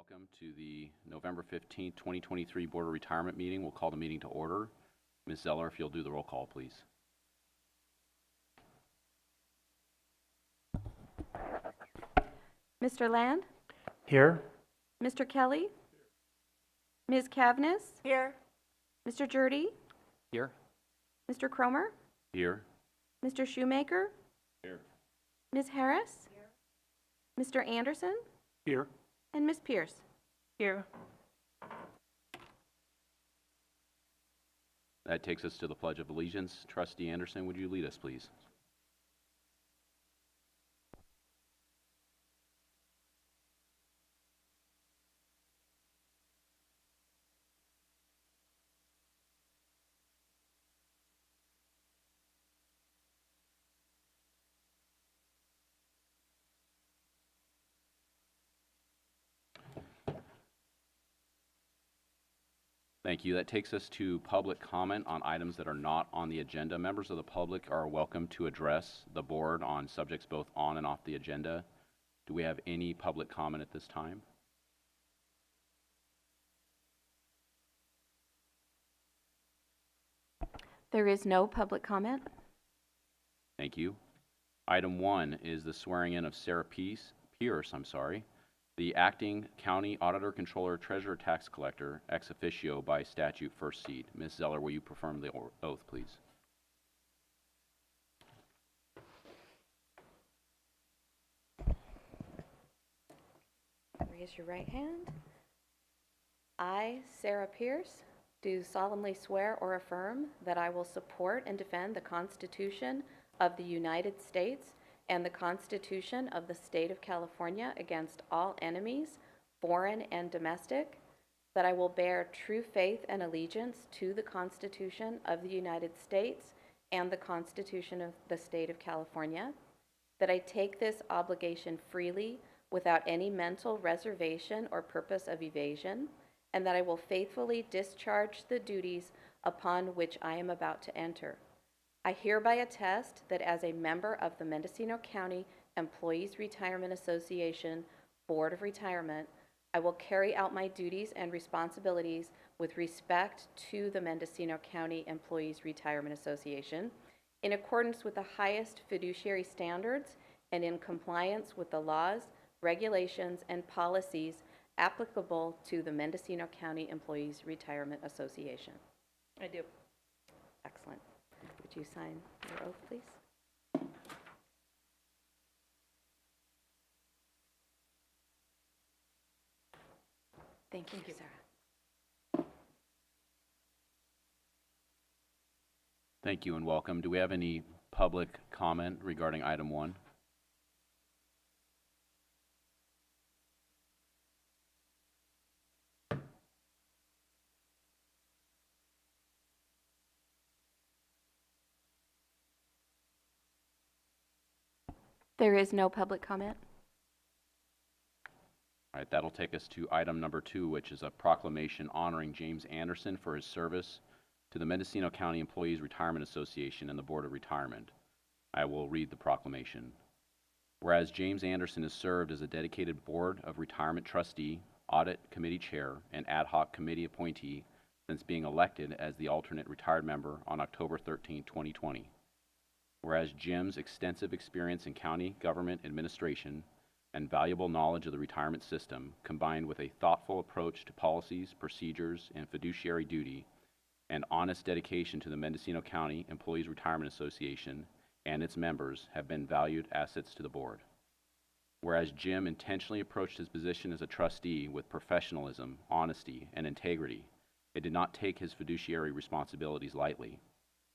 Welcome to the November 15th, 2023 Board of Retirement meeting. We'll call the meeting to order. Ms. Zeller, if you'll do the roll call, please. Mr. Land? Here. Mr. Kelly? Ms. Cavness? Here. Mr. Jurdy? Here. Mr. Cromer? Here. Mr. Shoemaker? Here. Ms. Harris? Here. Mr. Anderson? Here. And Ms. Pierce? Here. That takes us to the Pledge of Allegiance. Trustee Anderson, would you lead us, please? Thank you. That takes us to public comment on items that are not on the agenda. Members of the public are welcome to address the board on subjects both on and off the agenda. Do we have any public comment at this time? There is no public comment. Thank you. Item 1 is the swearing in of Sarah Pierce, the acting county auditor-controller treasurer tax collector ex officio by statute first seat. Ms. Zeller, will you perform the oath, please? Raise your right hand. I, Sarah Pierce, do solemnly swear or affirm that I will support and defend the Constitution of the United States and the Constitution of the State of California against all enemies, foreign and domestic, that I will bear true faith and allegiance to the Constitution of the United States and the Constitution of the State of California, that I take this obligation freely without any mental reservation or purpose of evasion, and that I will faithfully discharge the duties upon which I am about to enter. I hereby attest that as a member of the Mendocino County Employees Retirement Association Board of Retirement, I will carry out my duties and responsibilities with respect to the Mendocino County Employees Retirement Association in accordance with the highest fiduciary standards and in compliance with the laws, regulations, and policies applicable to the Mendocino County Employees Retirement Association. I do. Excellent. Would you sign your oath, please? Thank you, Sarah. Thank you and welcome. Do we have any public comment regarding item 1? There is no public comment. All right, that'll take us to item number 2, which is a proclamation honoring James Anderson for his service to the Mendocino County Employees Retirement Association and the Board of Retirement. I will read the proclamation. Whereas James Anderson has served as a dedicated Board of Retirement trustee, audit committee chair, and ad hoc committee appointee since being elected as the alternate retired member on October 13, 2020. Whereas Jim's extensive experience in county government administration and valuable knowledge of the retirement system, combined with a thoughtful approach to policies, procedures, and fiduciary duty, and honest dedication to the Mendocino County Employees Retirement Association and its members, have been valued assets to the board. Whereas Jim intentionally approached his position as a trustee with professionalism, honesty, and integrity, it did not take his fiduciary responsibilities lightly.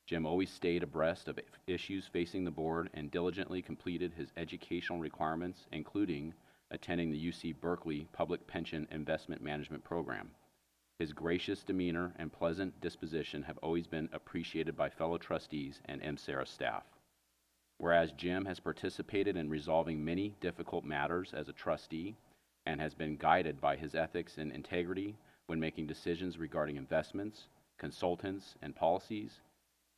Jim always stayed abreast of issues facing the board and diligently completed his educational requirements, including attending the UC Berkeley Public Pension Investment Management Program. His gracious demeanor and pleasant disposition have always been appreciated by fellow trustees and MSERA staff. Whereas Jim has participated in resolving many difficult matters as a trustee and has been guided by his ethics and integrity when making decisions regarding investments, consultants, and policies,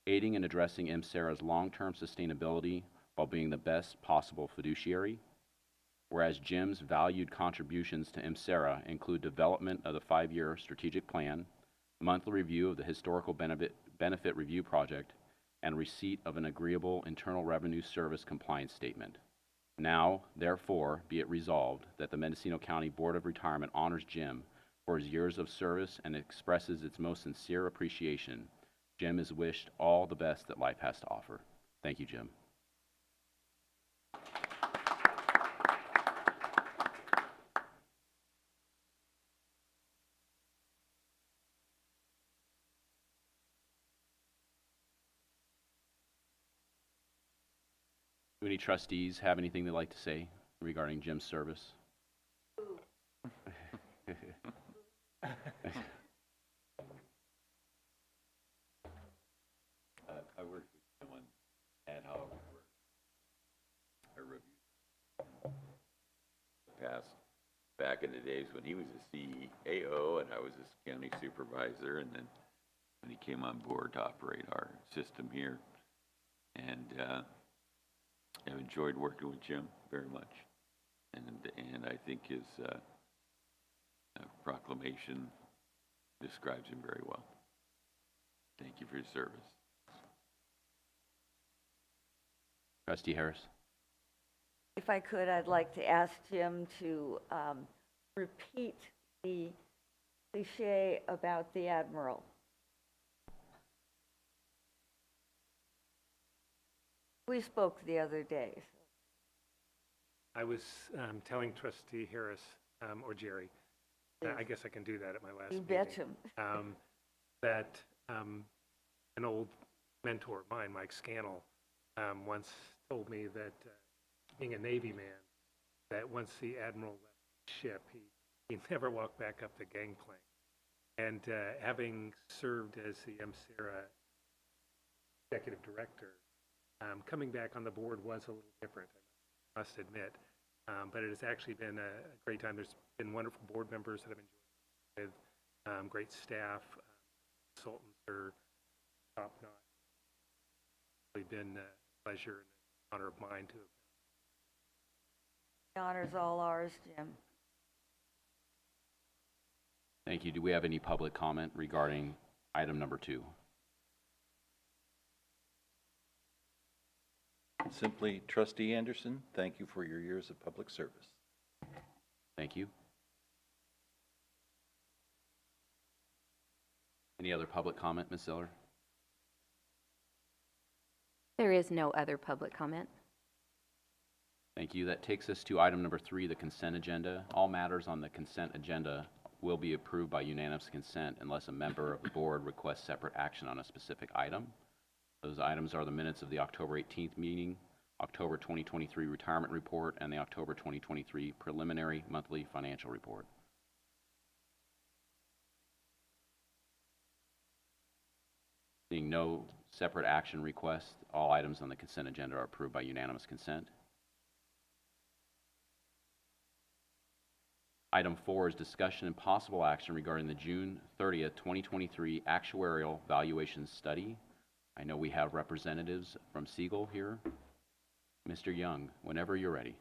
aiding and addressing MSERA's long-term sustainability while being the best possible fiduciary. Whereas Jim's valued contributions to MSERA include development of the 5-year strategic plan, monthly review of the historical benefit review project, and receipt of an agreeable Internal Revenue Service compliance statement. Now, therefore, be it resolved that the Mendocino County Board of Retirement honors Jim for his years of service and expresses its most sincere appreciation. Jim is wished all the best that life has to offer. Thank you, Jim. Do any trustees have anything they'd like to say regarding Jim's service? I worked with someone ad hoc for a review. Past back in the days when he was a CEO and I was his county supervisor, and then when he came on board to operate our system here. And I've enjoyed working with Jim very much. And I think his proclamation describes him very well. Thank you for your service. Trustee Harris. If I could, I'd like to ask Jim to repeat the cliche about the Admiral. We spoke the other day. I was telling Trustee Harris, or Jerry, I guess I can do that at my last You meeting. betcha. That an old mentor of mine, Mike Scannell, once told me that being a Navy man, that once the Admiral left the ship, he never walked back up the gangplank. And having served as the MSERA executive director, coming back on the board was a little different, I must admit. But it has actually been a great time. There's been wonderful board members that I've enjoyed with, great staff, consultants are top-notch. It's really been a pleasure and an honor of mine to have. The honor's all ours, Jim. Thank you. Do we have any public comment regarding item number 2? Simply, Trustee Anderson, thank you for your years of public service. Thank you. Any other public comment, Ms. Zeller? There is no other public comment. Thank you. That takes us to item number 3, the consent agenda. All matters on the consent agenda will be approved by unanimous consent unless a member of the board requests separate action on a specific item. Those items are the minutes of the October 18th meeting, October 2023 retirement report, and the October 2023 preliminary monthly financial report. Seeing no separate action requests, all items on the consent agenda are approved by unanimous consent. Item 4 is discussion and possible action regarding the June 30th, 2023 Actuarial Valuation Study. I know we have representatives from Siegel here. Mr. Young, whenever you're ready.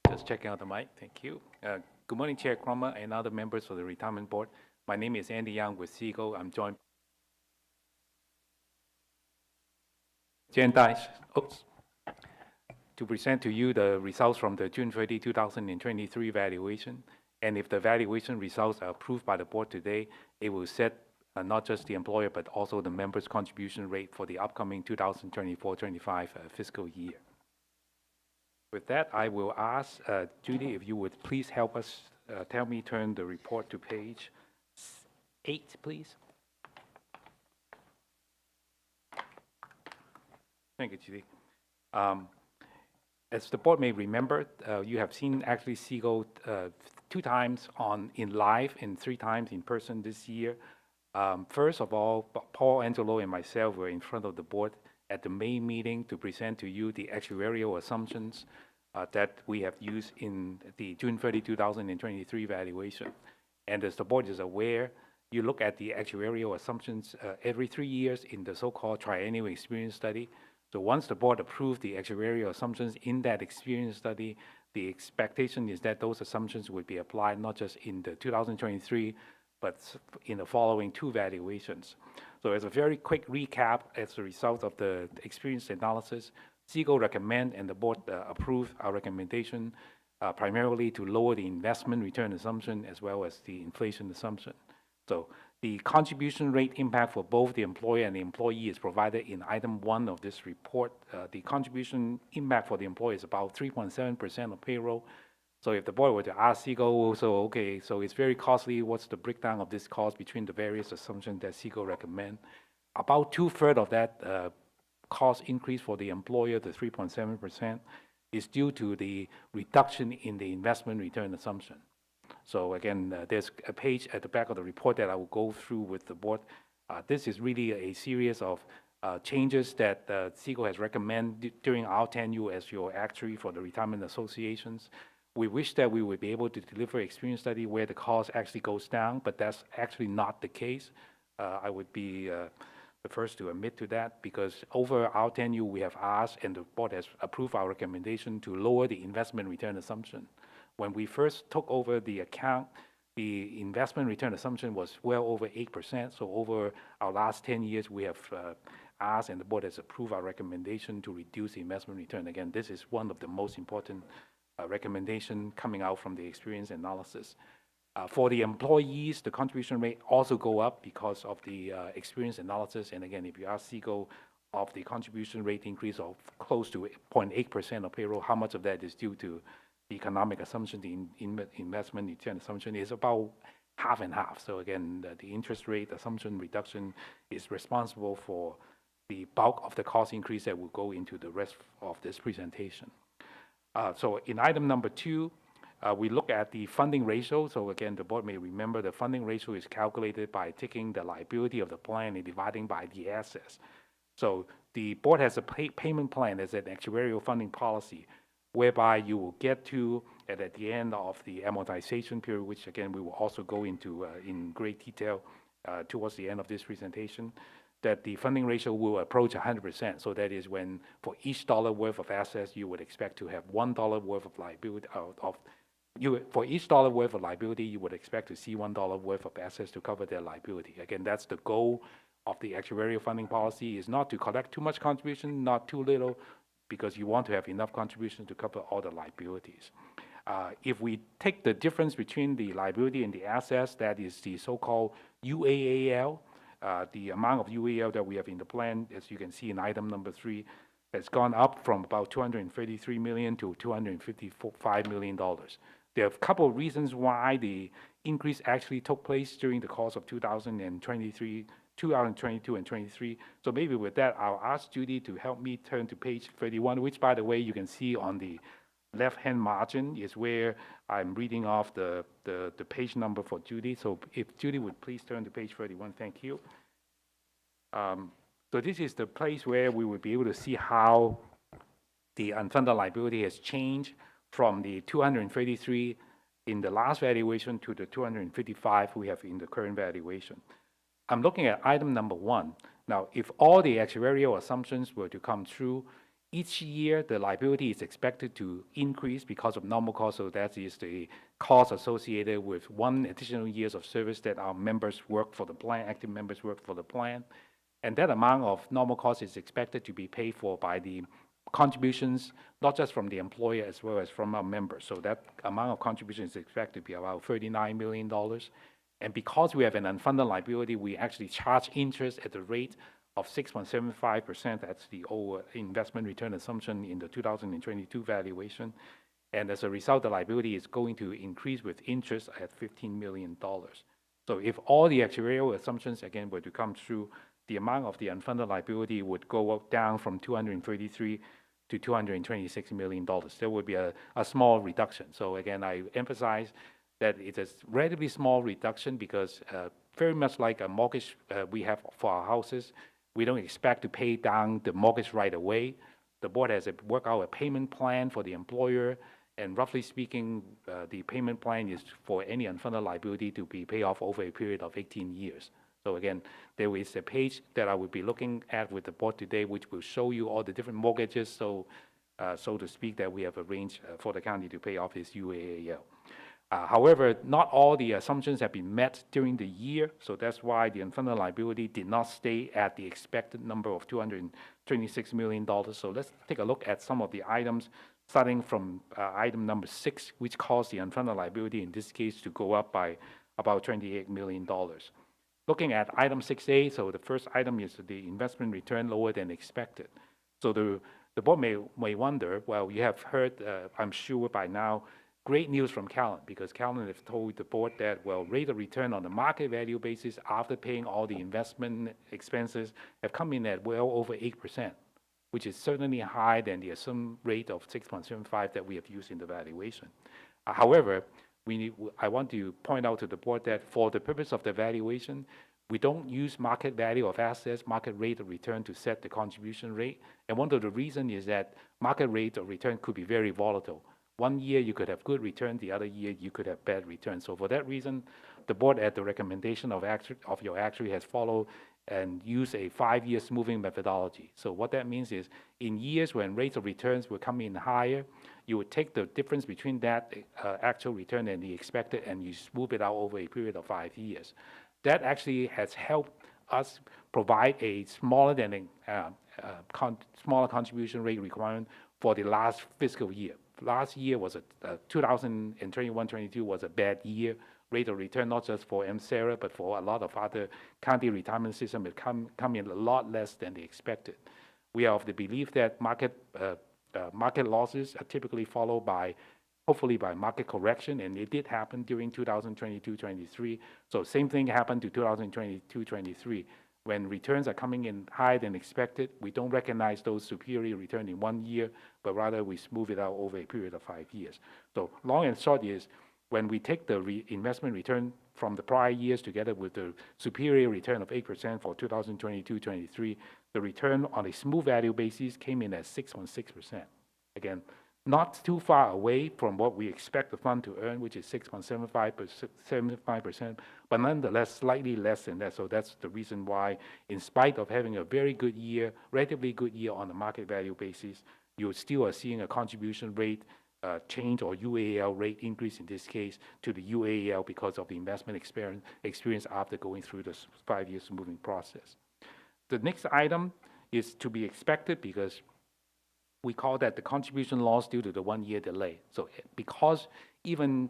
Just checking out the mic. Thank you. Good morning, Chair Cromer and other members of the Retirement Board. My name is Andy Young with Siegel. I'm joined Jen Dice, to present to you the results from the June 30, 2023 valuation. And if the valuation results are approved by the board today, it will set not just the employer, but also the members' contribution rate for the upcoming 2024-25 fiscal year. With that, I will ask Judy if you would please help us, turn the report to page 8, please. Thank you, Judy. As the board may remember, you have seen actually Siegel 2 times in live and 3 times in person this year. First of all, Paul, Angelo, and myself were in front of the board at the May meeting to present to you the actuarial assumptions that we have used in the June 30, 2023 valuation. And as the board is aware, you look at the actuarial assumptions every 3 years in the so-called triennial experience study. So once the board approved the actuarial assumptions in that experience study, the expectation is that those assumptions would be applied not just in the 2023, but in the following two valuations. So as a very quick recap, as a result of the experience analysis, Segal recommend and the board approved our recommendation primarily to lower the investment return assumption as well as the inflation assumption. So the contribution rate impact for both the employer and the employee is provided in item 1 of this report. The contribution impact for the employer is about 3.7% of payroll. So if the board were to ask Segal, so okay, so it's very costly, what's the breakdown of this cost between the various assumptions that Segal recommend? About 2/3 of that cost increase for the employer, the 3.7%, is due to the reduction in the investment return assumption. So again, there's a page at the back of the report that I will go through with the board. This is really a series of changes that Segal has recommended during our tenure as your actuary for the retirement associations. We wish that we would be able to deliver experience study where the cost actually goes down, but that's actually not the case. I would be the first to admit to that, because over our tenure, we have asked, and the board has approved our recommendation to lower the investment return assumption. When we first took over the account, the investment return assumption was well over 8%. So over our last 10 years, we have asked, and the board has approved our recommendation to reduce the investment return. Again, this is one of the most important recommendation coming out from the experience analysis. For the employees, the contribution rate also go up because of the experience analysis. And again, if you ask Segal of the contribution rate increase of close to 0.8% of payroll, how much of that is due to the economic assumption, the investment return assumption is about half and half. So again, the interest rate assumption reduction is responsible for the bulk of the cost increase that will go into the rest of this presentation. So in item number 2, we look at the funding ratio. So again, the board may remember the funding ratio is calculated by taking the liability of the plan and dividing by the assets. So the board has a payment plan as an actuarial funding policy, whereby you will get to, at the end of the amortization period, which again, we will also go into in great detail towards the end of this presentation, that the funding ratio will approach 100%. So that is when for each dollar worth of assets, you would expect to have $1 worth of liability for each dollar worth of liability, you would expect to see $1 worth of assets to cover their liability. Again, that's the goal of the actuarial funding policy, is not to collect too much contribution, not too little, because you want to have enough contribution to cover all the liabilities. If we take the difference between the liability and the assets, that is the so-called UAAL, the amount of UAL that we have in the plan, as you can see in item number 3, has gone up from about $233 million to $255 million. There are a couple of reasons why the increase actually took place during the course of 2022 and 23. So maybe with that, I'll ask Judy to help me turn to page 31, which, by the way, you can see on the left-hand margin is where I'm reading off the page number for Judy. So if Judy would please turn to page 31, thank you. So this is the place where we would be able to see how the unfunded liability has changed from the 233 in the last valuation to the 255 we have in the current valuation. I'm looking at item number 1. Now, if all the actuarial assumptions were to come true, each year the liability is expected to increase because of normal cost. So that is the cost associated with 1 additional years of service that our members work for the plan, active members work for the plan. And that amount of normal cost is expected to be paid for by the contributions, not just from the employer as well as from our members. So that amount of contribution is expected to be about $39 million. And because we have an unfunded liability, we actually charge interest at the rate of 6.75%. That's the old investment return assumption in the 2022 valuation. And as a result, the liability is going to increase with interest at $15 million. So if all the actuarial assumptions, again, were to come true, the amount of the unfunded liability would go down from 233 to $226 million. There would be a small reduction. So again, I emphasize that it's a relatively small reduction because very much like a mortgage we have for our houses, we don't expect to pay down the mortgage right away. The board has worked out a payment plan for the employer, and roughly speaking, the payment plan is for any unfunded liability to be paid off over a period of 18 years. So again, there is a page that I will be looking at with the board today, which will show you all the different mortgages, so to speak, that we have arranged for the county to pay off its UAAL. However, not all the assumptions have been met during the year, so that's why the unfunded liability did not stay at the expected number of $226 million. So let's take a look at some of the items, starting from item number 6, which caused the unfunded liability in this case to go up by about $28 million. Looking at item 6A, so the first item is the investment return lower than expected. So the board may wonder, well, you have heard, I'm sure by now, great news from Callan, because Callan has told the board that, well, rate of return on the market value basis after paying all the investment expenses have come in at well over 8%, which is certainly higher than the assumed rate of 6.75 that we have used in the valuation. However, I want to point out to the board that for the purpose of the valuation, we don't use market value of assets, market rate of return to set the contribution rate. And one of the reasons is that market rate of return could be very volatile. One year you could have good return, the other year you could have bad return. So for that reason, the board at the recommendation of your actuary has followed and used a 5-year smoothing methodology. So what that means is in years when rates of returns will come in higher, you would take the difference between that actual return and the expected and you smooth it out over a period of 5 years. That actually has helped us provide a smaller contribution rate requirement for the last fiscal year. Last year was 2021-22 was a bad year. Rate of return, not just for MSERA, but for a lot of other county retirement systems, it come in a lot less than they expected. We are of the belief that market losses are typically followed by, hopefully by market correction, and it did happen during 2022-23. So same thing happened to 2022-23. When returns are coming in higher than expected, we don't recognize those superior returns in 1 year, but rather we smooth it out over a period of 5 years. So long and short is, when we take the investment return from the prior years together with the superior return of 8% for 2022-23, the return on a smooth value basis came in at 6.6%. Again, not too far away from what we expect the fund to earn, which is 6.75%, but nonetheless slightly less than that. So that's the reason why, in spite of having a very good year, relatively good year on the market value basis, you still are seeing a contribution rate change or UAL rate increase in this case to the UAL because of the investment experience after going through this 5-year smoothing process. The next item is to be expected because we call that the contribution loss due to the 1-year delay. So because even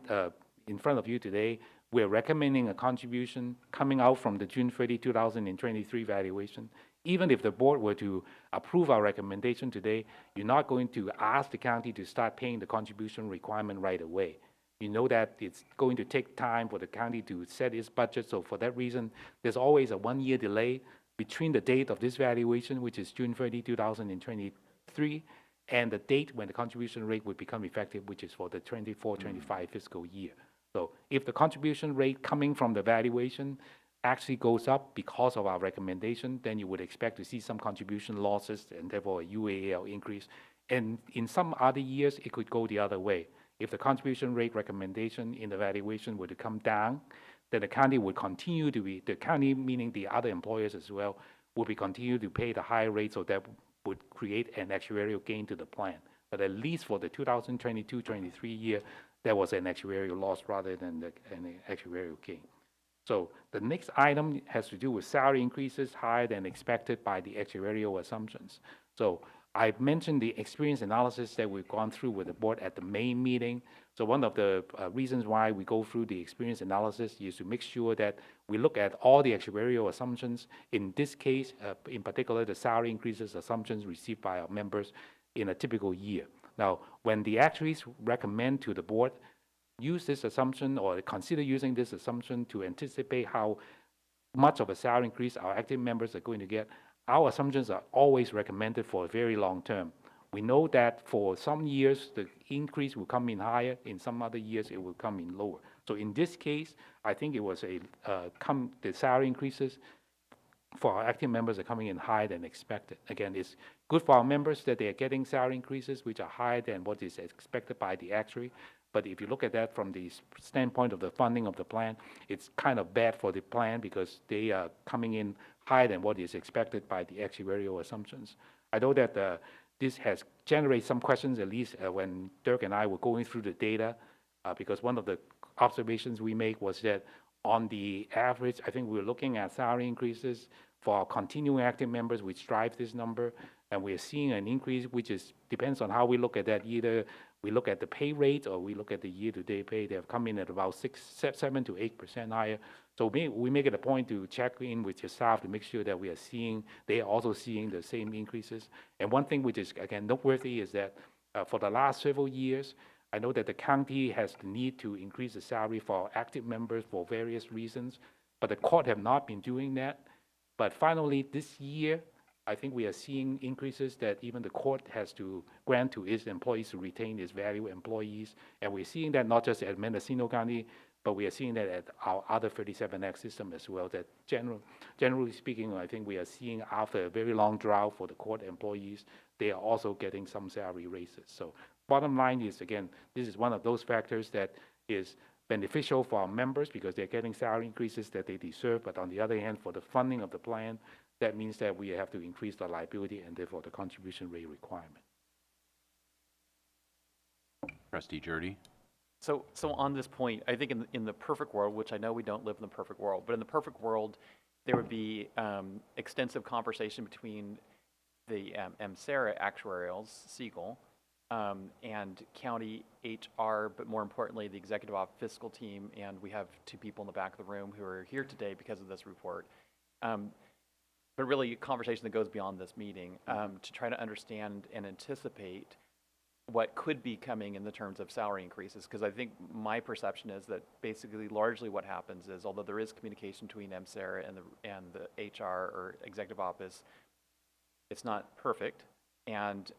in front of you today, we're recommending a contribution coming out from the June 30, 2023 valuation. Even if the board were to approve our recommendation today, you're not going to ask the county to start paying the contribution requirement right away. You know that it's going to take time for the county to set its budget. So for that reason, there's always a 1-year delay between the date of this valuation, which is June 30, 2023, and the date when the contribution rate would become effective, which is for the 24-25 fiscal year. So if the contribution rate coming from the valuation actually goes up because of our recommendation, then you would expect to see some contribution losses and therefore a UAL increase. And in some other years, it could go the other way. If the contribution rate recommendation in the valuation were to come down, then the county would continue to be, the county meaning the other employers as well, would be continue to pay the higher rate, so that would create an actuarial gain to the plan. But at least for the 2022-23 year, there was an actuarial loss rather than an actuarial gain. So the next item has to do with salary increases higher than expected by the actuarial assumptions. So I've mentioned the experience analysis that we've gone through with the board at the main meeting. So one of the reasons why we go through the experience analysis is to make sure that we look at all the actuarial assumptions. In this case, in particular, the salary increases assumptions received by our members in a typical year. Now, when the actuaries recommend to the board, use this assumption or consider using this assumption to anticipate how much of a salary increase our active members are going to get, our assumptions are always recommended for a very long term. We know that for some years, the increase will come in higher. In some other years, it will come in lower. So in this case, I think it was the salary increases for our active members are coming in higher than expected. Again, it's good for our members that they are getting salary increases which are higher than what is expected by the actuary. But if you look at that from the standpoint of the funding of the plan, it's kind of bad for the plan because they are coming in higher than what is expected by the actuarial assumptions. I know that this has generated some questions, at least when Dirk and I were going through the data, because one of the observations we make was that on the average, I think we're looking at salary increases for our continuing active members, which drive this number, and we're seeing an increase, which depends on how we look at that. Either we look at the pay rate or we look at the year-to-date pay. They have come in at about 7 to 8% higher. So we make it a point to check in with your staff to make sure that they are also seeing the same increases. And one thing which is, again, noteworthy is that for the last several years, I know that the county has the need to increase the salary for active members for various reasons, but the court have not been doing that. But finally, this year, I think we are seeing increases that even the court has to grant to its employees to retain its valued employees. And we're seeing that not just at Mendocino County, but we are seeing that at our other 37X system as well, that generally speaking, I think we are seeing after a very long drought for the court employees, they are also getting some salary raises. So bottom line is, again, this is one of those factors that is beneficial for our members because they're getting salary increases that they deserve. But on the other hand, for the funding of the plan, that means that we have to increase the liability and therefore the contribution rate requirement. Trustee Jurdy? So on this point, I think in the perfect world, which I know we don't live in the perfect world, but in the perfect world, there would be extensive conversation between the MSERA actuarials, Siegel, and county HR, but more importantly, the executive office fiscal team, and we have two people in the back of the room who are here today because of this report. But really a conversation that goes beyond this meeting to try to understand and anticipate what could be coming in the terms of salary increases, because I think my perception is that basically largely what happens is, although there is communication between MSERA and the HR or executive office, it's not perfect, and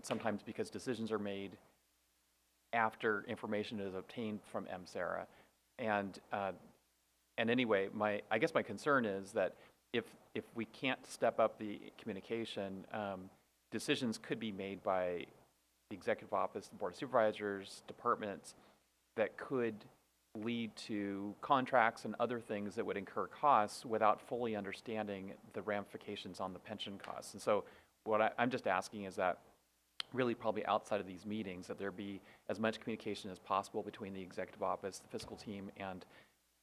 sometimes because decisions are made after information is obtained from MSERA, and anyway, I guess my concern is that if we can't step up the communication, decisions could be made by the executive office, the board of supervisors, departments that could lead to contracts and other things that would incur costs without fully understanding the ramifications on the pension costs. And so what I'm just asking is that really probably outside of these meetings that there be as much communication as possible between the executive office, the fiscal team, and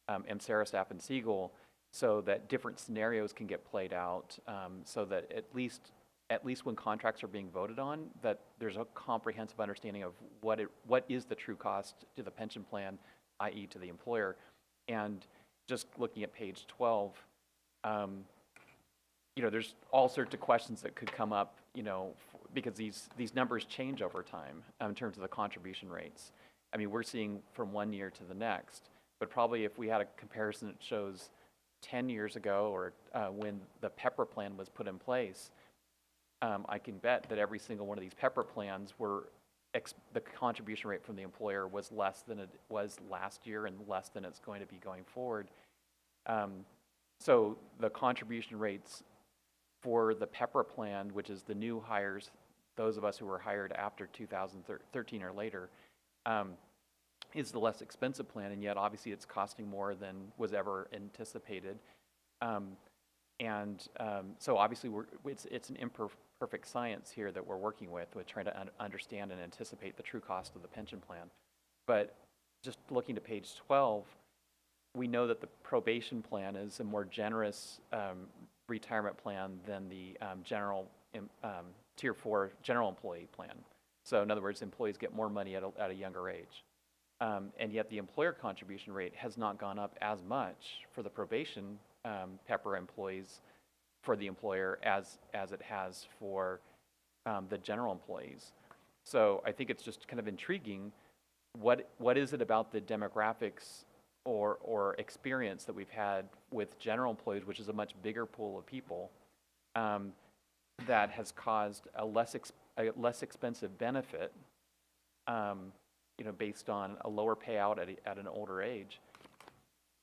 MSERA staff and Siegel, so that different scenarios can get played out, so that at least when contracts are being voted on, that there's a comprehensive understanding of what is the true cost to the pension plan, i.e. to the employer. And just looking at page 12, there's all sorts of questions that could come up, because these numbers change over time in terms of the contribution rates. I mean, we're seeing from one year to the next, but probably if we had a comparison that shows 10 years ago or when the PEPRA plan was put in place, I can bet that every single one of these PEPRA plans the contribution rate from the employer was less than it was last year and less than it's going to be going forward. So the contribution rates for the PEPRA plan, which is the new hires, those of us who were hired after 2013 or later, is the less expensive plan, and yet obviously it's costing more than was ever anticipated. So obviously it's an imperfect science here that we're working with trying to understand and anticipate the true cost of the pension plan. But just looking to page 12, we know that the probation plan is a more generous retirement plan than the general Tier 4 general employee plan. So in other words, employees get more money at a younger age. And yet the employer contribution rate has not gone up as much for the probation PEPRA employees for the employer as it has for the general employees. So I think it's just kind of intriguing. What is it about the demographics or experience that we've had with general employees, which is a much bigger pool of people, that has caused a less expensive benefit, based on a lower payout at an older age?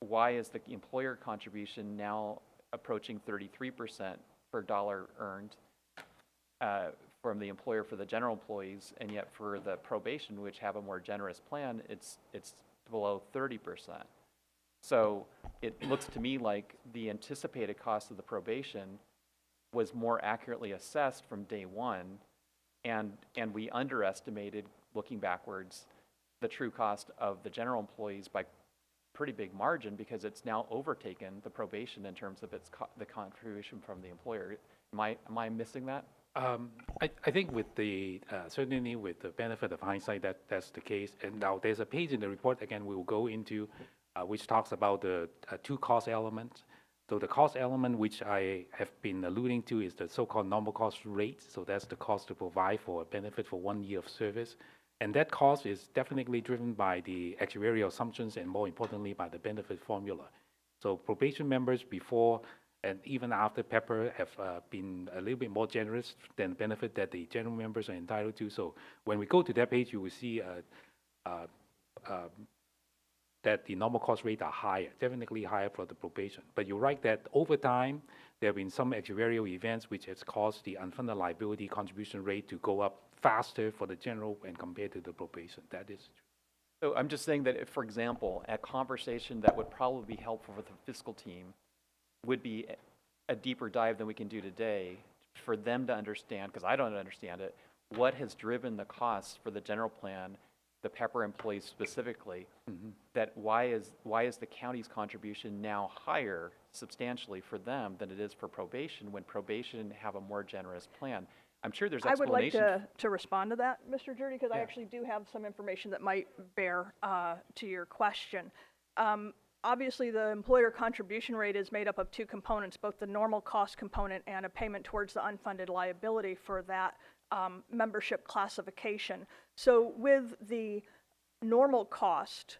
Why is the employer contribution now approaching 33% per dollar earned from the employer for the general employees, and yet for the probation, which have a more generous plan, it's below 30%. So it looks to me like the anticipated cost of the probation was more accurately assessed from day one, and we underestimated, looking backwards, the true cost of the general employees by pretty big margin, because it's now overtaken the probation in terms of the contribution from the employer. Am I missing that? I think with the, certainly with the benefit of hindsight, that's the case. And now there's a page in the report, again, we will go into, which talks about the two cost elements. So the cost element, which I have been alluding to, is the so-called normal cost rate. So that's the cost to provide for a benefit for 1 year of service. And that cost is definitely driven by the actuarial assumptions and, more importantly, by the benefit formula. So probation members before and even after Pepper have been a little bit more generous than the benefit that the general members are entitled to. So when we go to that page, you will see that the normal cost rate are higher, definitely higher for the probation. But you're right that over time, there have been some actuarial events which has caused the unfunded liability contribution rate to go up faster for the general when compared to the probation. That is true. So I'm just saying that if, for example, a conversation that would probably be helpful for the fiscal team would be a deeper dive than we can do today for them to understand, because I don't understand it, what has driven the costs for the general plan, the Pepper employees specifically, that why is the county's contribution now higher substantially for them than it is for probation, when probation have a more generous plan? I'm sure there's I would like explanation. to respond to that, Mr. Jurdy, because I Yeah. actually do have some information that might bear to your question. Obviously, the employer contribution rate is made up of two components, both the normal cost component and a payment towards the unfunded liability for that membership classification. So with the normal cost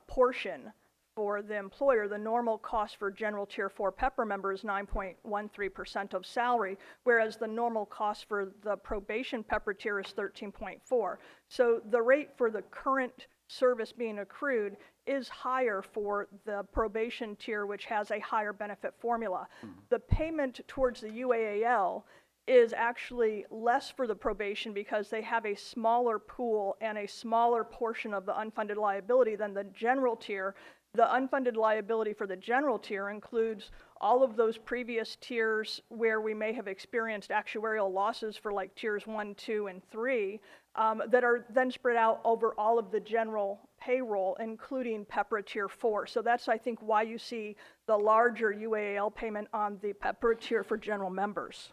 portion for the employer, the normal cost for general tier 4 Pepper member is 9.13% of salary, whereas the normal cost for the probation Pepper tier is 13.4. So the rate for the current service being accrued is higher for the probation tier, which has a higher benefit formula. The payment towards the UAAL is actually less for the probation because they have a smaller pool and a smaller portion of the unfunded liability than the general tier. The unfunded liability for the general tier includes all of those previous tiers where we may have experienced actuarial losses for like tiers 1, 2, and 3 that are then spread out over all of the general payroll, including Pepper tier 4. So that's, I think, why you see the larger UAL payment on the Pepper tier for general members.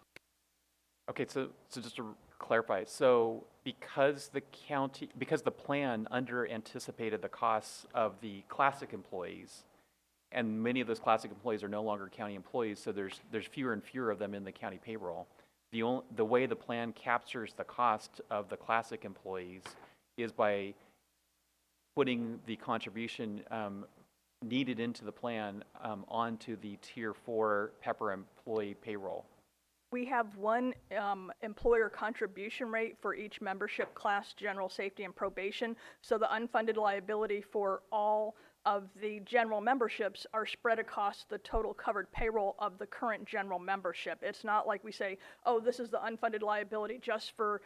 Okay, so just to clarify, so because the plan under anticipated the costs of the classic employees, and many of those classic employees are no longer county employees, so there's fewer and fewer of them in the county payroll. The way the plan captures the cost of the classic employees is by putting the contribution needed into the plan onto the tier 4 Pepper employee payroll. We have one employer contribution rate for each membership class, general safety and probation. So the unfunded liability for all of the general memberships are spread across the total covered payroll of the current general membership. It's not like we say, oh, this is the unfunded liability just for,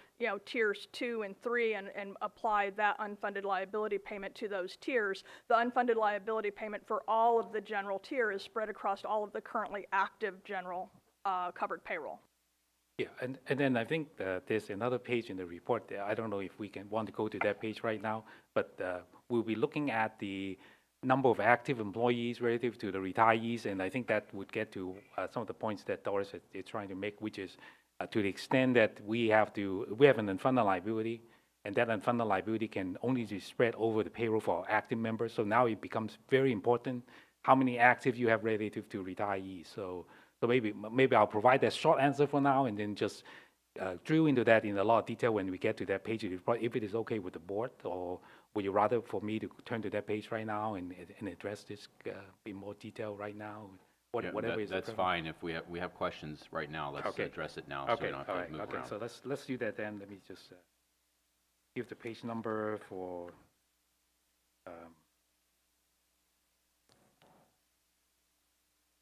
tiers 2 and 3 and apply that unfunded liability payment to those tiers. The unfunded liability payment for all of the general tier is spread across all of the currently active general covered payroll. Yeah, and then I think there's another page in the report there. I don't know if we want to go to that page right now, but we'll be looking at the number of active employees relative to the retirees, and I think that would get to some of the points that Doris is trying to make, which is to the extent that we have an unfunded liability, and that unfunded liability can only be spread over the payroll for our active members. So now it becomes very important how many active you have relative to retirees. So maybe I'll provide that short answer for now, and then just drill into that in a lot of detail when we get to that page, if it is okay with the board, or would you rather for me to turn to that page right now and address this in more detail right now? Whatever is That's fine. If we have questions right now, let's address it now, so we don't have to move around. So let's do that then. Let me just give the page number for.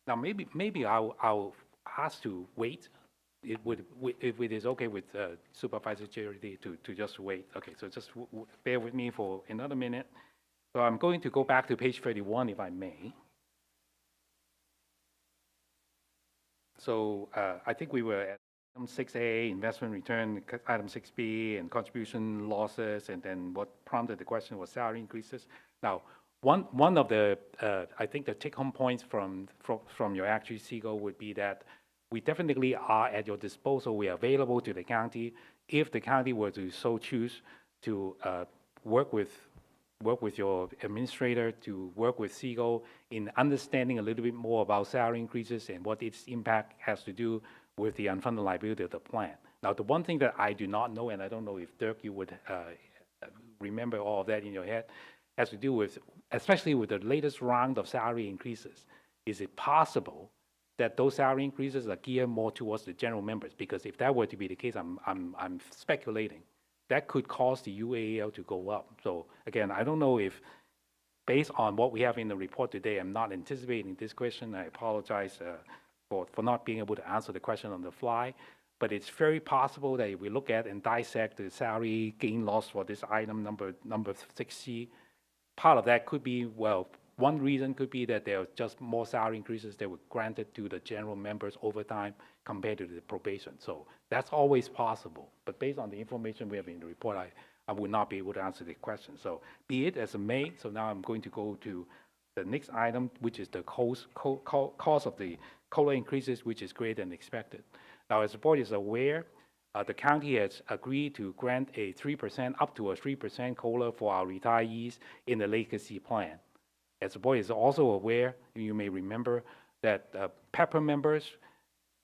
Now maybe I'll ask to wait if it is okay with Supervisor Charity to just wait. Okay, so just bear with me for another minute. So I'm going to go back to page 31, if I may. So I think we were at item 6A, investment return, item 6B, and contribution losses, and then what prompted the question was salary increases. Now, one of the, I think the take-home points from your actuary, Seagull, would be that we definitely are at your disposal. We are available to the county if the county were to so choose to work with your administrator, to work with Seagull in understanding a little bit more about salary increases and what its impact has to do with the unfunded liability of the plan. Now, the one thing that I do not know, and I don't know if Dirk, you would remember all of that in your head, has to do with, especially with the latest round of salary increases. Is it possible that those salary increases are geared more towards the general members? Because if that were to be the case, I'm speculating, that could cause the UAL to go up. So again, I don't know if, based on what we have in the report today, I'm not anticipating this question. I apologize for not being able to answer the question on the fly. But it's very possible that if we look at and dissect the salary gain loss for this item number 6C, part of that could be, well, one reason could be that there are just more salary increases that were granted to the general members over time compared to the probation. So that's always possible. But based on the information we have in the report, I would not be able to answer the question. So be it as it may, so now I'm going to go to the next item, which is the cost of the COLA increases, which is greater than expected. Now, as the board is aware, the county has agreed to grant a 3%, up to a 3% COLA for our retirees in the legacy plan. As the board is also aware, you may remember that PEPR members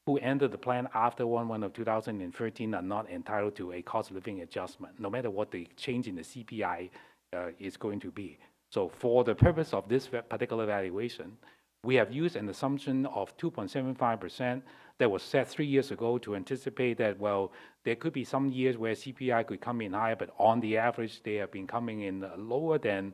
who entered the plan after 1/1/2013 are not entitled to a cost of living adjustment, no matter what the change in the CPI is going to be. So for the purpose of this particular evaluation, we have used an assumption of 2.75% that was set 3 years ago to anticipate that, well, there could be some years where CPI could come in higher, but on the average, they have been coming in lower than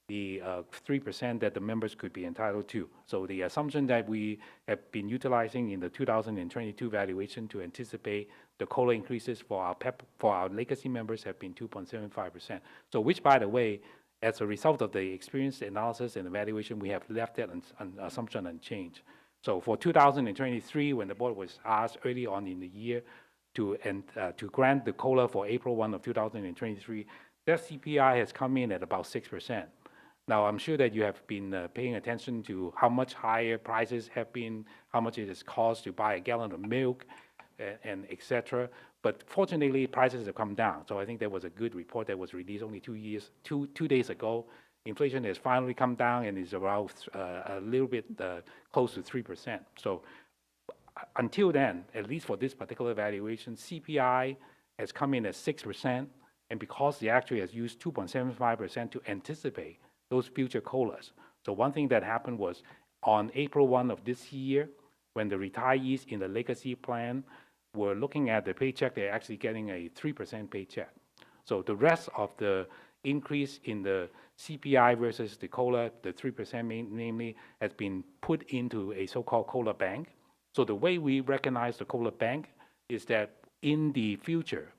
the 3% that the members could be entitled to. So the assumption that we have been utilizing in the 2022 valuation to anticipate the COLA increases for our legacy members have been 2.75%. So which, by the way, as a result of the experience analysis and evaluation, we have left that assumption unchanged. So for 2023, when the board was asked early on in the year to grant the COLA for April 1/2023, that CPI has come in at about 6%. Now, I'm sure that you have been paying attention to how much higher prices have been, how much it has cost to buy a gallon of milk, and et cetera. But fortunately, prices have come down. So I think there was a good report that was released only 2 days ago. Inflation has finally come down and is around a little bit close to 3%. So until then, at least for this particular evaluation, CPI has come in at 6%. And because the actuary has used 2.75% to anticipate those future COLAs. So one thing that happened was on April 1 of this year, when the retirees in the legacy plan were looking at the paycheck, they're actually getting a 3% paycheck. So the rest of the increase in the CPI versus the COLA, the 3% namely, has been put into a so-called COLA bank. So the way we recognize the COLA bank is that in the future,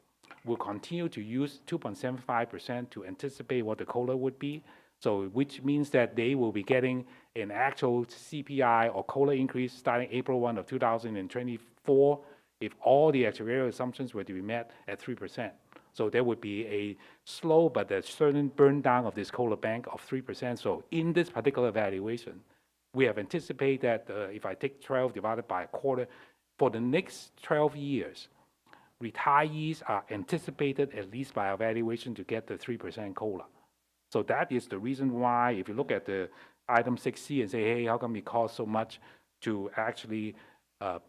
we'll continue to use 2.75% to anticipate what the COLA would be. So which means that they will be getting an actual CPI or COLA increase starting April 1 of 2024 if all the actuarial assumptions were to be met at 3%. So there would be a slow but a certain burn down of this COLA bank of 3%. So in this particular evaluation, we have anticipated that if I take 12 divided by a quarter, for the next 12 years, retirees are anticipated, at least by our evaluation, to get the 3% COLA. So that is the reason why, if you look at the item 6C and say, hey, how come it costs so much to actually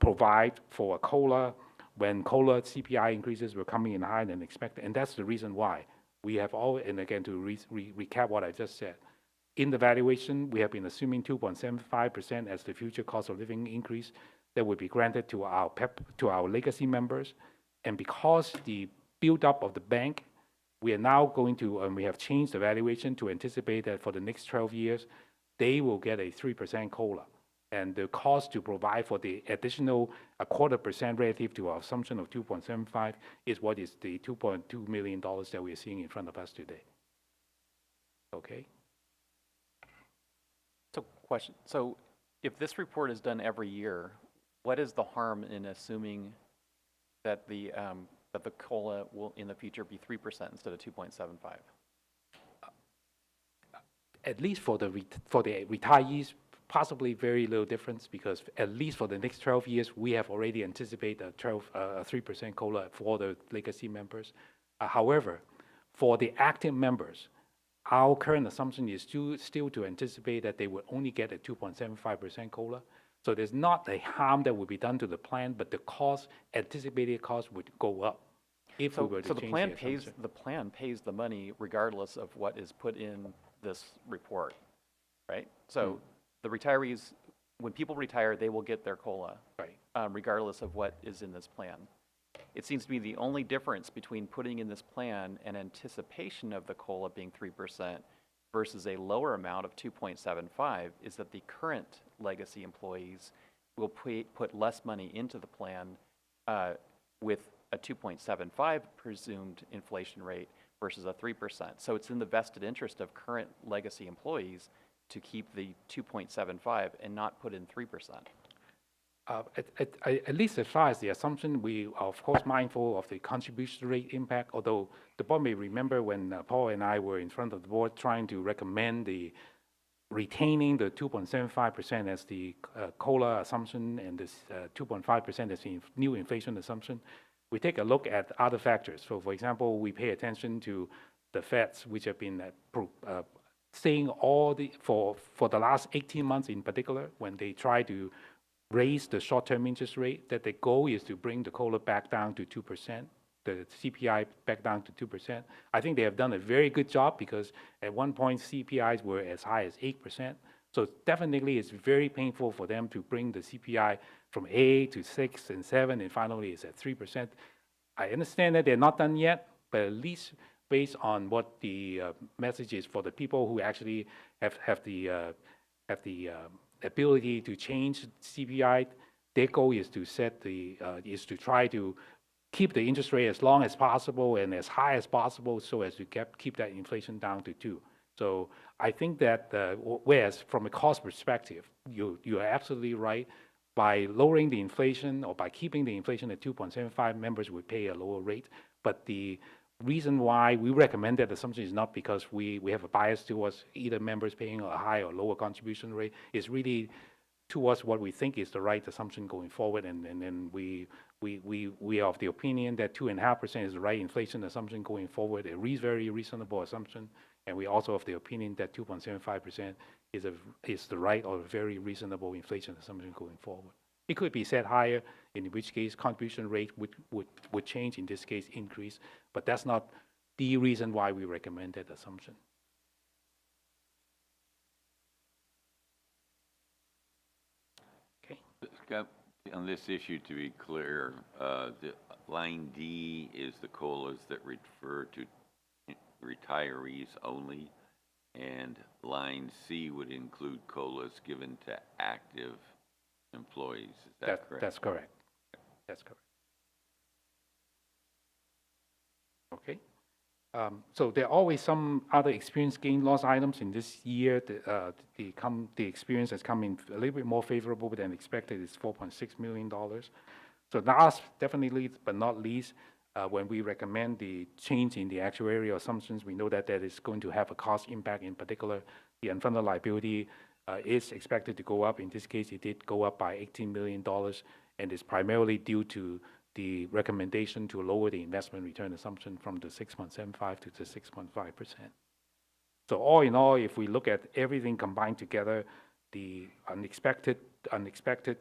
provide for a COLA when COLA CPI increases were coming in higher than expected? And that's the reason why we have all, and again, to recap what I just said, in the valuation, we have been assuming 2.75% as the future cost of living increase that would be granted to our legacy members. And because the build-up of the bank, we are now going to, and we have changed the valuation to anticipate that for the next 12 years, they will get a 3% COLA. And the cost to provide for the additional 0.25% relative to our assumption of 2.75 is what is the $2.2 million that we are seeing in front of us today. Okay? So question, so if this report is done every year, what is the harm in assuming that the COLA will in the future be 3% instead of 2.75? At least for the retirees, possibly very little difference, because at least for the next 12 years, we have already anticipated a 3% COLA for the legacy members. However, for the active members, our current assumption is still to anticipate that they will only get a 2.75% COLA. So there's not a harm that would be done to the plan, but the cost, anticipated cost would go up if we were to So the change plan the pays, assumption. the plan pays the money regardless of what is put in this report, right? So the retirees, when people retire, they will get their COLA. Right. Regardless of what is in this plan. It seems to me the only difference between putting in this plan and anticipation of the COLA being 3% versus a lower amount of 2.75 is that the current legacy employees will put less money into the plan with a 2.75 presumed inflation rate versus a 3%. So it's in the vested interest of current legacy employees to keep the 2.75 and not put in 3%. At least as far as the assumption, we are of course mindful of the contribution rate impact, although the board may remember when Paul and I were in front of the board trying to recommend retaining the 2.75% as the COLA assumption and this 2.5% as the new inflation assumption. We take a look at other factors. So for example, we pay attention to the Feds, which have been saying for the last 18 months in particular, when they try to raise the short-term interest rate, that the goal is to bring the COLA back down to 2%, the CPI back down to 2%. I think they have done a very good job because at one point CPIs were as high as 8%. So definitely it's very painful for them to bring the CPI from 8 to 6 and 7 and finally it's at 3%. I understand that they're not done yet, but at least based on what the message is for the people who actually have the ability to change CPI, their goal is to try to keep the interest rate as long as possible and as high as possible so as to keep that inflation down to 2. So I think that whereas from a cost perspective, you are absolutely right. By lowering the inflation or by keeping the inflation at 2.75, members would pay a lower rate. But the reason why we recommend that assumption is not because we have a bias towards either members paying a high or lower contribution rate. It's really towards what we think is the right assumption going forward. And then we are of the opinion that 2.5% is the right inflation assumption going forward, a very reasonable assumption. And we also of the opinion that 2.75% is the right or very reasonable inflation assumption going forward. It could be set higher, in which case contribution rate would change, in this case increase, but that's not the reason why we recommend that assumption. Okay. Scott, on this issue, to be clear, the line D is the COLAs that refer to retirees only, and line C would include COLAs given to active employees. Is that correct? That's correct. That's correct. Okay. So there are always some other experience gain loss items in this year. The experience has come in a little bit more favorable than expected. It's $4.6 million. So last, definitely, but not least, when we recommend the change in the actuarial assumptions, we know that that is going to have a cost impact. In particular, the unfunded liability is expected to go up. In this case, it did go up by $18 million, and it's primarily due to the recommendation to lower the investment return assumption from the 6.75 to the 6.5%. So all in all, if we look at everything combined together, the unexpected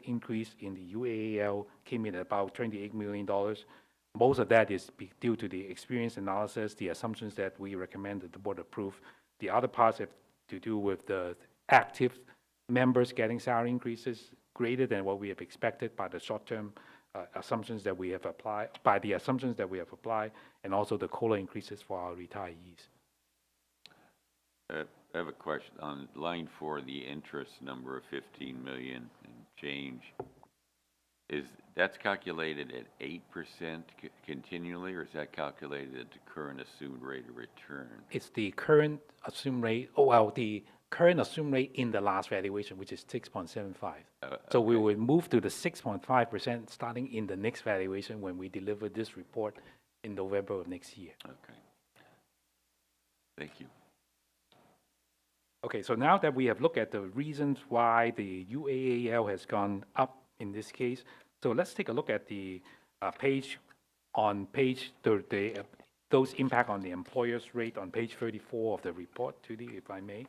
increase in the UAAL came in at about $28 million. Most of that is due to the experience analysis, the assumptions that we recommend that the board approve. The other parts have to do with the active members getting salary increases greater than what we have expected by the short-term assumptions that we have applied, and also the COLA increases for our retirees. I have a question on line 4, the interest number of 15 million and change. That's calculated at 8% continually, or is that calculated at the current assumed rate of return? It's the current assumed rate, the current assumed rate in the last valuation, which is 6.75. So we okay. will move to the 6.5% starting in the next valuation when we deliver this report in November of next year. Okay. Thank you. Okay, so now that we have looked at the reasons why the UAAL has gone up in this case, so let's take a look at the page, those impact on the employer's rate on page 34 of the report, Judy, if I may.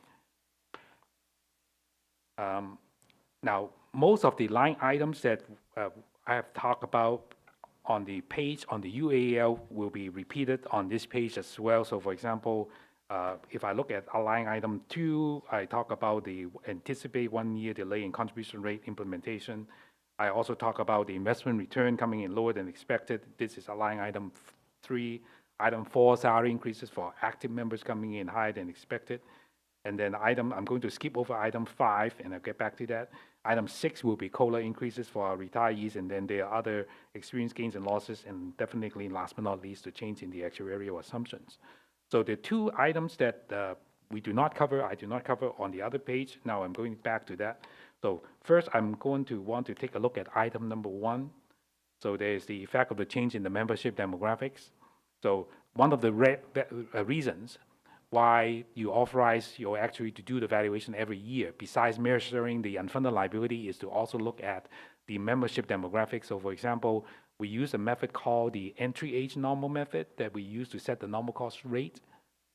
Now, most of the line items that I have talked about on the page on the UAL will be repeated on this page as well. So for example, if I look at line item 2, I talk about the anticipate 1-year delay in contribution rate implementation. I also talk about the investment return coming in lower than expected. This is line item 3. Item 4, salary increases for active members coming in higher than expected. And then I'm going to skip over item 5, and I'll get back to that. Item 6 will be COLA increases for our retirees, and then there are other experience gains and losses, and definitely last but not least, the change in the actuarial assumptions. So the 2 items that I do not cover on the other page. Now I'm going back to that. So first, I'm going to want to take a look at item number 1. So there's the effect of the change in the membership demographics. So one of the reasons why you authorize your actuary to do the valuation every year, besides measuring the unfunded liability, is to also look at the membership demographics. So for example, we use a method called the entry age normal method that we use to set the normal cost rate.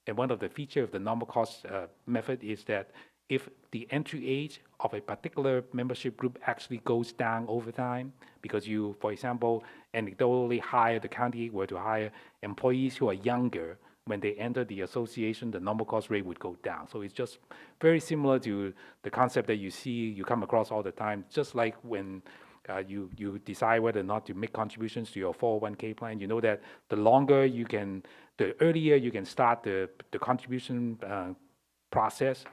And one of the features of the normal cost method is that if the entry age of a particular membership group actually goes down over time, because you, for example, anecdotally hire, the county were to hire employees who are younger, when they enter the association, the normal cost rate would go down. So it's just very similar to the concept that you come across all the time, just like when you decide whether or not to make contributions to your 401k plan. You know that the earlier you can start the contribution process,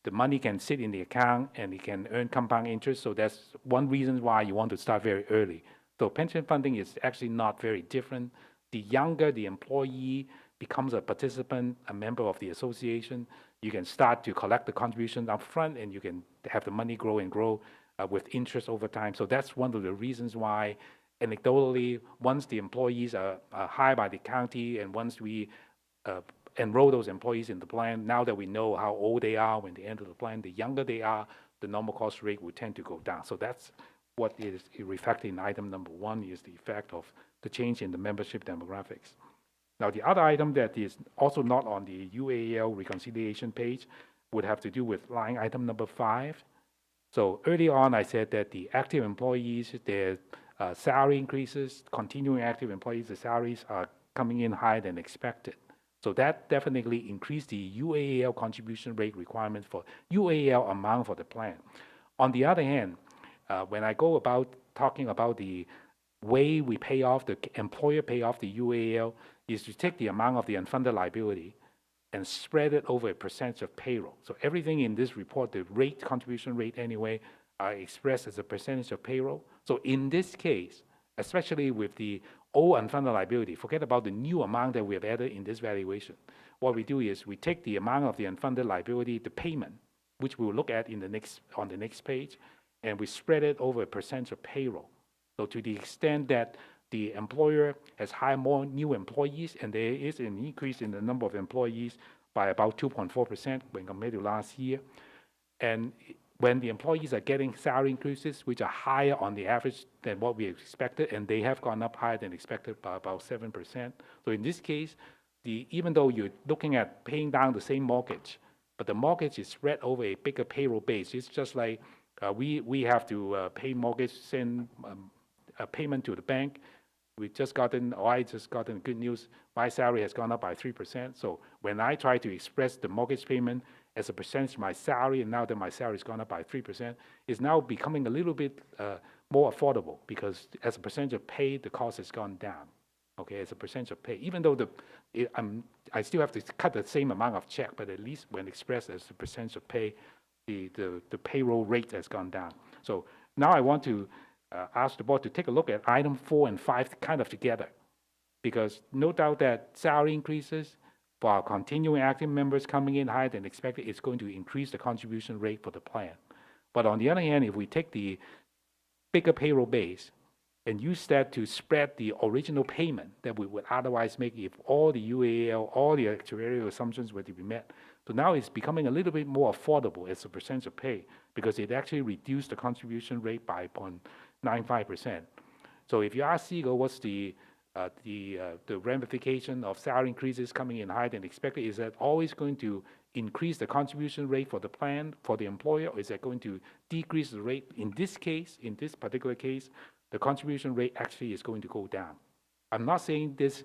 the money can sit in the account and it can earn compound interest. So that's one reason why you want to start very early. So pension funding is actually not very different. The younger the employee becomes a participant, a member of the association, you can start to collect the contributions up front, and you can have the money grow and grow with interest over time. So that's one of the reasons why, anecdotally, once the employees are hired by the county, and once we enroll those employees in the plan, now that we know how old they are when they enter the plan, the younger they are, the normal cost rate will tend to go down. So that's what is reflected in item number 1, is the effect of the change in the membership demographics. Now, the other item that is also not on the UAL reconciliation page would have to do with line item number 5. So early on, I said that the active employees, their salary increases, continuing active employees, the salaries are coming in higher than expected. So that definitely increased the UAL contribution rate requirement for UAL amount for the plan. On the other hand, when I go about talking about the way we pay off, the employer pay off the UAL, is to take the amount of the unfunded liability and spread it over a percentage of payroll. So everything in this report, the rate, contribution rate anyway, are expressed as a percentage of payroll. So in this case, especially with the old unfunded liability, forget about the new amount that we have added in this valuation. What we do is we take the amount of the unfunded liability, the payment, which we'll look at on the next page, and we spread it over a percentage of payroll. So to the extent that the employer has hired more new employees, and there is an increase in the number of employees by about 2.4% when compared to last year. And when the employees are getting salary increases, which are higher on the average than what we expected, and they have gone up higher than expected by about 7%. So in this case, even though you're looking at paying down the same mortgage, but the mortgage is spread over a bigger payroll base. It's just like we have to pay mortgage, send a payment to the bank. I just gotten good news. My salary has gone up by 3%. So when I try to express the mortgage payment as a percentage of my salary, and now that my salary has gone up by 3%, it's now becoming a little bit more affordable, because as a percentage of pay, the cost has gone down. okay, as a percentage of pay. Even though I still have to cut the same amount of check, but at least when expressed as a percentage of pay, the payroll rate has gone down. So now I want to ask the board to take a look at item 4 and 5 kind of together, because no doubt that salary increases for our continuing active members coming in higher than expected is going to increase the contribution rate for the plan. But on the other hand, if we take the bigger payroll base and use that to spread the original payment that we would otherwise make if all the UAL, all the actuarial assumptions were to be met. So now it's becoming a little bit more affordable as a percentage of pay because it actually reduced the contribution rate by 0.95%. So if you ask Siegel what's the ramification of salary increases coming in higher than expected, is that always going to increase the contribution rate for the plan, for the employer, or is that going to decrease the rate? In this case, in this particular case, the contribution rate actually is going to go down. I'm not saying this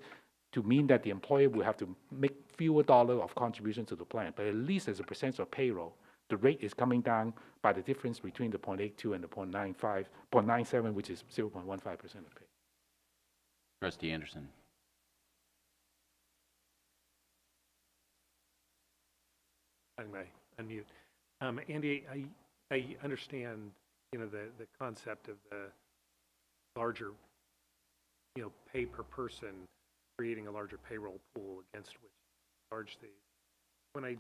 to mean that the employer will have to make fewer dollars of contribution to the plan, but at least as a percentage of payroll, the rate is coming down by the difference between the 0.82 and the 0.97, which is 0.15% of pay. Trustee Anderson. I may unmute. Andy, I understand, the concept of the larger, pay per person, creating a larger payroll pool against which to charge these. When I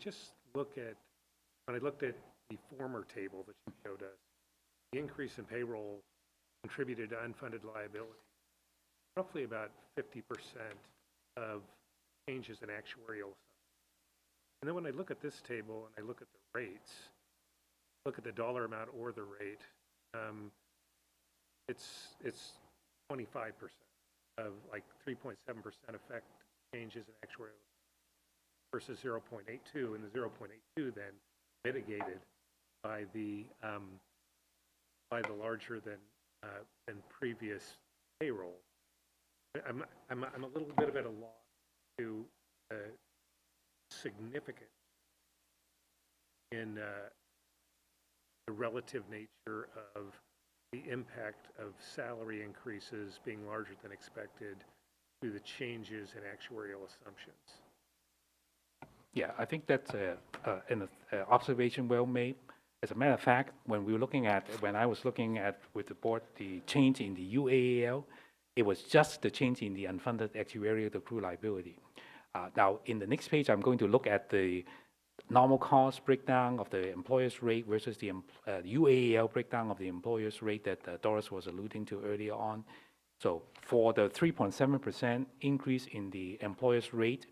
looked at the former table that you showed us, the increase in payroll contributed to unfunded liability, roughly about 50% of changes in actuarial. And then when I look at this table and I look at the rates, look at the dollar amount or the rate, it's 25% of like 3.7% effect changes in actuarial versus 0.82, and the 0.82 then mitigated by the larger than previous payroll. I'm a little bit at a loss to significant in the relative nature of the impact of salary increases being larger than expected through the changes in actuarial assumptions. Yeah, I think that's an observation well made. As a matter of fact, when I was looking at with the board the change in the UAL, it was just the change in the unfunded actuarial accrued liability. Now, in the next page, I'm going to look at the normal cost breakdown of the employer's rate versus the UAL breakdown of the employer's rate that Doris was alluding to earlier on. So for the 3.7% increase in the employer's rate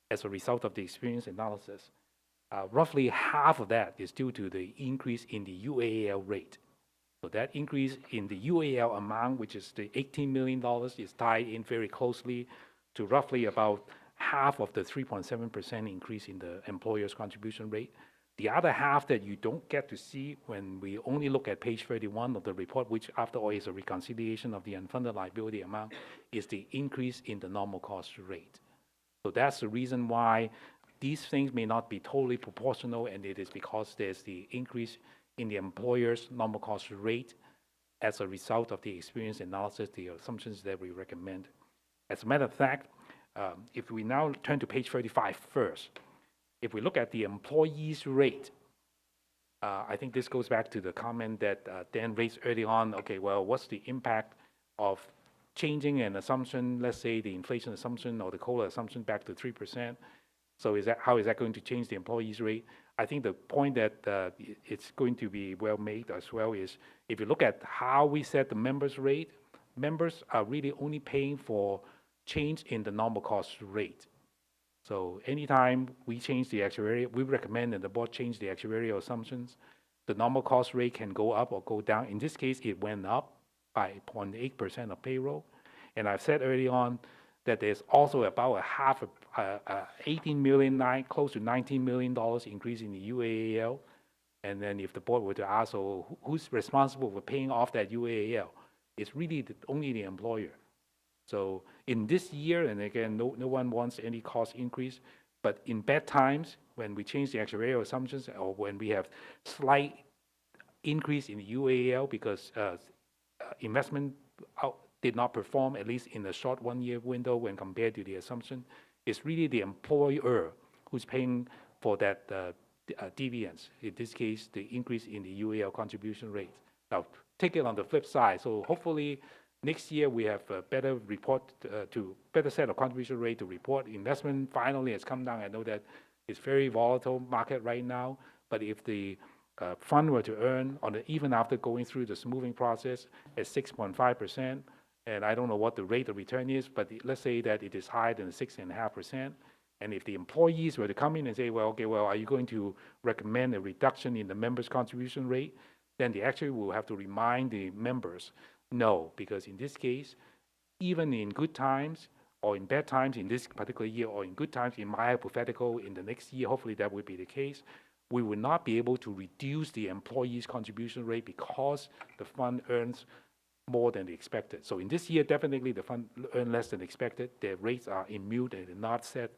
as a result of the experience analysis, roughly half of that is due to the increase in the UAL rate. So that increase in the UAL amount, which is the $18 million, is tied in very closely to roughly about half of the 3.7% increase in the employer's contribution rate. The other half that you don't get to see when we only look at page 31 of the report, which after all is a reconciliation of the unfunded liability amount, is the increase in the normal cost rate. So that's the reason why these things may not be totally proportional, and it is because there's the increase in the employer's normal cost rate as a result of the experience analysis, the assumptions that we recommend. As a matter of fact, if we now turn to page 35 first, if we look at the employee's rate, I think this goes back to the comment that Dan raised early on. Okay, well, what's the impact of changing an assumption, let's say the inflation assumption or the COLA assumption back to 3%? So how is that going to change the employee's rate? I think the point that it's going to be well made as well is if you look at how we set the members' rate, members are really only paying for change in the normal cost rate. So anytime we change the actuarial, we recommend that the board change the actuarial assumptions. The normal cost rate can go up or go down. In this case, it went up by 0.8% of payroll. And I've said early on that there's also about a half of 18 million, close to $19 million increase in the UAL. And then if the board were to ask, so who's responsible for paying off that UAL? It's really only the employer. So in this year, and again, no one wants any cost increase, but in bad times, when we change the actuarial assumptions or when we have slight increase in the UAL because investment did not perform, at least in the short 1-year window when compared to the assumption, it's really the employer who's paying for that deviance. In this case, the increase in the UAL contribution rate. Now, take it on the flip side. So hopefully, next year we have a better report better set of contribution rate to report. Investment finally has come down. I know that it's very volatile market right now, but if the fund were to earn even after going through the smoothing process at 6.5%, and I don't know what the rate of return is, but let's say that it is higher than 6.5%. And if the employees were to come in and say, well, okay, well, are you going to recommend a reduction in the members' contribution rate? Then the actuary will have to remind the members, no, because in this case, even in good times or in bad times in this particular year, or in good times in my hypothetical in the next year, hopefully that will be the case, we will not be able to reduce the employees' contribution rate because the fund earns more than expected. So in this year, definitely the fund earned less than expected. Their rates are immune and not set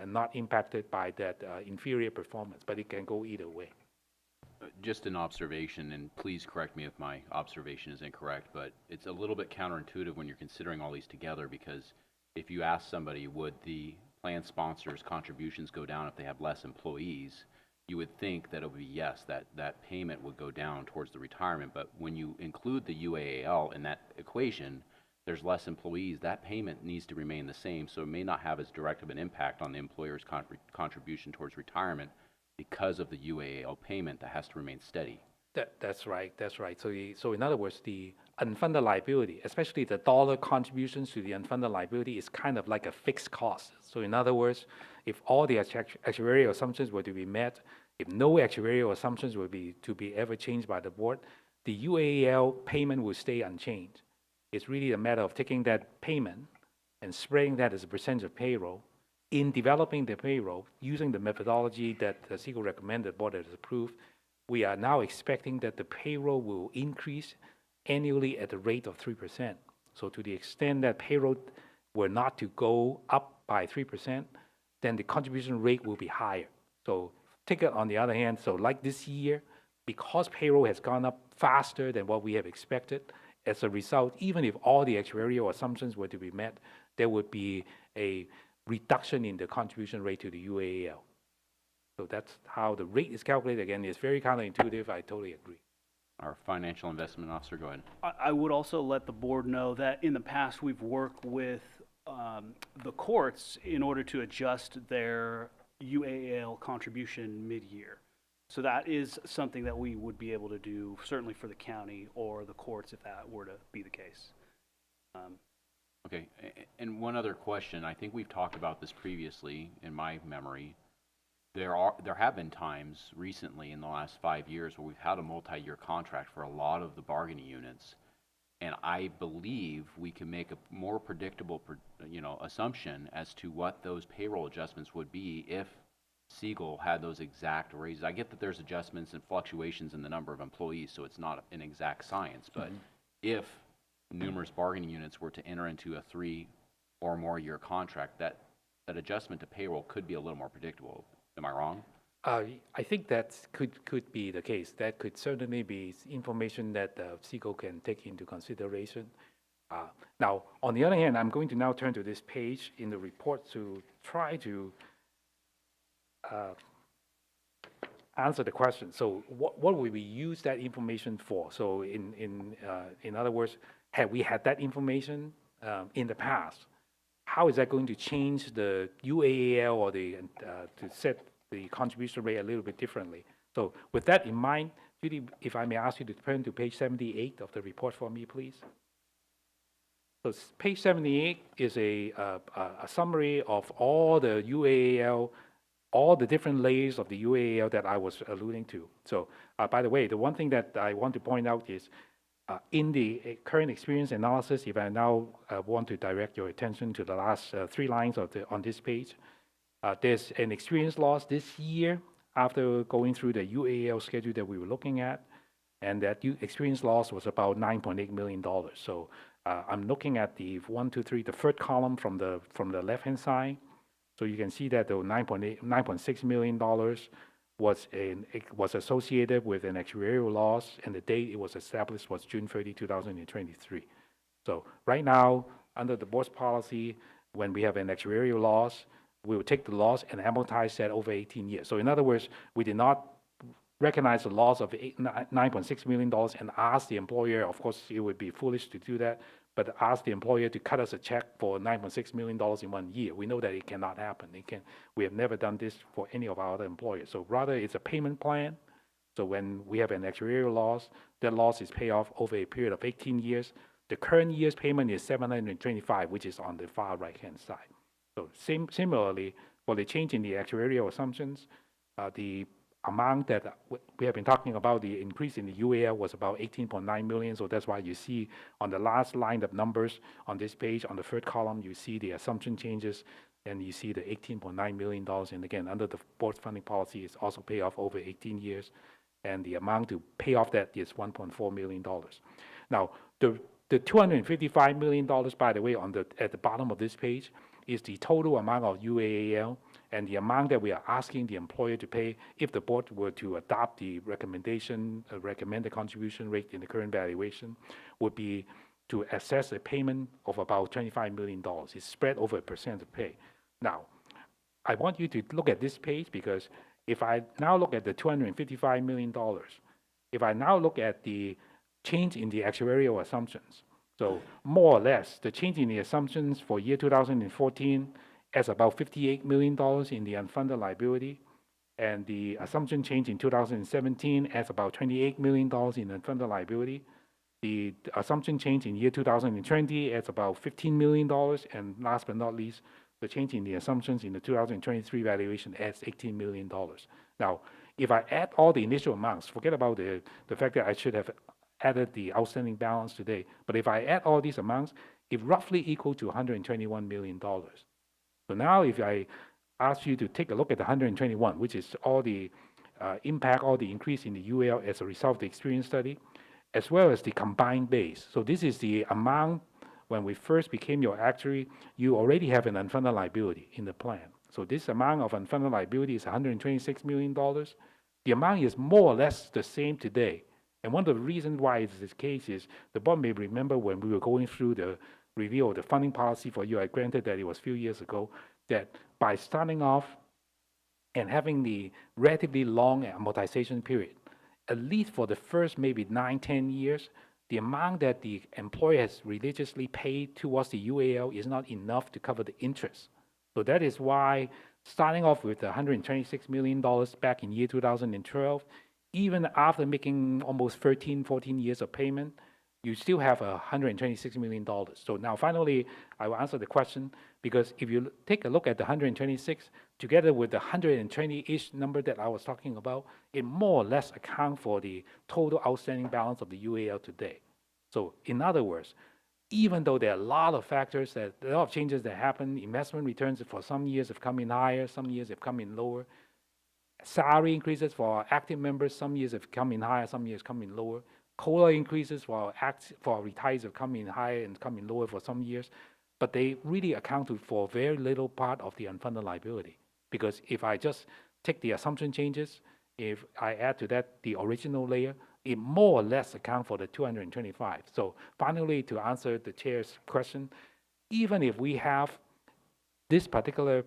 and not impacted by that inferior performance, but it can go either way. Just an observation, and please correct me if my observation is incorrect, but it's a little bit counterintuitive when you're considering all these together, because if you ask somebody, would the plan sponsor's contributions go down if they have less employees, you would think that it would be yes, that payment would go down towards the retirement. But when you include the UAL in that equation, there's less employees, that payment needs to remain the same, so it may not have as direct of an impact on the employer's contribution towards retirement because of the UAL payment that has to remain steady. That's right. So in other words, the unfunded liability, especially the dollar contributions to the unfunded liability, is kind of like a fixed cost. So in other words, if all the actuarial assumptions were to be met, if no actuarial assumptions were to be ever changed by the board, the UAL payment will stay unchanged. It's really a matter of taking that payment and spreading that as a percentage of payroll. In developing the payroll, using the methodology that the CECO recommended, the board has approved, we are now expecting that the payroll will increase annually at the rate of 3%. So to the extent that payroll were not to go up by 3%, then the contribution rate will be higher. So take it on the other hand, so like this year, because payroll has gone up faster than what we have expected, as a result, even if all the actuarial assumptions were to be met, there would be a reduction in the contribution rate to the UAL. So that's how the rate is calculated. Again, it's very counterintuitive. I totally agree. Our financial investment officer, go ahead. I would also let the board know that in the past, we've worked with the courts in order to adjust their UAL contribution mid-year. So that is something that we would be able to do, certainly for the county or the courts, if that were to be the case. Okay, and one other question. I think we've talked about this previously in my memory. There have been times recently in the last 5 years where we've had a multi-year contract for a lot of the bargaining units, and I believe we can make a more predictable, assumption as to what those payroll adjustments would be if Siegel had those exact raises. I get that there's adjustments and fluctuations in the number of employees, so it's not an exact science, but if numerous bargaining units were to enter into a 3 or more year contract, that adjustment to payroll could be a little more predictable. Am I wrong? I think that could be the case. That could certainly be information that Siegel can take into consideration. Now, on the other hand, I'm going to now turn to this page in the report to try to answer the question. So what would we use that information for? So in other words, had we had that information in the past, how is that going to change the UAL or to set the contribution rate a little bit differently? So with that in mind, Judy, if I may ask you to turn to page 78 of the report for me, please. So page 78 is a summary of all the UAL, all the different layers of the UAL that I was alluding to. So by the way, the one thing that I want to point out is in the current experience analysis, if I now want to direct your attention to the last 3 lines on this page, there's an experience loss this year after going through the UAL schedule that we were looking at, and that experience loss was about $9.8 million. So I'm looking at the 1, 2, 3, the third column from the left-hand side. So you can see that the $9.6 million was associated with an actuarial loss, and the date it was established was June 30, 2023. So right now, under the board's policy, when we have an actuarial loss, we will take the loss and amortize that over 18 years. So in other words, we did not recognize the loss of $9.6 million and ask the employer, of course, it would be foolish to do that, but ask the employer to cut us a check for $9.6 million in 1 year. We know that it cannot happen. We have never done this for any of our other employers. So rather, it's a payment plan. So when we have an actuarial loss, that loss is paid off over a period of 18 years. The current year's payment is $725, which is on the far right-hand side. So similarly, for the change in the actuarial assumptions, the amount that we have been talking about, the increase in the UAL was about 18.9 million. So that's why you see on the last line of numbers on this page, on the third column, you see the assumption changes, and you see the $18.9 million. And again, under the board's funding policy, it's also pay off over 18 years. And the amount to pay off that is $1.4 million. Now, the $255 million, by the way, at the bottom of this page, is the total amount of UAL and the amount that we are asking the employer to pay if the board were to adopt the recommended contribution rate in the current valuation, would be to assess a payment of about $25 million. It's spread over a percent of pay. Now, I want you to look at this page because if I now look at the $255 million, if I now look at the change in the actuarial assumptions, so more or less, the change in the assumptions for year 2014 adds about $58 million in the unfunded liability, and the assumption change in 2017 adds about $28 million in unfunded liability. The assumption change in year 2020 adds about $15 million, and last but not least, the change in the assumptions in the 2023 valuation adds $18 million. Now, if I add all the initial amounts, forget about the fact that I should have added the outstanding balance today, but if I add all these amounts, it roughly equal to $121 million. So now if I ask you to take a look at the 121, which is all the impact, all the increase in the UAL as a result of the experience study, as well as the combined base. So this is the amount when we first became your actuary, you already have an unfunded liability in the plan. So this amount of unfunded liability is $126 million. The amount is more or less the same today. And one of the reasons why it's this case is the board may remember when we were going through the review of the funding policy for you, I granted that it was a few years ago, that by starting off and having the relatively long amortization period, at least for the first maybe 9-10 years, the amount that the employer has religiously paid towards the UAL is not enough to cover the interest. So that is why starting off with the $126 million back in year 2012, even after making almost 13-14 years of payment, you still have $126 million. So now finally, I will answer the question, because if you take a look at the 126, together with the 120-ish number that I was talking about, it more or less account for the total outstanding balance of the UAL today. So in other words, even though there are a lot of factors, a lot of changes that happen, investment returns for some years have come in higher, some years have come in lower. Salary increases for our active members, some years have come in higher, some years come in lower. COLA increases for our retirees have come in higher and come in lower for some years. But they really account for very little part of the unfunded liability. Because if I just take the assumption changes, if I add to that the original layer, it more or less account for the 225. So finally, to answer the chair's question, even if we have this particular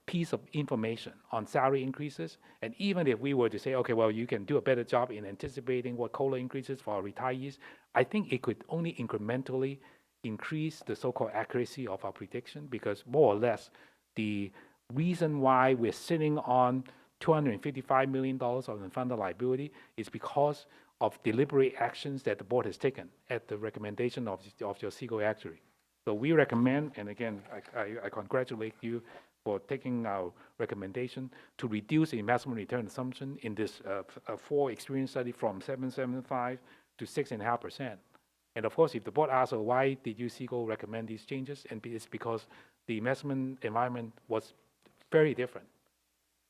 piece of information on salary increases, and even if we were to say, okay, well, you can do a better job in anticipating what COLA increases for our retirees, I think it could only incrementally increase the so-called accuracy of our prediction, because more or less the reason why we're sitting on $255 million of unfunded liability is because of deliberate actions that the board has taken at the recommendation of your CEGO actuary. So we recommend, and again, I congratulate you for taking our recommendation to reduce the investment return assumption in this 4 experience study from 7.75 to 6.5%. And of course, if the board asks, why did you CEGO recommend these changes? And it's because the investment environment was very different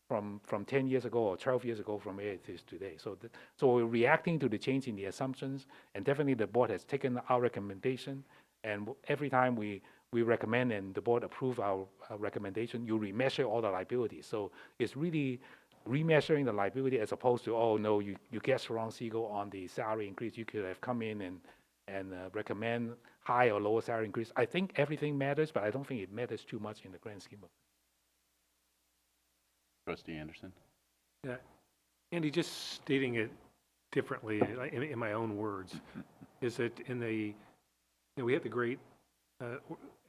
from 10 years ago or 12 years ago from where it is today. So we're reacting to the change in the assumptions, and definitely the board has taken our recommendation, and every time we recommend and the board approve our recommendation, you remeasure all the liabilities. So it's really remeasuring the liability as opposed to, oh no, you guessed wrong, CEGO, on the salary increase. You could have come in and and recommend high or lower salary increase. I think everything matters, but I don't think it matters too much in the grand scheme of. Trustee Anderson? Yeah, Andy, just stating it differently, in my own words, is that we had the great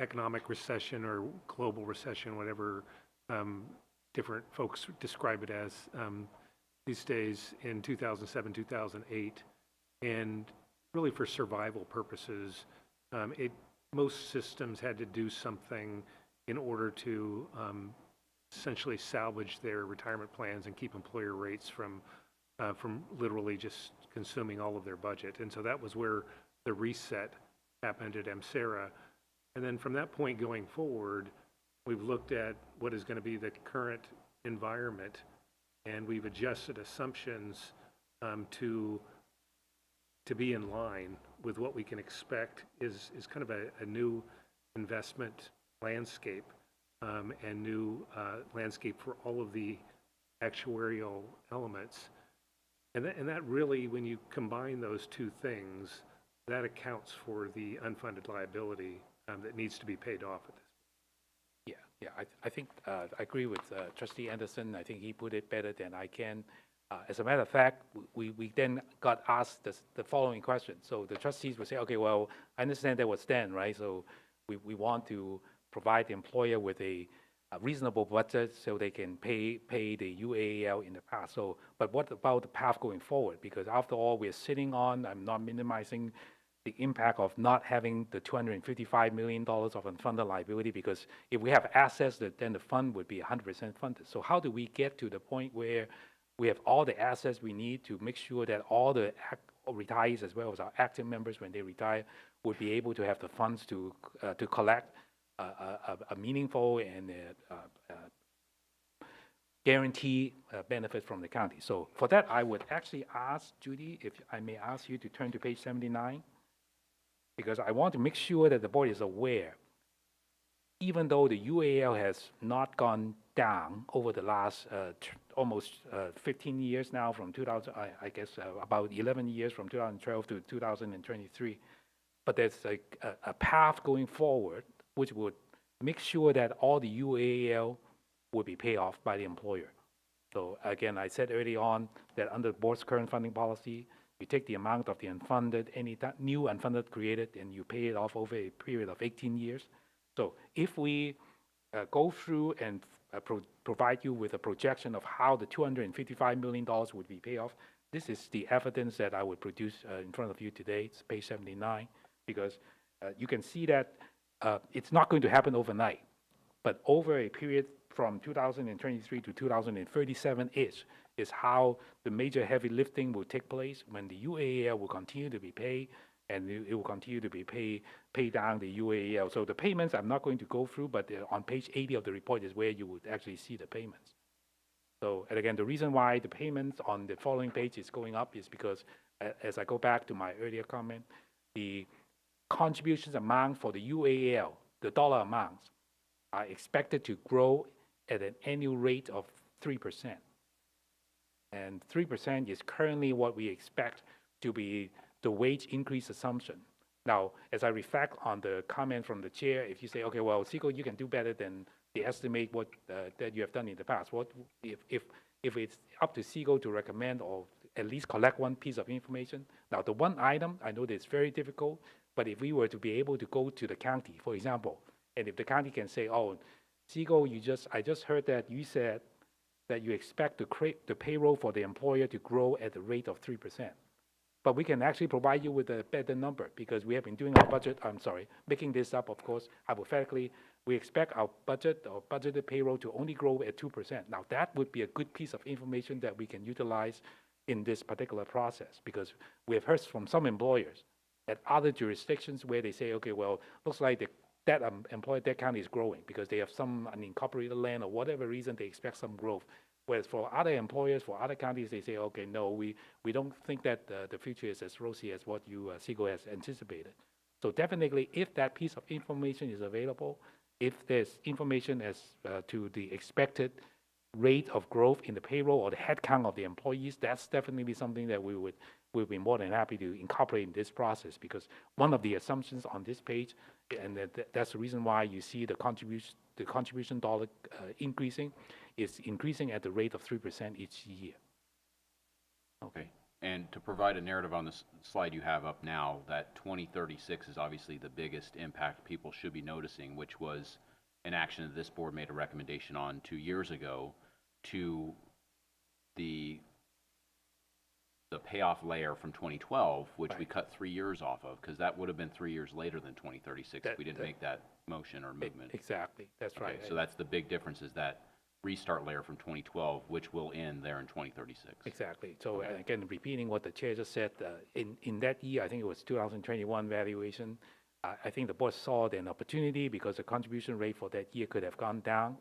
economic recession or global recession, whatever different folks describe it as these days in 2007, 2008, and really for survival purposes, most systems had to do something in order to essentially salvage their retirement plans and keep employer rates from literally just consuming all of their budget. And so that was where the reset happened at MSERA. And then from that point going forward, we've looked at what is going to be the current environment, and we've adjusted assumptions to be in line with what we can expect is kind of a new investment landscape and new landscape for all of the actuarial elements. And that really, when you combine those two things, that accounts for the unfunded liability that needs to be paid off at this. Yeah, I think I agree with Trustee Anderson. I think he put it better than I can. As a matter of fact, we then got asked the following question. So the trustees would say, okay, well, I understand that was then, right? So we want to provide the employer with a reasonable budget so they can pay the UAL in the past. So, but what about the path going forward? Because after all, we're sitting on, I'm not minimizing the impact of not having the $255 million of unfunded liability, because if we have assets, then the fund would be 100% funded. So how do we get to the point where we have all the assets we need to make sure that all the retirees, as well as our active members when they retire, would be able to have the funds to collect a meaningful and guarantee benefit from the county. So for that, I would actually ask Judy, if I may ask you to turn to page 79, because I want to make sure that the board is aware, even though the UAL has not gone down over the last almost 15 years now, from 2000, I guess about 11 years from 2012 to 2023, but there's a path going forward which would make sure that all the UAL would be paid off by the employer. So again, I said early on that under the board's current funding policy, you take the amount of the unfunded, any new unfunded created, and you pay it off over a period of 18 years. So if we go through and provide you with a projection of how the $255 million would be paid off, this is the evidence that I would produce in front of you today. It's page 79, because you can see that it's not going to happen overnight, but over a period from 2023 to 2037-ish is how the major heavy lifting will take place, when the UAL will continue to be paid, and it will continue to be pay down the UAL. So the payments I'm not going to go through, but on page 80 of the report is where you would actually see the payments. So, and again, the reason why the payments on the following page is going up is because, as I go back to my earlier comment, the contributions amount for the UAL, the dollar amounts, are expected to grow at an annual rate of 3%. And 3% is currently what we expect to be the wage increase assumption. Now, as I reflect on the comment from the chair, if you say, okay, well, Segal, you can do better than the estimate what that you have done in the past. What if it's up to Segal to recommend or at least collect one piece of information? Now, the one item, I know that it's very difficult, but if we were to be able to go to the county, for example, and if the county can say, oh, Segal, I just heard that you said that you expect the payroll for the employer to grow at the rate of 3%. But we can actually provide you with a better number, because we have been doing our budget, making this up, of course, hypothetically, we expect our budget or budgeted payroll to only grow at 2%. Now, that would be a good piece of information that we can utilize in this particular process, because we have heard from some employers at other jurisdictions where they say, okay, well, looks like that employer, that county is growing because they have some unincorporated land or whatever reason they expect some growth. Whereas for other employers, for other counties, they say, okay, no, we don't think that the future is as rosy as what you, Segal, has anticipated. So definitely, if that piece of information is available, if there's information as to the expected rate of growth in the payroll or the headcount of the employees, that's definitely something that we would we'll be more than happy to incorporate in this process, because one of the assumptions on this page, and that's the reason why you see the contribution dollar increasing, is increasing at the rate of 3% each year. Okay. And to provide a narrative on this slide you have up now, that 2036 is obviously the biggest impact people should be noticing, which was an action that this board made a recommendation on 2 years ago to the payoff layer from 2012, which we cut 3 years off of, because that would have been 3 years later than 2036 if we didn't make that motion or movement. Exactly, that's right. Okay, so that's the big difference, is that restart layer from 2012, which will end there in 2036. Exactly. So again, repeating what the chair just said, in that year, I think it was 2021 valuation, I think the board saw an opportunity because the contribution rate for that year could have gone down.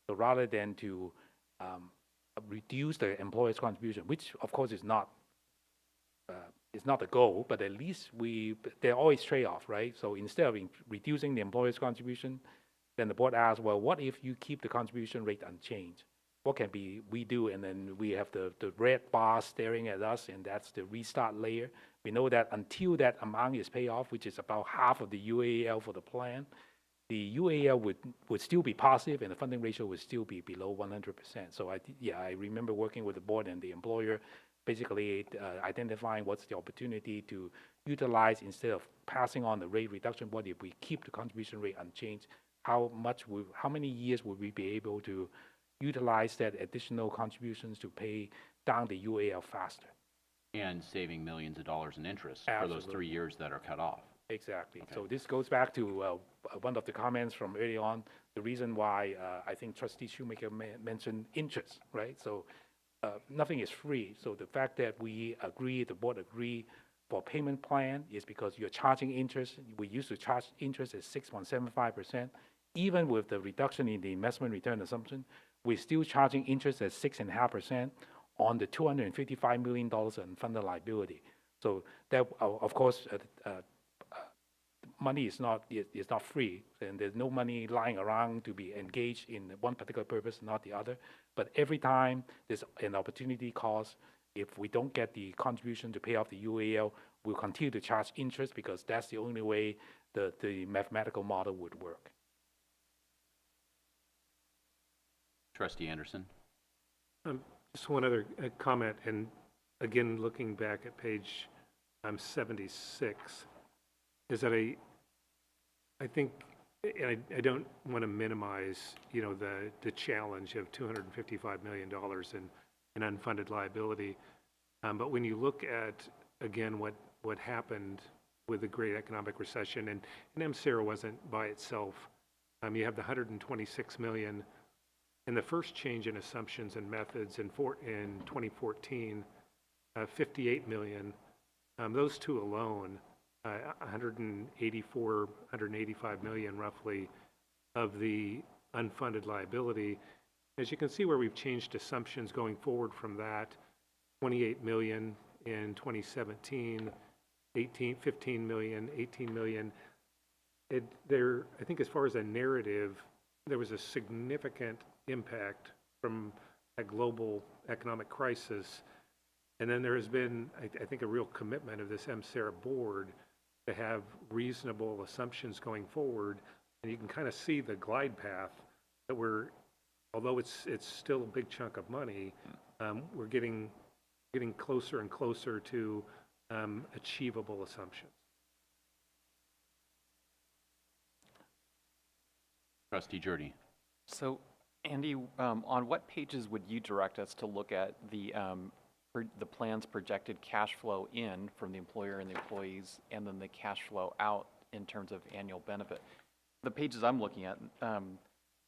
So rather than to reduce the employer's contribution, which of course is not the goal, but at least they're always trade-off, right? So instead of reducing the employer's contribution, then the board asked, well, what if you keep the contribution rate unchanged? What can we do? And then we have the red bar staring at us, and that's the restart layer. We know that until that amount is paid off, which is about half of the UAL for the plan, the UAL would still be positive, and the funding ratio would still be below 100%. So I remember working with the board and the employer, basically identifying what's the opportunity to utilize instead of passing on the rate reduction. What if we keep the contribution rate unchanged? How many years would we be able to utilize that additional contributions to pay down the UAL faster? And saving millions of dollars in interest Absolutely. for those 3 years that are cut off. Exactly. Okay. So this goes back to one of the comments from early on, the reason why I think Trustee Shoemaker mentioned interest, right? So nothing is free. So the fact that the board agreed for payment plan is because you're charging interest. We used to charge interest at 6.75%. Even with the reduction in the investment return assumption, we're still charging interest at 6.5% on the $255 million in funded liability. So that, of course, money is not free, and there's no money lying around to be engaged in one particular purpose, not the other. But every time there's an opportunity cost, if we don't get the contribution to pay off the UAL, we'll continue to charge interest because that's the only way the mathematical model would work. Trustee Anderson? Just one other comment, and again, looking back at page 76, is that I think, and I don't want to minimize, the challenge of $255 million in unfunded liability, but when you look at, again, what happened with the Great Economic Recession, and MSERA wasn't by itself. You have the $126 million. And the first change in assumptions and methods in 2014, $58 million. Those two alone, $185 million roughly of the unfunded liability. As you can see where we've changed assumptions going forward from that, $28 million in 2017, 15 million, 18 million. I think as far as a narrative, there was a significant impact from a global economic crisis. And then there has been, I think, a real commitment of this MSERA board to have reasonable assumptions going forward. And you can kind of see the glide path that although it's still a big chunk of money, we're getting closer and closer to achievable assumptions. Trustee Jordy? So, Andy, on what pages would you direct us to look at the plan's projected cash flow in from the employer and the employees, and then the cash flow out in terms of annual benefit? The pages I'm looking at,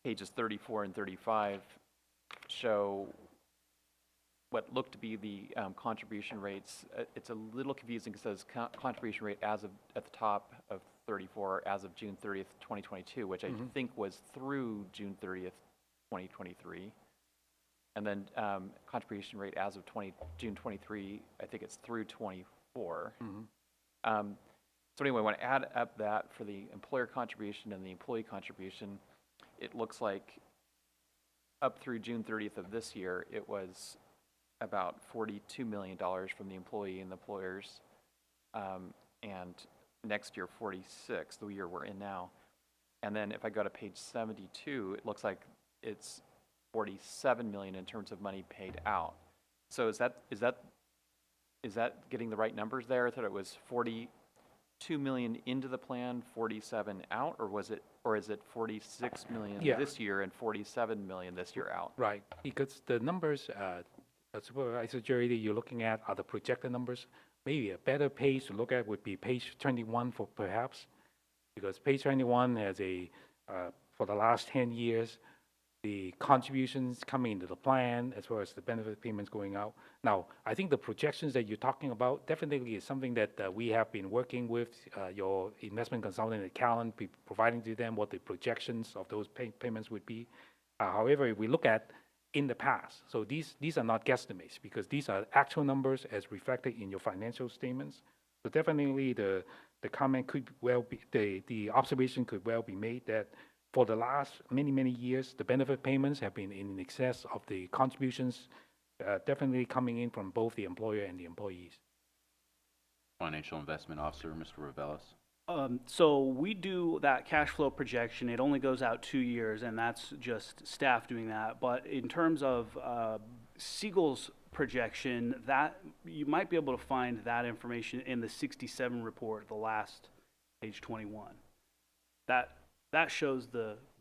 pages 34 and 35, show what look to be the contribution rates. It's a little confusing because it says contribution rate at the top of 34 as of June 30th, 2022, which I think was through June 30th, 2023. And then contribution rate as of June 23, I think it's through 24. So anyway, when I add up that for the employer contribution and the employee contribution, it looks like up through June 30th of this year, it was about $42 million from the employee and the employers, and next year 46, the year we're in now. And then if I go to page 72, it looks like it's 47 million in terms of money paid out. So is that getting the right numbers there? I thought it was 42 million into the plan, 47 out, or is it 46 million Yeah. this year and 47 million this year out? Right, because the numbers, Supervisor Jerry, that you're looking at are the projected numbers. Maybe a better page to look at would be page 21 for perhaps, because page 21 has for the last 10 years, the contributions coming into the plan as well as the benefit payments going out. Now, I think the projections that you're talking about definitely is something that we have been working with your investment consultant at Callan, providing to them what the projections of those payments would be. However, if we look at in the past, so these are not guesstimates because these are actual numbers as reflected in your financial statements. So definitely the comment could well be, the observation could well be made that for the last many years, the benefit payments have been in excess of the contributions, definitely coming in from both the employer and the employees. Financial Investment Officer, Mr. Ravelis. So we do that cash flow projection. It only goes out 2 years, and that's just staff doing that. But in terms of Siegel's projection, that you might be able to find that information in the 67 report, the last page 21. That shows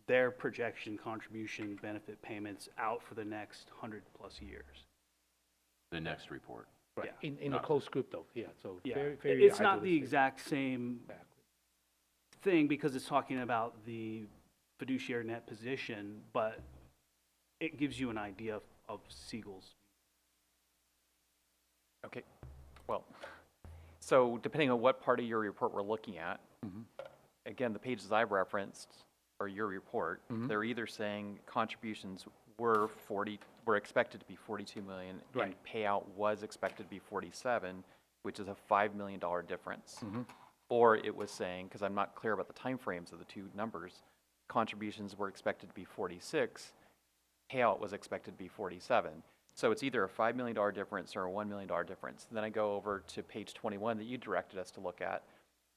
their projection contribution benefit payments out for the next 100+ years. The next report. Right. Yeah. In a closed group though, yeah, so Yeah, very it's not the idealistic. exact same thing because it's talking about the fiduciary net position, but it gives you an idea of Siegel's. Okay, well, so depending on what part of your report we're looking at, again, the pages I've referenced or your report, they're either saying contributions were expected to be 42 million, and Right. payout was expected to be 47, which is a $5 million difference. Or it was saying, because I'm not clear about the timeframes of the two numbers, contributions were expected to be 46, payout was expected to be 47. So it's either a $5 million difference or a $1 million difference. And then I go over to page 21 that you directed us to look at,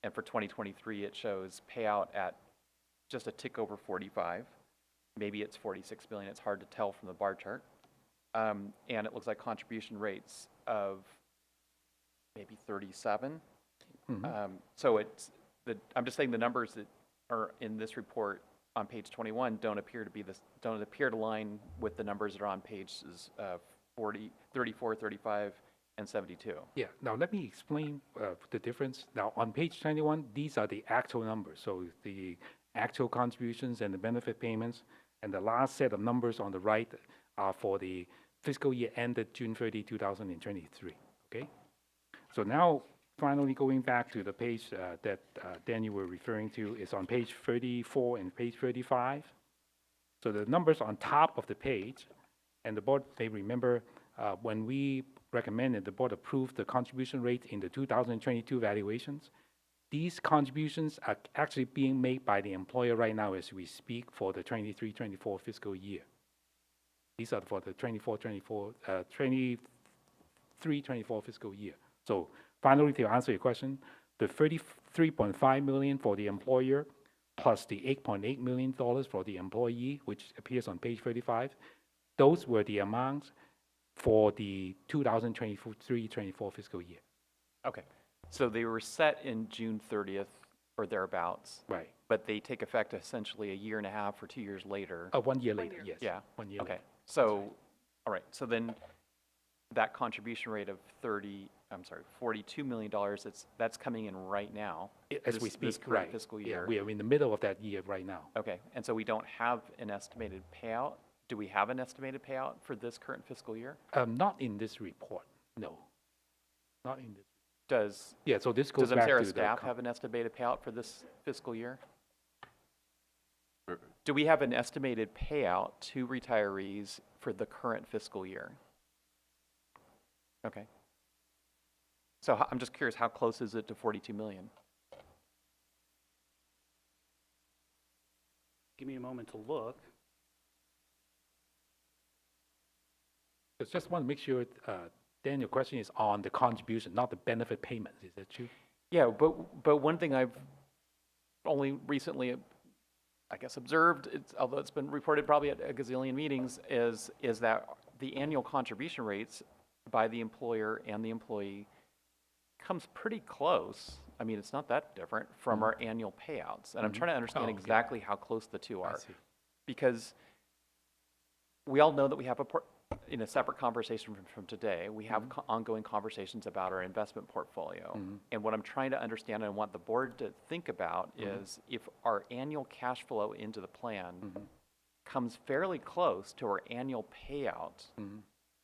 and for 2023, it shows payout at just a tick over 45. Maybe it's 46 million. It's hard to tell from the bar chart. And it looks like contribution rates of maybe 37. So I'm just saying the numbers that are in this report on page 21 don't appear to line with the numbers that are on pages 34, 35, and 72. Yeah, now let me explain the difference. Now, on page 21, these are the actual numbers. So the actual contributions and the benefit payments, and the last set of numbers on the right are for the fiscal year ended June 30, 2023, okay? So now, finally going back to the page that Daniel were referring to is on page 34 and page 35. So the numbers on top of the page, and the board may remember when we recommended the board approve the contribution rate in the 2022 valuations. These contributions are actually being made by the employer right now as we speak for the 23-24 fiscal year. These are for the 23-24 fiscal year. So finally, to answer your question, the $33.5 million for the employer plus the $8.8 million for the employee, which appears on page 35, those were the amounts for the 2023-24 fiscal year. Okay, so they were set in June 30th or thereabouts. Right. But they take effect essentially a year and a half or 2 years later. 1 year later, yes. Yeah. 1 year Okay, later. so, all right, so then that contribution rate of $42 million, that's coming in right now. As this- we speak, This current right. fiscal Yeah, year. we are in the middle of that year right now. Okay, and so we don't have an estimated payout? Do we have an estimated payout for this current fiscal year? Not in this report, no. Not in this. Does Yeah, so this goes Does back to MCERA the. staff have an estimated payout for this fiscal year? Er, Do we have an estimated payout to retirees for the current fiscal year? Okay. So I'm just curious, how close is it to 42 million? Give me a moment to look. Just want to make sure, Dan, your question is on the contribution, not the benefit payment. Is that true? Yeah, but one thing I've only recently, I guess, observed, although it's been reported probably at a gazillion meetings, is that the annual contribution rates by the employer and the employee comes pretty close. I mean, it's not that different from our annual payouts. And I'm trying to understand Oh, okay. exactly how close the two I are. see. Because we all know that we have in a separate conversation from today, we have ongoing conversations about our investment portfolio. And what I'm trying to understand and want the board to think about is if our annual cash flow into the plan comes fairly close to our annual payout,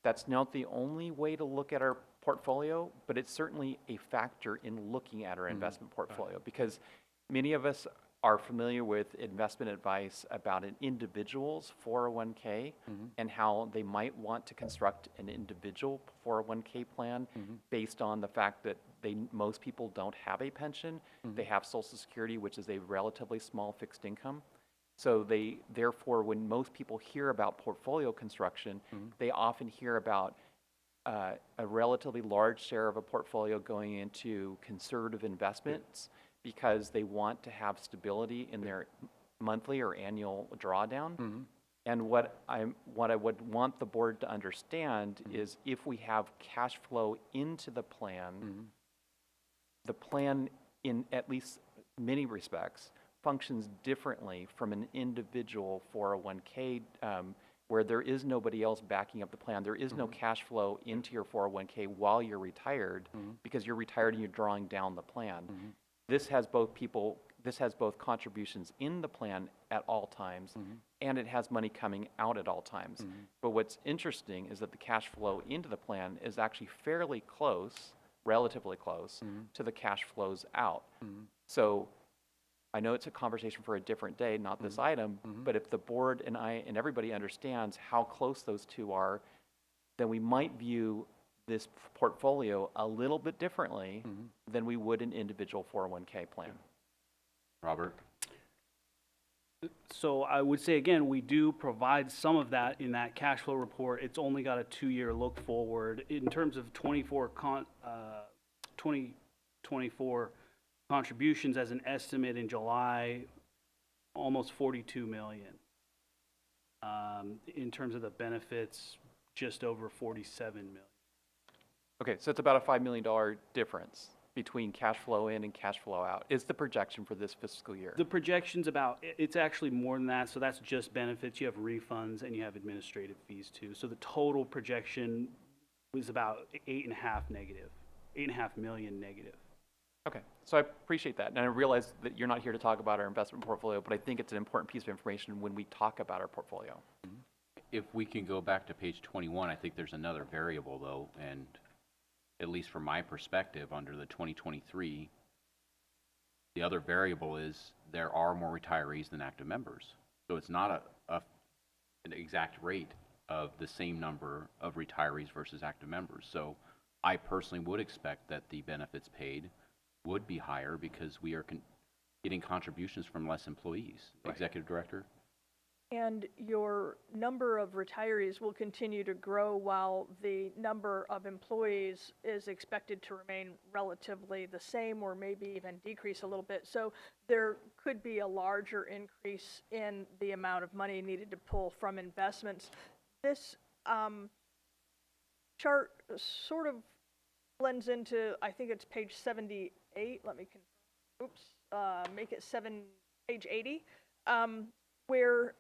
that's not the only way to look at our portfolio, but it's certainly a factor in looking at our investment portfolio, because many of us are familiar with investment advice about an individual's 401k and how they might want to construct an individual 401k plan based on the fact that most people don't have a pension. They have Social Security, which is a relatively small fixed income. So therefore, when most people hear about portfolio construction, they often hear about a relatively large share of a portfolio going into conservative investments because they want to have stability in their monthly or annual drawdown. And what I would want the board to understand is if we have cash flow into the plan in at least many respects functions differently from an individual 401k where there is nobody else backing up the plan. There is no cash flow into your 401k while you're retired because you're retired and you're drawing down the plan. This has both contributions in the plan at all times, and it has money coming out at all times. But what's interesting is that the cash flow into the plan is actually fairly close, relatively close, to the cash flows out. So I know it's a conversation for a different day, not this item, but if the board and I and everybody understands how close those two are, then we might view this portfolio a little bit differently than we would an individual 401k plan. Robert? So I would say, again, we do provide some of that in that cash flow report. It's only got a 2-year look forward. In terms of 2024 contributions as an estimate in July, almost 42 million. In terms of the benefits, just over 47 million. Okay, so it's about a $5 million difference between cash flow in and cash flow out. Is the projection for this fiscal year? The projection's it's actually more than that, so that's just benefits. You have refunds and you have administrative fees too. So the total projection was about 8.5 million negative. Okay, so I appreciate that. And I realize that you're not here to talk about our investment portfolio, but I think it's an important piece of information when we talk about our portfolio. If we can go back to page 21, I think there's another variable though, and at least from my perspective, under the 2023, the other variable is there are more retirees than active members. So it's not an exact rate of the same number of retirees versus active members. So I personally would expect that the benefits paid would be higher because we are getting contributions from less employees. Right. Executive Director? And your number of retirees will continue to grow while the number of employees is expected to remain relatively the same or maybe even decrease a little bit. So there could be a larger increase in the amount of money needed to pull from investments. This chart sort of blends into, I think it's page 78. Let me make it page 80, where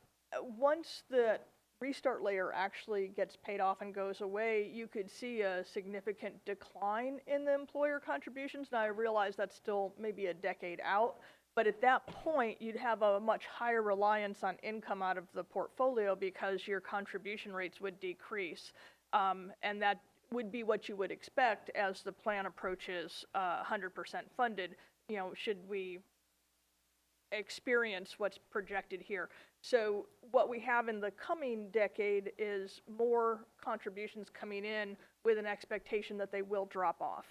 once the restart layer actually gets paid off and goes away, you could see a significant decline in the employer contributions. Now, I realize that's still maybe a decade out, but at that point, you'd have a much higher reliance on income out of the portfolio because your contribution rates would decrease. And that would be what you would expect as the plan approaches 100% funded, should we experience what's projected here. So what we have in the coming decade is more contributions coming in with an expectation that they will drop off.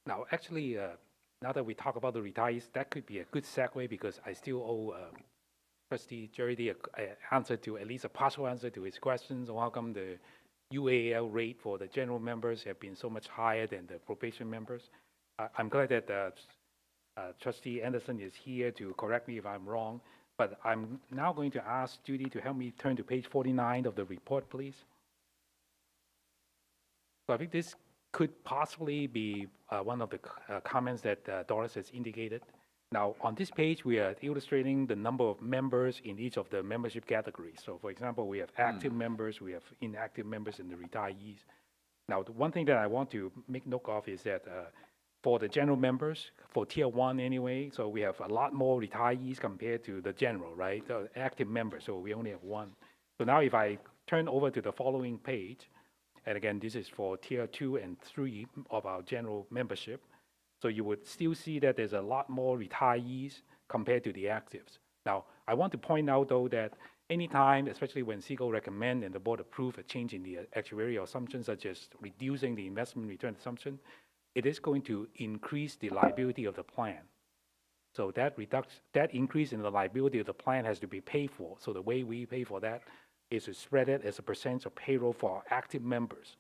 Now, actually, now that we talk about the retirees, that could be a good segue because I still owe Trustee Jerry answer to, at least a partial answer to his questions, on how come the UAL rate for the general members have been so much higher than the probation members. I'm glad that Trustee Anderson is here to correct me if I'm wrong, but I'm now going to ask Judy to help me turn to page 49 of the report, please. So I think this could possibly be one of the comments that Doris has indicated. Now, on this page, we are illustrating the number of members in each of the membership categories. So, for example, we have active members, we have inactive members, and the retirees. Now, the one thing that I want to make note of is that for the general members, for Tier 1 anyway, so we have a lot more retirees compared to the general, right? The active members, so we only have one. So now if I turn over to the following page, and again, this is for Tier 2 and 3 of our general membership, so you would still see that there's a lot more retirees compared to the actives. Now, I want to point out, though, that anytime, especially when CECL recommend and the board approve a change in the actuarial assumption, such as reducing the investment return assumption, it is going to increase the liability of the plan. So that increase in the liability of the plan has to be paid for. So the way we pay for that is to spread it as a percentage of payroll for our active members.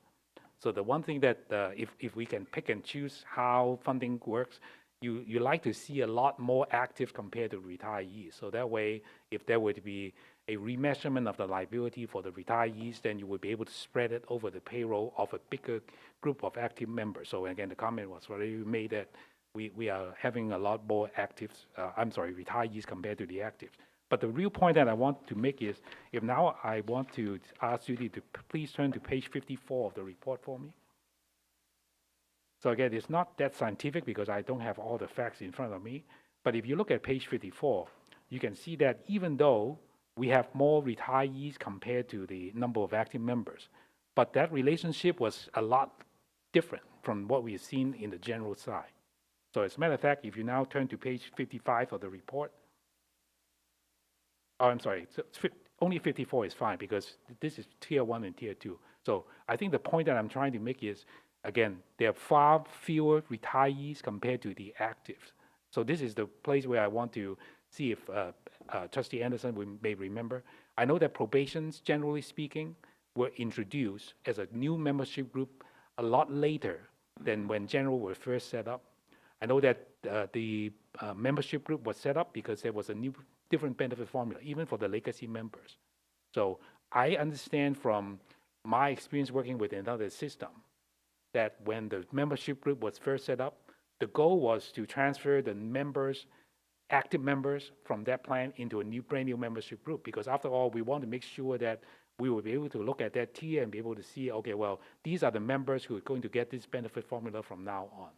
So the one thing that if we can pick and choose how funding works, you like to see a lot more active compared to retirees. So that way, if there were to be a remeasurement of the liability for the retirees, then you would be able to spread it over the payroll of a bigger group of active members. So again, the comment was already made that we are having a lot more actives, retirees compared to the actives. But the real point that I want to make is, if now I want to ask Judy to please turn to page 54 of the report for me. So again, it's not that scientific because I don't have all the facts in front of me. But if you look at page 54, you can see that even though we have more retirees compared to the number of active members, but that relationship was a lot different from what we've seen in the general side. So as a matter of fact, if you now turn to page 55 of the report, oh, I'm sorry, so only 54 is fine because this is Tier 1 and Tier 2. So I think the point that I'm trying to make is, again, there are far fewer retirees compared to the actives. So this is the place where I want to see if Trustee Anderson may remember. I know that probations, generally speaking, were introduced as a new membership group a lot later than when general were first set up. I know that the membership group was set up because there was a different benefit formula, even for the legacy members. So I understand from my experience working with another system that when the membership group was first set up, the goal was to transfer the members, active members from that plan into a brand new membership group, because after all, we want to make sure that we will be able to look at that tier and be able to see, okay, well, these are the members who are going to get this benefit formula from now on.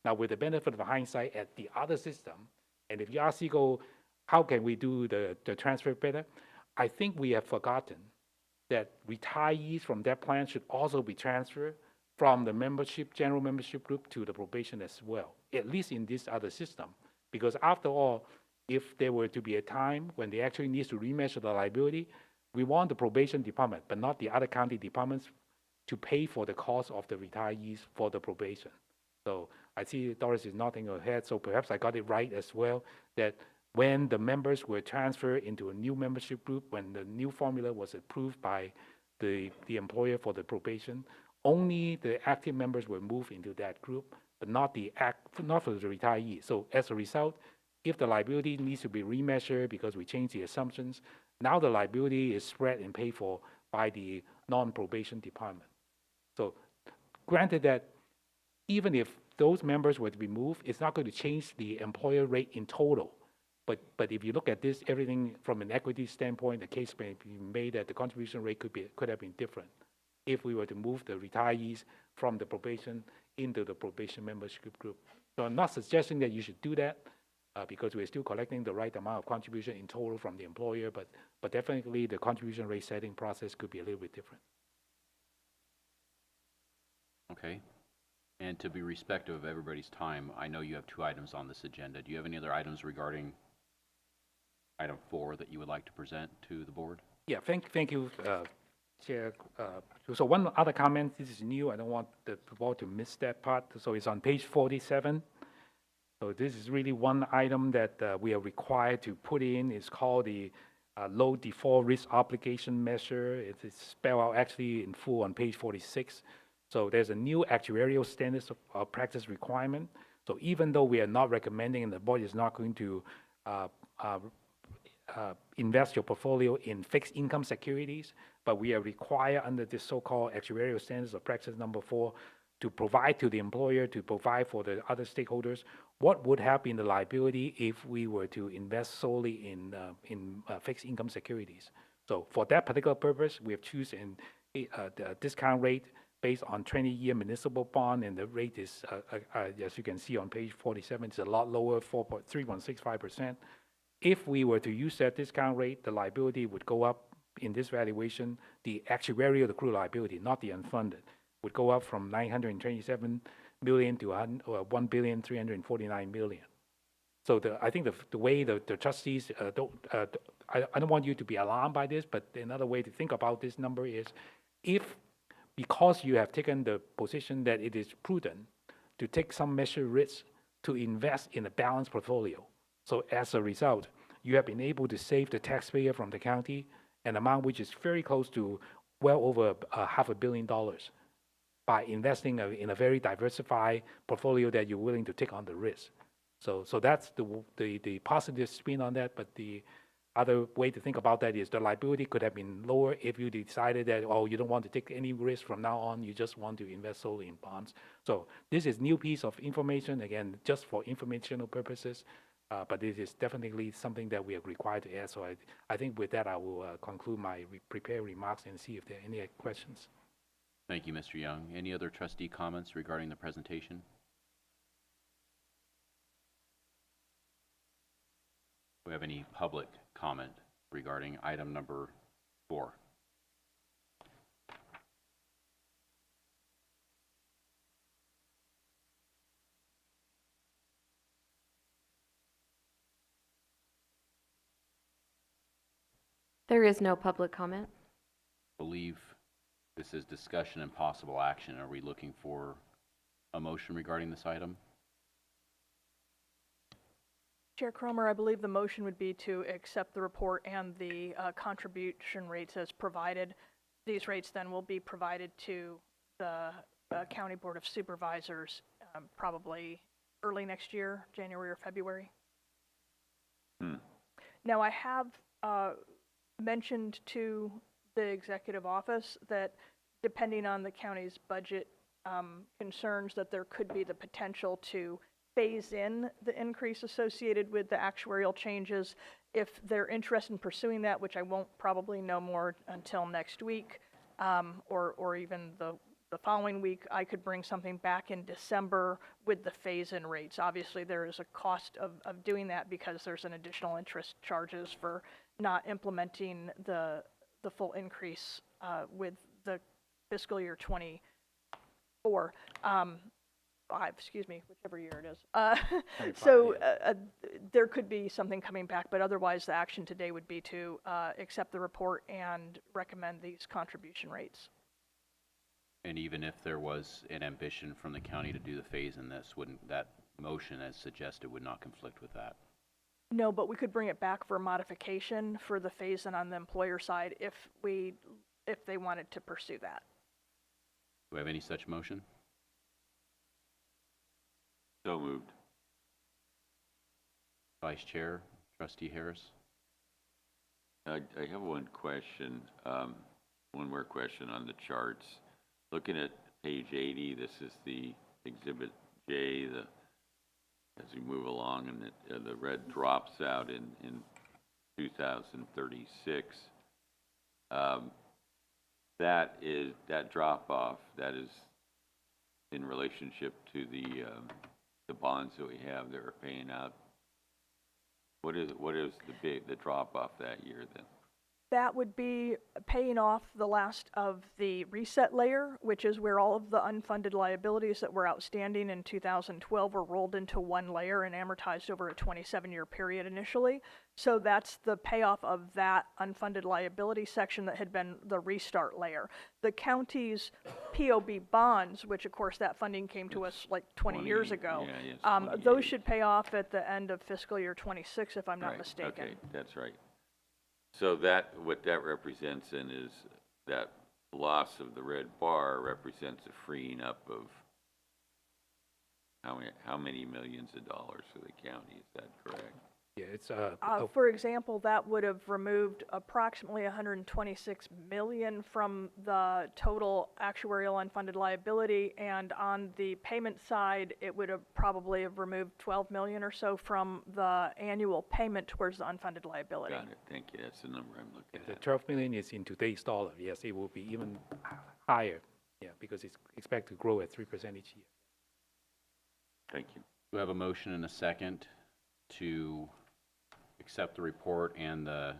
Now, with the benefit of hindsight at the other system, and if you ask CECL, how can we do the transfer better? I think we have forgotten that retirees from that plan should also be transferred from the membership, general membership group to the probation as well, at least in this other system. Because after all, if there were to be a time when they actually need to remeasure the liability, we want the probation department, but not the other county departments, to pay for the cost of the retirees for the probation. So I see Doris is nodding her head, so perhaps I got it right as well, that when the members were transferred into a new membership group, when the new formula was approved by the employer for the probation, only the active members were moved into that group, but not for the retirees. So as a result, if the liability needs to be remeasured because we changed the assumptions, now the liability is spread and paid for by the non-probation department. So granted that even if those members were to be moved, it's not going to change the employer rate in total. But if you look at this, everything from an equity standpoint, the case may be made that the contribution rate could have been different if we were to move the retirees from the probation into the probation membership group. So I'm not suggesting that you should do that because we're still collecting the right amount of contribution in total from the employer, but definitely the contribution rate setting process could be a little bit different. Okay. And to be respectful of everybody's time, I know you have 2 items on this agenda. Do you have any other items regarding item 4 that you would like to present to the board? Yeah, thank you, Chair. So one other comment, this is new, I don't want the board to miss that part. So it's on page 47. So this is really one item that we are required to put in. It's called the low default risk obligation measure. It is spelled out actually in full on page 46. So there's a new actuarial standards of practice requirement. So even though we are not recommending and the board is not going to invest your portfolio in fixed income securities, but we are required under this so-called actuarial standards of practice number 4 to provide to the employer, to provide for the other stakeholders, what would have been the liability if we were to invest solely in fixed income securities. So for that particular purpose, we have chosen the discount rate based on 20-year municipal bond, and the rate is, as you can see on page 47, it's a lot lower, 3.65%. If we were to use that discount rate, the liability would go up in this valuation, the actuarial accrued liability, not the unfunded, would go up from 927 million to 1,349 million. So I think the way the trustees I don't want you to be alarmed by this, but another way to think about this number is because you have taken the position that it is prudent to take some measured risks to invest in a balanced portfolio. So as a result, you have been able to save the taxpayer from the county an amount which is very close to well over $500 million by investing in a very diversified portfolio that you're willing to take on the risk. So that's the positive spin on that, but the other way to think about that is the liability could have been lower if you decided that, oh, you don't want to take any risk from now on, you just want to invest solely in bonds. So this is new piece of information, again, just for informational purposes, but it is definitely something that we are required to add. So I think with that, I will conclude my prepared remarks and see if there are any questions. Thank you, Mr. Young. Any other trustee comments regarding the presentation? Do we have any public comment regarding item number 4? There is no public comment. I believe this is discussion and possible action. Are we looking for a motion regarding this item? Chair Cromer, I believe the motion would be to accept the report and the contribution rates as provided. These rates then will be provided to the County Board of Supervisors probably early next year, January or February. Now, I have mentioned to the executive office that depending on the county's budget concerns, that there could be the potential to phase in the increase associated with the actuarial changes. If they're interested in pursuing that, which I won't probably know more until next week, or even the following week, I could bring something back in December with the phase-in rates. Obviously, there is a cost of doing that because there's an additional interest charges for not implementing the full increase with the fiscal year 24. Excuse me, whichever year it is. So there could be something coming back, but otherwise the action today would be to accept the report and recommend these contribution rates. And even if there was an ambition from the county to do the phase in this, wouldn't that motion as suggested would not conflict with that? No, but we could bring it back for modification for the phase-in on the employer side if they wanted to pursue that. Do we have any such motion? So moved. Vice Chair, Trustee Harris. I have one question, one more question on the charts. Looking at page 80, this is the Exhibit J, as we move along, and the red drops out in 2036. That drop off, that is in relationship to the bonds that we have that are paying out. What is the drop off that year then? That would be paying off the last of the reset layer, which is where all of the unfunded liabilities that were outstanding in 2012 were rolled into one layer and amortized over a 27-year period initially. So that's the payoff of that unfunded liability section that had been the restart layer. The county's POB bonds, which of course that funding came to us like 20 years ago, those should pay off at the end of fiscal year 26, if I'm not mistaken. Okay, that's right. So that, what that represents then is that loss of the red bar represents a freeing up of how many millions of dollars for the county, is that correct? Yeah, it's, For example, that would have removed approximately 126 million from the total actuarial unfunded liability, and on the payment side, it would have probably have removed 12 million or so from the annual payment towards the unfunded liability. Got it, thank you, that's the number I'm looking the at. 12 million is in today's dollar. Yes, it will be even higher. Yeah, because it's expected to grow at 3% each year. Thank you. We have a motion and a second to accept the report and the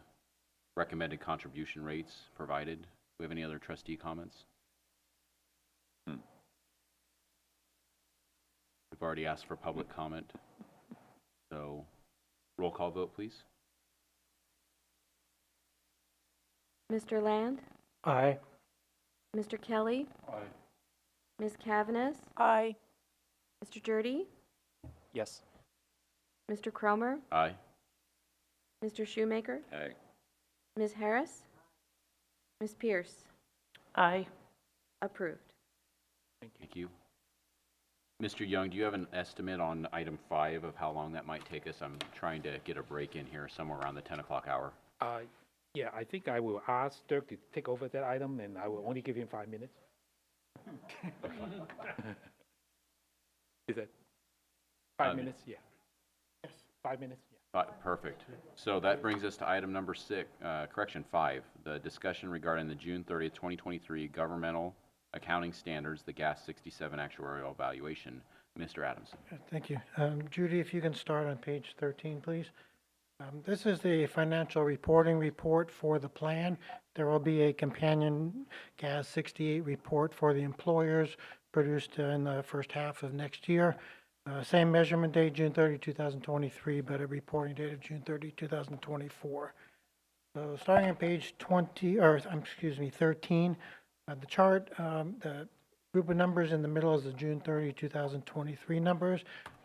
recommended contribution rates provided. Do we have any other trustee comments? We've already asked for public comment. So roll call vote, please. Mr. Land? Aye. Mr. Kelly? Aye. Ms. Cavanagh? Aye. Mr. Jurdy? Yes. Mr. Cromer? Aye. Mr. Shoemaker? Aye. Ms. Harris? Ms. Pierce? Aye. Approved. Thank you. Mr. Young, do you have an estimate on item 5 of how long that might take us? I'm trying to get a break in here somewhere around the 10 o'clock hour. Yeah, I think I will ask Dirk to take over that item, and I will only give him 5 minutes. Is that 5 minutes? Yeah. Yes. 5 minutes? Yeah. Perfect. So that brings us to item number 5, the discussion regarding the June 30th, 2023 governmental accounting standards, the GAS 67 actuarial evaluation. Mr. Adamson. Thank you. Judy, if you can start on page 13, please. This is the financial reporting report for the plan. There will be a companion GAS 68 report for the employers produced in the first half of next year. Same measurement date, June 30, 2023, but a reporting date of June 30, 2024. So starting on page 13, the chart, the group of numbers in the middle is the June 30, 2023 numbers.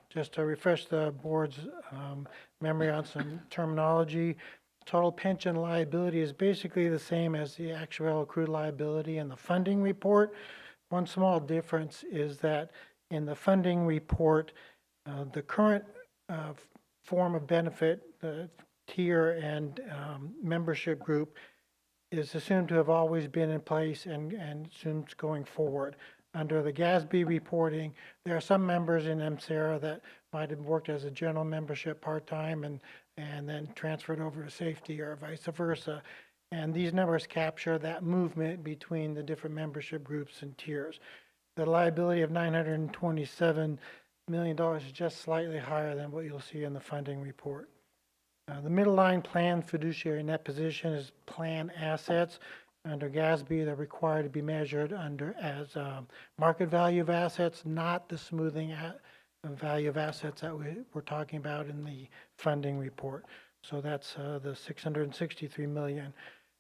Just to refresh the board's memory on some terminology, total pension liability is basically the same as the actuarial accrued liability in the funding report. One small difference is that in the funding report, the current form of benefit, the tier and membership group, is assumed to have always been in place and assumed going forward. Under the GASB reporting, there are some members in MSERA that might have worked as a general membership part-time and then transferred over to safety or vice versa. And these numbers capture that movement between the different membership groups and tiers. The liability of $927 million is just slightly higher than what you'll see in the funding report. The middle line plan fiduciary net position is plan assets. Under GASB, they're required to be measured as market value of assets, not the smoothing value of assets that we're talking about in the funding report. So that's the $663 million.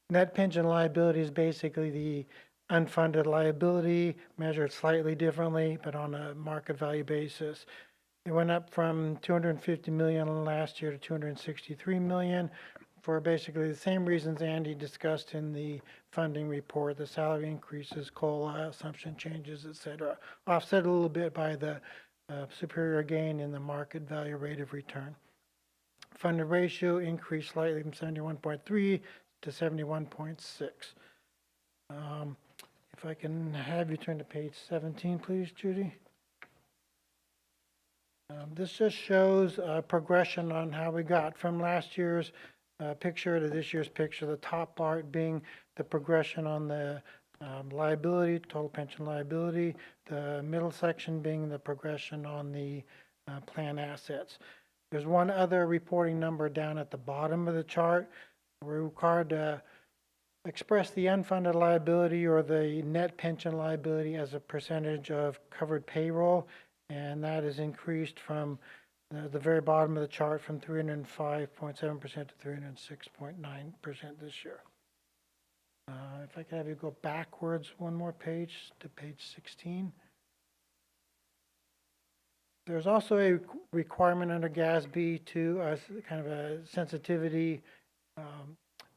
Net pension liability is basically the unfunded liability, measured slightly differently, but on a market value basis. It went up from $250 million last year to $263 million for basically the same reasons Andy discussed in the funding report, the salary increases, COLA, assumption changes, et cetera, offset a little bit by the superior gain in the market value rate of return. Funded ratio increased slightly from 71.3 to 71.6. If I can have you turn to page 17, please, Judy. This just shows a progression on how we got from last year's picture to this year's picture, the top part being the progression on the liability, total pension liability, the middle section being the progression on the plan assets. There's one other reporting number down at the bottom of the chart. We're required to express the unfunded liability or the net pension liability as a percentage of covered payroll, and that is increased from the very bottom of the chart from 305.7% to 306.9% this year. If I could have you go backwards one more page to page 16. There's also a requirement under GASB to kind of a sensitivity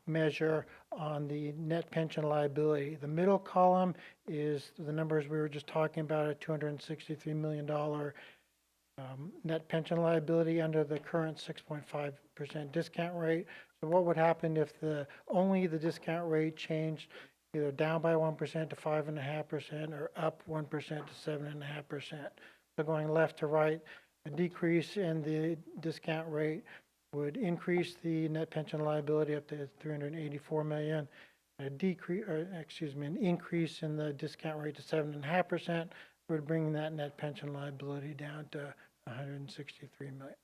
measure on the net pension liability. The middle column is the numbers we were just talking about, a $263 million net pension liability under the current 6.5% discount rate. So what would happen if only the discount rate changed either down by 1% to 5.5% or up 1% to 7.5%? So going left to right, a decrease in the discount rate would increase the net pension liability up to $384 million. An increase in the discount rate to 7.5% would bring that net pension liability down to $163 million.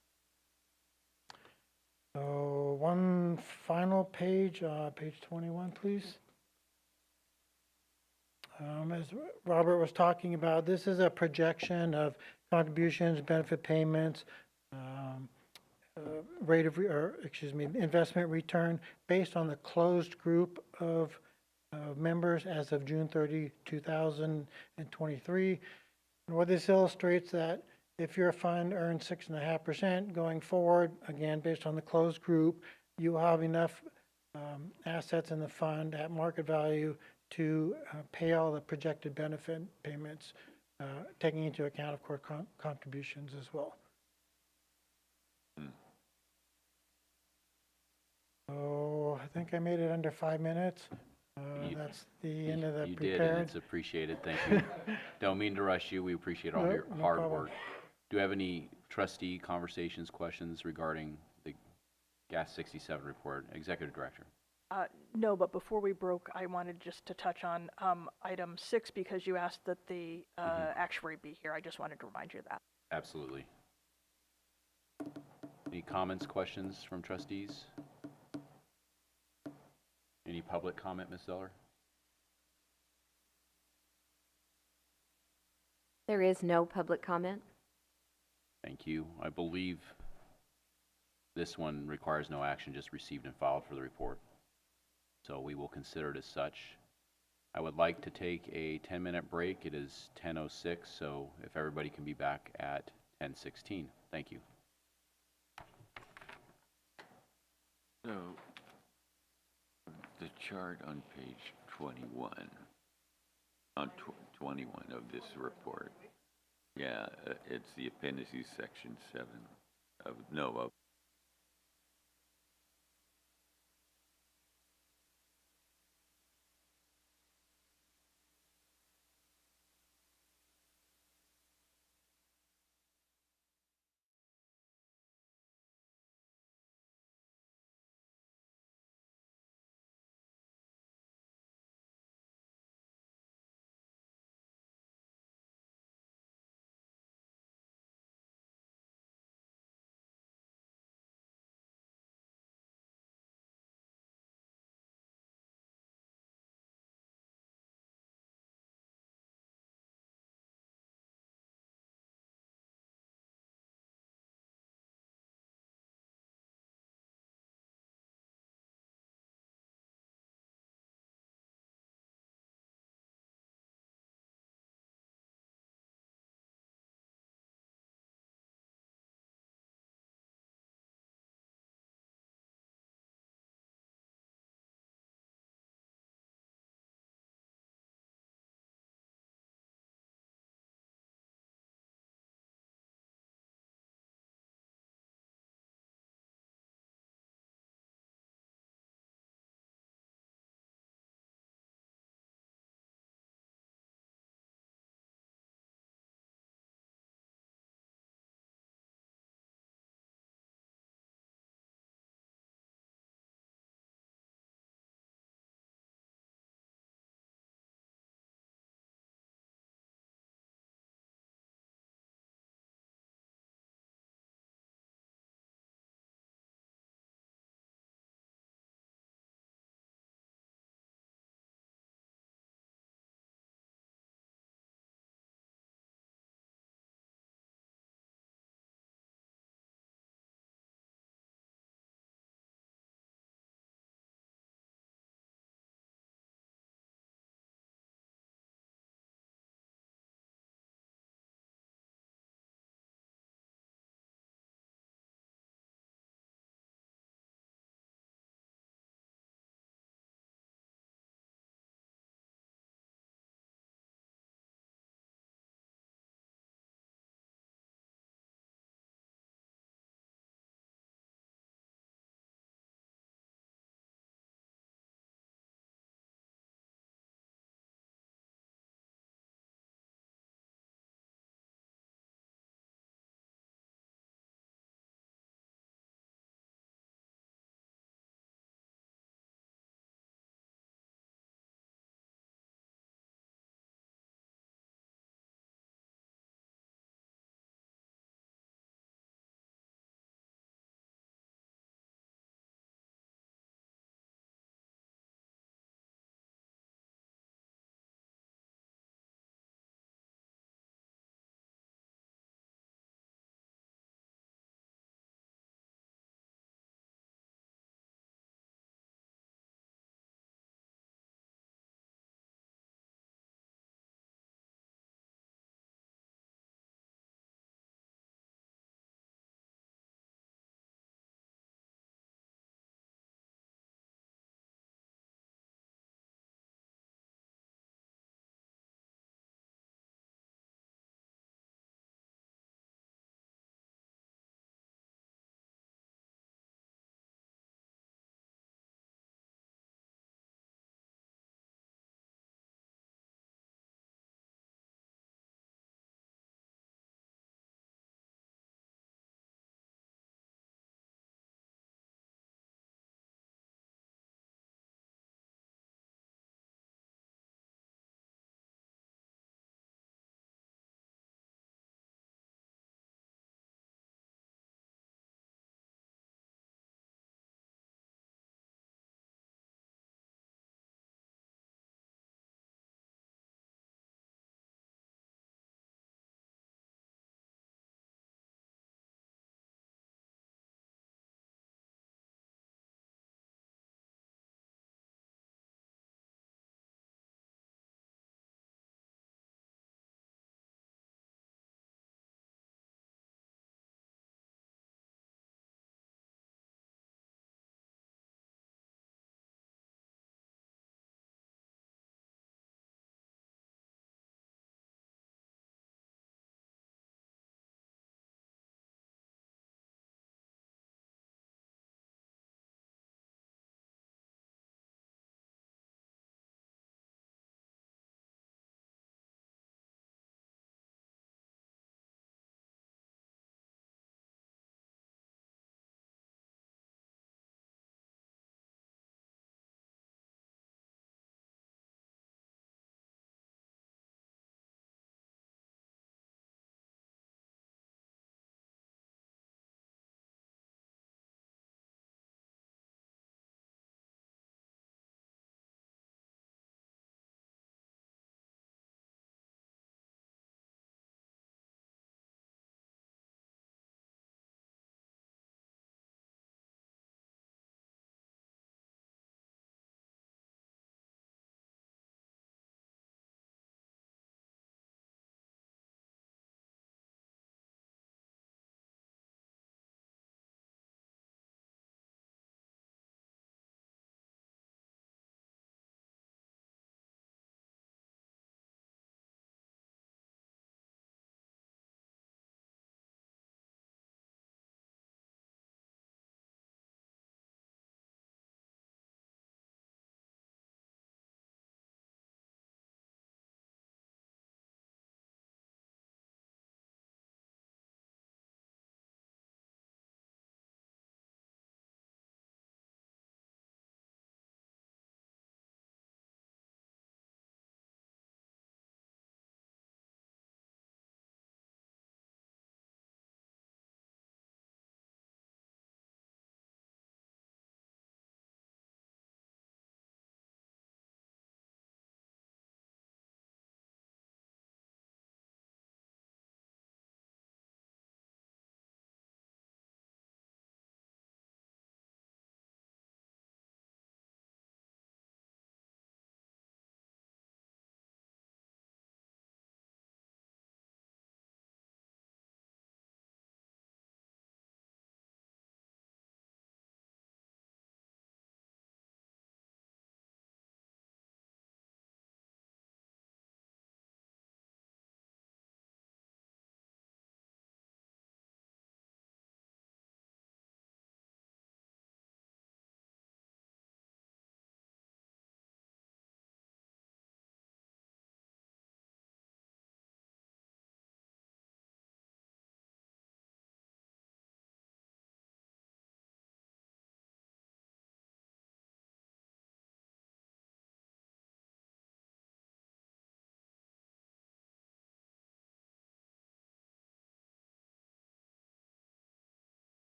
So one final page, page 21, please. As Robert was talking about, this is a projection of contributions, benefit payments, investment return based on the closed group of members as of June 30, 2023. And what this illustrates that if your fund earns 6.5% going forward, again, based on the closed group, you will have enough assets in the fund at market value to pay all the projected benefit payments, taking into account, of course, contributions as well. So I think I made it under 5 minutes. That's the end of the You prepared. did, and it's appreciated. Thank you. Don't mean to rush you. We appreciate all your No hard problem. work. Do you have any trustee conversations, questions regarding the Gas 67 report? Executive Director. No, but before we broke, I wanted just to touch on item 6 because you asked that the actuary be here. I just wanted to remind you of that. Absolutely. Any comments, questions from trustees? Any public comment, Ms. Zeller? There is no public comment. Thank you. I believe this one requires no action, just received and filed for the report. So we will consider it as such. I would like to take a 10-minute break. It is 10:06, so if everybody can be back at 10:16. Thank you. So, the chart on page 21, on 21 of this report, yeah, it's the appendices section 7 of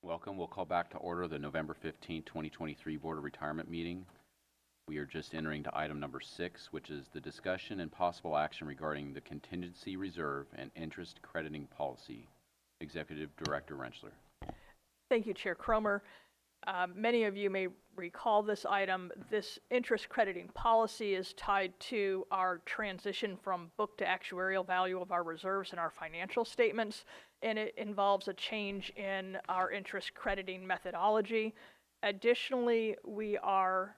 Welcome. We'll call back to order the November 15, 2023 Board of Retirement meeting. We are just entering to item number 6, which is the discussion and possible action regarding the contingency reserve and interest crediting policy. Executive Director Rentschler. Thank you, Chair Cromer. Many of you may recall this item. This interest crediting policy is tied to our transition from book to actuarial value of our reserves in our financial statements, and it involves a change in our interest crediting methodology. Additionally, we are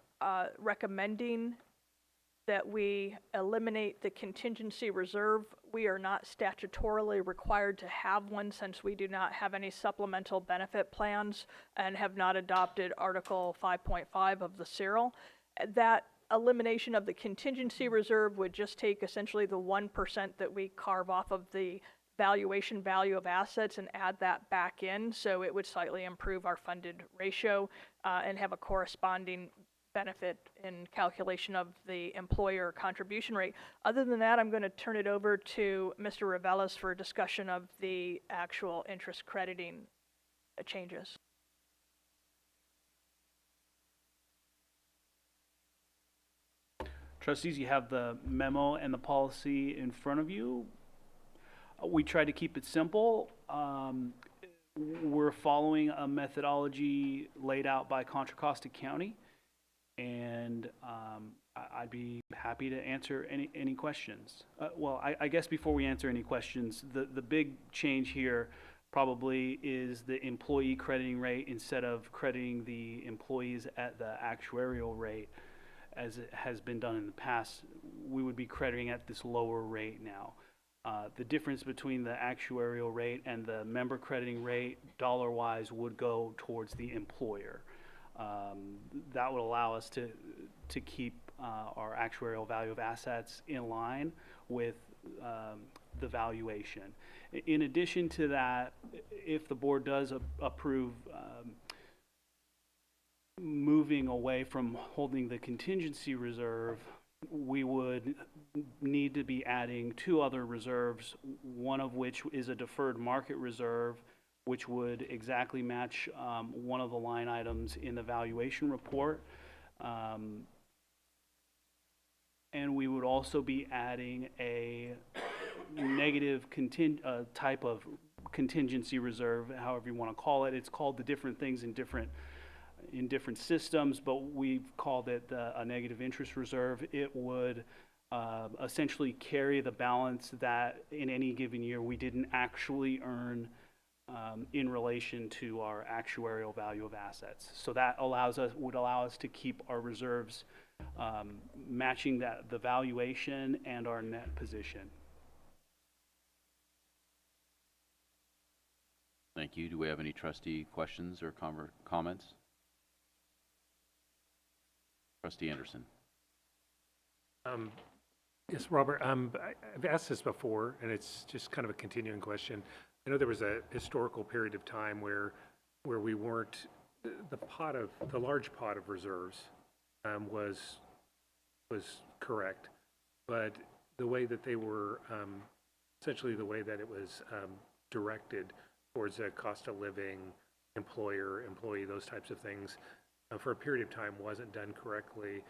recommending that we eliminate the contingency reserve. We are not statutorily required to have one since we do not have any supplemental benefit plans and have not adopted Article 5.5 of the CIRL. That elimination of the contingency reserve would just take essentially the 1% that we carve off of the valuation value of assets and add that back in. So it would slightly improve our funded ratio and have a corresponding benefit in calculation of the employer contribution rate. Other than that, I'm going to turn it over to Mr. Ravelis for a discussion of the actual interest crediting changes. Trustees, you have the memo and the policy in front of you. We try to keep it simple. We're following a methodology laid out by Contra Costa County, and I'd be happy to answer any questions. Well, I guess before we answer any questions, the big change here probably is the employee crediting rate. Instead of crediting the employees at the actuarial rate, as it has been done in the past, we would be crediting at this lower rate now. The difference between the actuarial rate and the member crediting rate, dollar-wise, would go towards the employer. That would allow us to keep our actuarial value of assets in line with the valuation. In addition to that, if the board does approve moving away from holding the contingency reserve, we would need to be adding 2 other reserves, one of which is a deferred market reserve, which would exactly match one of the line items in the valuation report. And we would also be adding a negative type of contingency reserve, however you want to call it. It's called the different things in different systems, but we've called it a negative interest reserve. It would essentially carry the balance that in any given year we didn't actually earn in relation to our actuarial value of assets. So that would allow us to keep our reserves matching the valuation and our net position. Thank you. Do we have any trustee questions or comments? Trustee Anderson. Yes, Robert, I've asked this before, and it's just kind of a continuing question. I know there was a historical period of time where we weren't, the large pot of reserves was correct, but the way that they were, essentially the way that it was directed towards a cost of living, employer, employee, those types of things, for a period of time wasn't done correctly.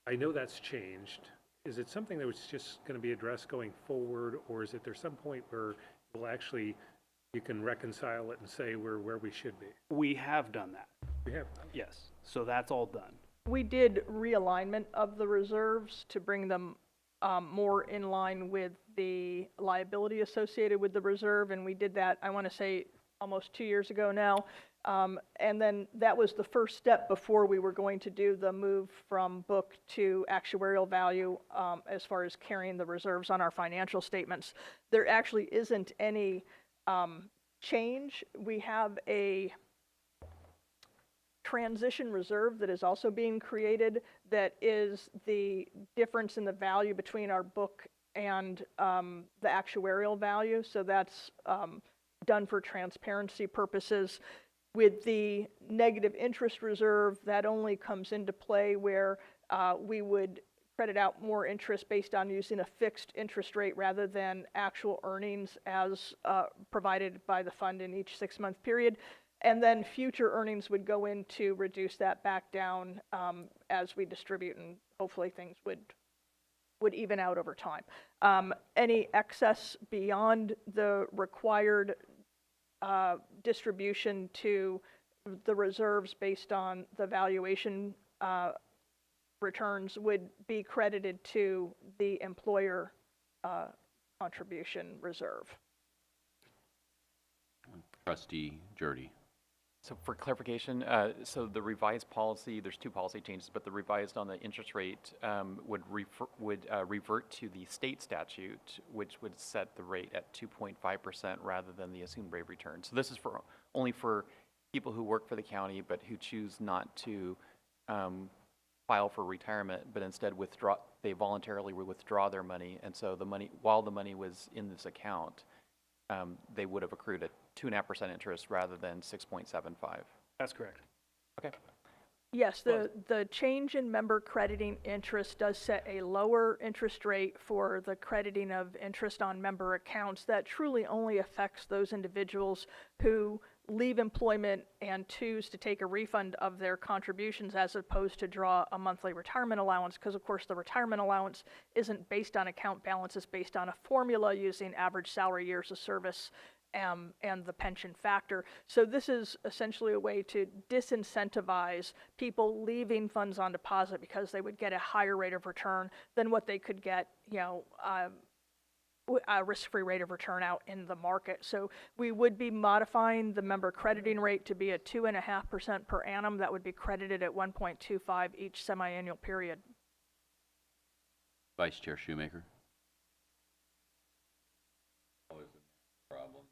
I know that's changed. Is it something that was just going to be addressed going forward, or is it there some point where you can reconcile it and say we're where we should be? We have done that. We have. Yes, so that's all done. We did realignment of the reserves to bring them more in line with the liability associated with the reserve, and we did that, I want to say, almost 2 years ago now. And then that was the first step before we were going to do the move from book to actuarial value as far as carrying the reserves on our financial statements. There actually isn't any change. We have a transition reserve that is also being created that is the difference in the value between our book and the actuarial value. So that's done for transparency purposes. With the negative interest reserve, that only comes into play where we would credit out more interest based on using a fixed interest rate rather than actual earnings as provided by the fund in each 6-month period. And then future earnings would go in to reduce that back down as we distribute, and hopefully things would even out over time. Any excess beyond the required distribution to the reserves based on the valuation returns would be credited to the employer contribution reserve. Trustee Jurdy. So for clarification, so the revised policy, there's 2 policy changes, but the revised on the interest rate would revert to the state statute, which would set the rate at 2.5% rather than the assumed rate of return. So this is for only for people who work for the county but who choose not to file for retirement, but instead they voluntarily withdraw their money, and so the money, while the money was in this account, they would have accrued a 2.5% interest rather than 6.75. That's correct. Okay. Yes, the change in member crediting interest does set a lower interest rate for the crediting of interest on member accounts. That truly only affects those individuals who leave employment and choose to take a refund of their contributions as opposed to draw a monthly retirement allowance, because of course the retirement allowance isn't based on account balance, it's based on a formula using average salary years of service and the pension factor. So this is essentially a way to disincentivize people leaving funds on deposit because they would get a higher rate of return than what they could get, a risk-free rate of return out in the market. So we would be modifying the member crediting rate to be at 2.5% per annum. That would be credited at 1.25 each semi-annual period. Vice Chair Shoemaker. Always a problem.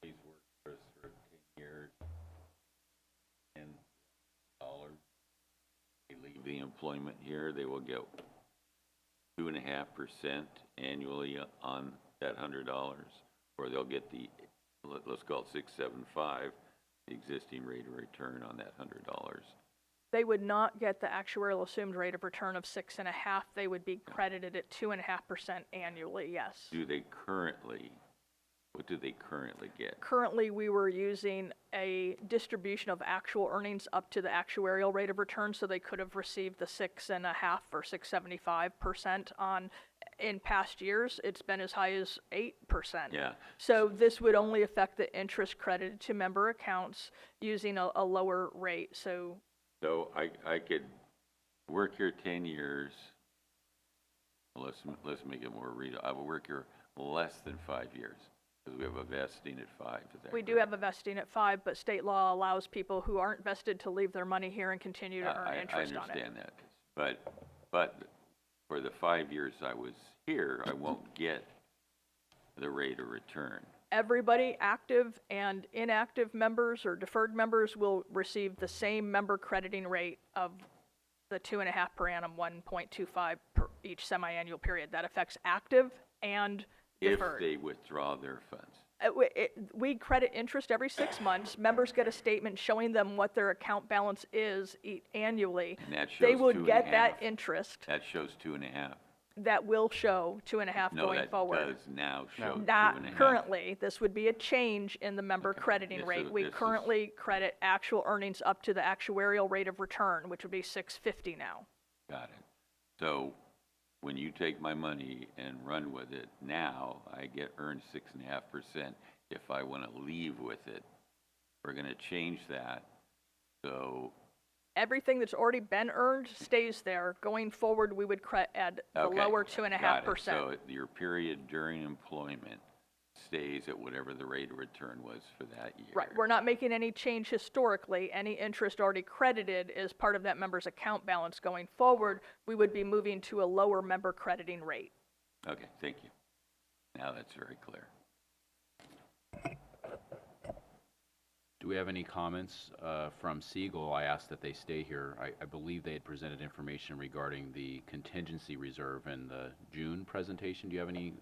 He's worked for us for 10 years, $10. They leave the employment here, they will get 2.5% annually on that $100, or they'll get the, let's call it 6.75, the existing rate of return on that $100. They would not get the actuarial assumed rate of return of 6.5. They would be credited at 2.5% annually, yes. What do they currently get? Currently, we were using a distribution of actual earnings up to the actuarial rate of return, so they could have received the 6.5 or 6.75% on. In past years, it's been as high as 8%. Yeah. So this would only affect the interest credited to member accounts using a lower rate. So I could work here 10 years. Let's make it more readable. I would work here less than 5 years. Because we have a vesting at 5. We do have a vesting at 5, but state law allows people who aren't vested to leave their money here and continue to earn interest on it. I understand that. But for the 5 years I was here, I won't get the rate of return. Everybody, active and inactive members or deferred members, will receive the same member crediting rate of the 2.5 per annum, 1.25 per each semi-annual period. That affects active and deferred. If they withdraw their funds. We credit interest every 6 months. Members get a statement showing them what their account balance is annually. And that shows they would 2.5. get that interest. That shows 2.5. That will show 2.5 going forward. No, that does now show 2.5. Not currently. This would be a change in the member crediting Yes, rate. so We this is- currently credit actual earnings up to the actuarial rate of return, which would be 6.50 now. Got it. So when you take my money and run with it now, I get earned 6.5%. If I want to leave with it, we're going to change that. So Everything that's already been earned stays there. Going forward, we would add the okay, lower got 2.5%. it. So your period during employment stays at whatever the rate of return was for that year. Right, we're not making any change historically. Any interest already credited is part of that member's account balance. Going forward, we would be moving to a lower member crediting rate. Okay, thank you. Now that's very clear. Do we have any comments from Siegel? I asked that they stay here. I believe they had presented information regarding the contingency reserve in the June presentation. Do you have any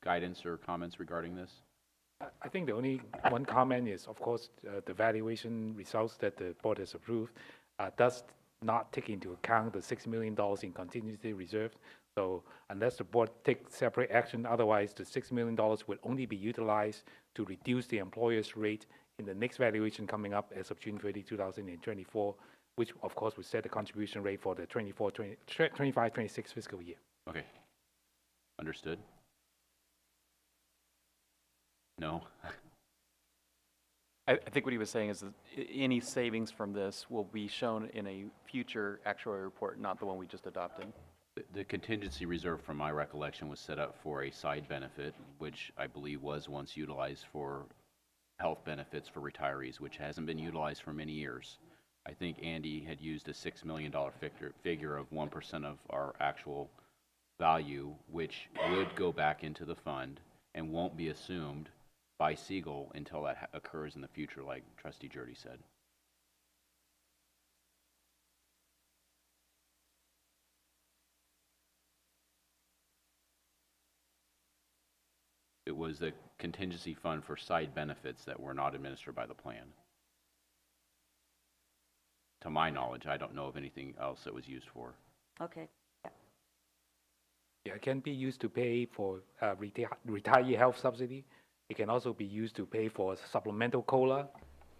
guidance or comments regarding this? I think the only one comment is, of course, the valuation results that the board has approved does not take into account the $6 million in contingency reserve. So unless the board takes separate action, otherwise the $6 million will only be utilized to reduce the employer's rate in the next valuation coming up as of June 30, 2024, which of course will set the contribution rate for the 25-26 fiscal year. Okay. Understood? No? I think what he was saying is that any savings from this will be shown in a future actuarial report, not the one we just adopted. The contingency reserve, from my recollection, was set up for a side benefit, which I believe was once utilized for health benefits for retirees, which hasn't been utilized for many years. I think Andy had used a $6 million figure of 1% of our actual value, which would go back into the fund and won't be assumed by Siegel until that occurs in the future, like Trustee Jurdy said. It was the contingency fund for side benefits that were not administered by the plan. To my knowledge, I don't know of anything else that was used for. Okay. Yeah, it can be used to pay for retiree health subsidy. It can also be used to pay for supplemental COLA,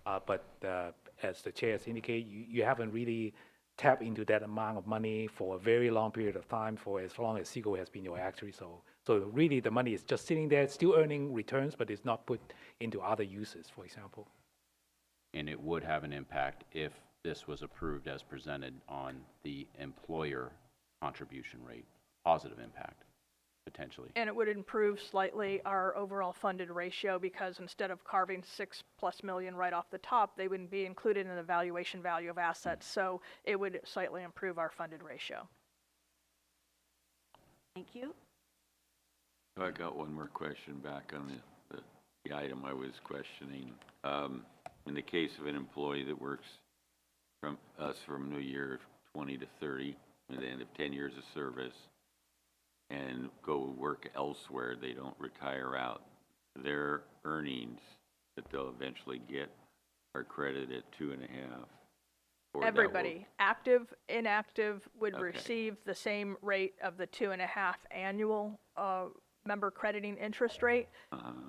but as the chair has indicated, you haven't really tapped into that amount of money for a very long period of time, for as long as Siegel has been your actuary. So really the money is just sitting there, still earning returns, but it's not put into other uses, for example. And it would have an impact if this was approved as presented on the employer contribution rate, positive impact, potentially. And it would improve slightly our overall funded ratio because instead of carving $6+ million right off the top, they wouldn't be included in the valuation value of assets. So it would slightly improve our funded ratio. Thank you. I got one more question back on the item I was questioning. In the case of an employee that works from New Year 20 to 30, at the end of 10 years of service, and go work elsewhere, they don't retire out, their earnings that they'll eventually get are credited at 2.5. Or Everybody, active, inactive, would Okay. receive the same rate of the 2.5 annual member crediting interest rate.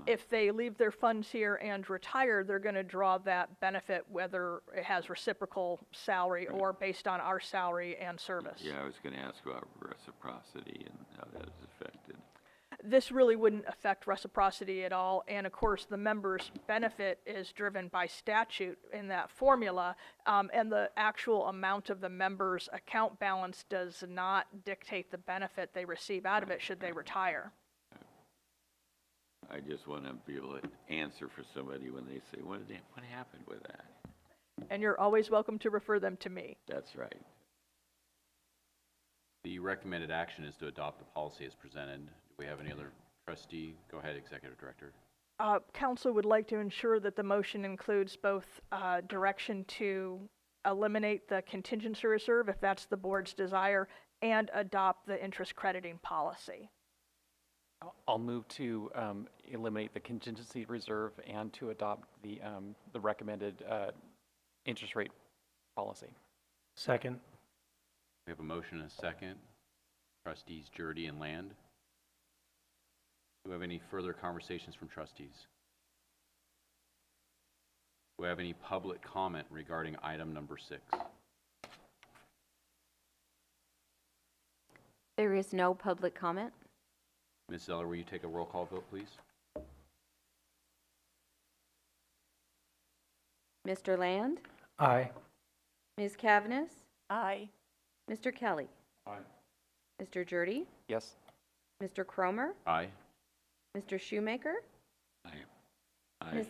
If they leave their funds here and retire, they're going to draw that benefit, whether it has reciprocal salary or based on our salary and service. Yeah, I was going to ask about reciprocity and how that is affected. This really wouldn't affect reciprocity at all, and of course, the member's benefit is driven by statute in that formula, and the actual amount of the member's account balance does not dictate the benefit they receive out of it should they retire. I just want to be able to answer for somebody when they say, what happened with that? And you're always welcome to refer them to me. That's right. The recommended action is to adopt the policy as presented. Do we have any other trustee? Go ahead, Executive Director. Council would like to ensure that the motion includes both direction to eliminate the contingency reserve, if that's the board's desire, and adopt the interest crediting policy. I'll move to eliminate the contingency reserve and to adopt the recommended interest rate policy. Second. We have a motion and a second. Trustees Jurdy and Land. Do we have any further conversations from trustees? Do we have any public comment regarding item number 6? There is no public comment. Ms. Zeller, will you take a roll call vote, please? Mr. Land? Aye. Ms. Cavness? Aye. Mr. Kelly? Aye. Mr. Jurdy? Yes? Mr. Cromer? Aye. Mr. Shoemaker? Aye.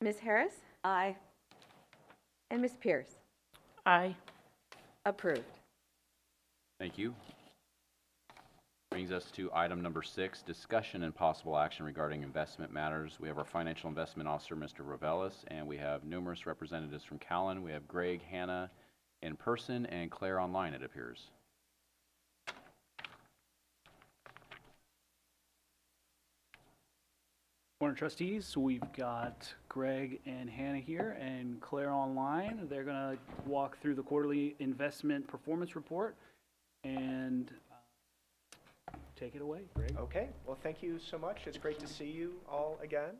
Ms. Harris? Aye. And Ms. Pierce? Aye. Approved. Thank you. Brings us to item number 6, discussion and possible action regarding investment matters. We have our financial investment officer, Mr. Ravelis, and we have numerous representatives from Callan. We have Greg, Hannah in person, and Claire online, it appears. Morning, trustees. We've got Greg and Hannah here and Claire online. They're going to walk through the quarterly investment performance report and take it away, Greg. Okay, well, thank you so much. It's great to see you all again.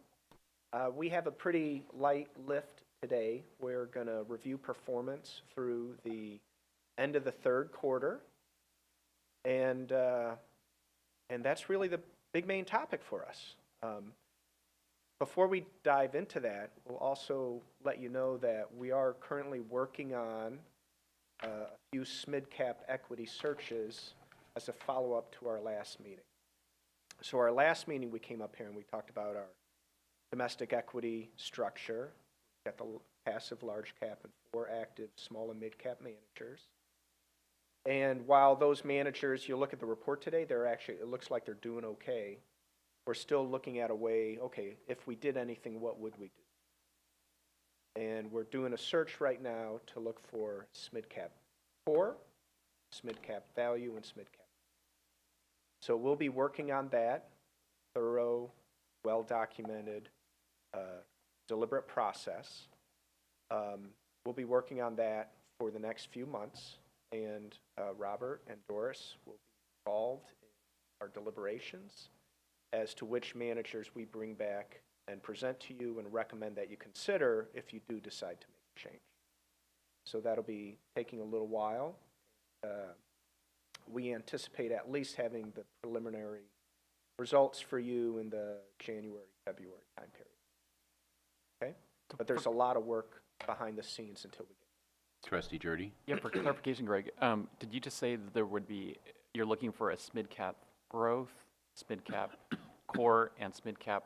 We have a pretty light lift today. We're going to review performance through the end of the third quarter. And that's really the big main topic for us. Before we dive into that, we'll also let you know that we are currently working on a few SMID-cap equity searches as a follow-up to our last meeting. So our last meeting, we came up here and we talked about our domestic equity structure. We've got the passive large cap and 4 active small and mid-cap managers. And while those managers, you look at the report today, it looks like they're doing okay. We're still looking at a way, okay, if we did anything, what would we do? And we're doing a search right now to look for SMID-cap core, SMID-cap value, and SMID-cap. So we'll be working on that thorough, well-documented, deliberate process. We'll be working on that for the next few months, and Robert and Doris will be involved in our deliberations as to which managers we bring back and present to you and recommend that you consider if you do decide to make a change. So that'll be taking a little while. We anticipate at least having the preliminary results for you in the January, February time period. Okay? But there's a lot of work behind the scenes until we get Trustee Jurdy? Yeah, for clarification, Greg, did you just say that there would be, you're looking for a SMID-cap growth, SMID-cap core, and SMID-cap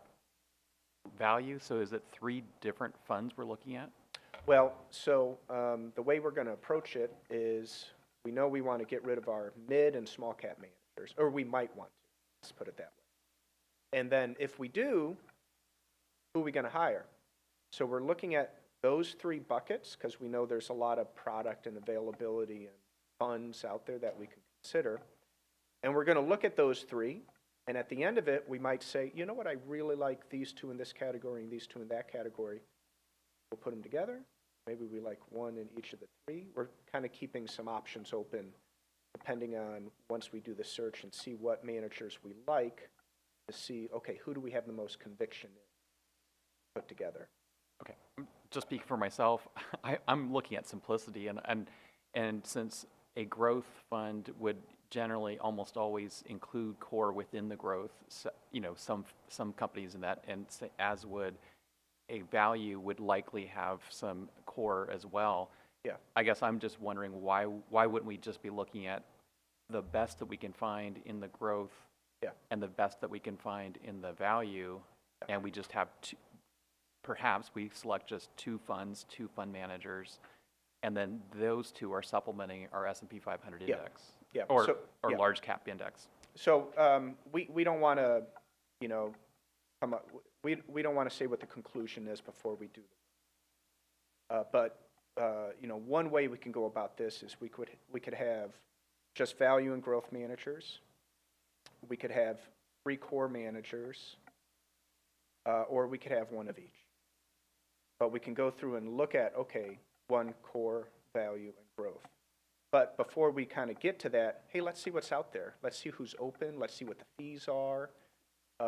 value? So is it 3 different funds we're looking at? Well, so the way we're going to approach it is we know we want to get rid of our mid and small cap managers, or we might want to, let's put it that way. And then if we do, who are we going to hire? So we're looking at those 3 buckets because we know there's a lot of product and availability and funds out there that we can consider. And we're going to look at those 3. And at the end of it, we might say, you know what, I really like these 2 in this category and these 2 in that category. We'll put them together. Maybe we like 1 in each of the 3. We're kind of keeping some options open depending on once we do the search and see what managers we like to see, okay, who do we have the most conviction in put together. Okay, just speaking for myself, I'm looking at simplicity, and since a growth fund would generally almost always include core within the growth, so, some companies in that, and as would a value would likely have some core as well. Yeah. I guess I'm just wondering why wouldn't we just be looking at the best that we can find in the growth, and the best that we can find in the value, and we just have perhaps we select just 2 funds, 2 fund managers, and then those 2 are supplementing our S&P 500 index. Yeah. Or large cap index. So we don't want to, come up. We don't want to say what the conclusion is before we do that. But one way we can go about this is we could have just value and growth managers. We could have 3 core managers, or we could have 1 of each. But we can go through and look at, okay, 1 core, value, and growth. But before we kind of get to that, hey, let's see what's out there. Let's see who's open. Let's see what the fees are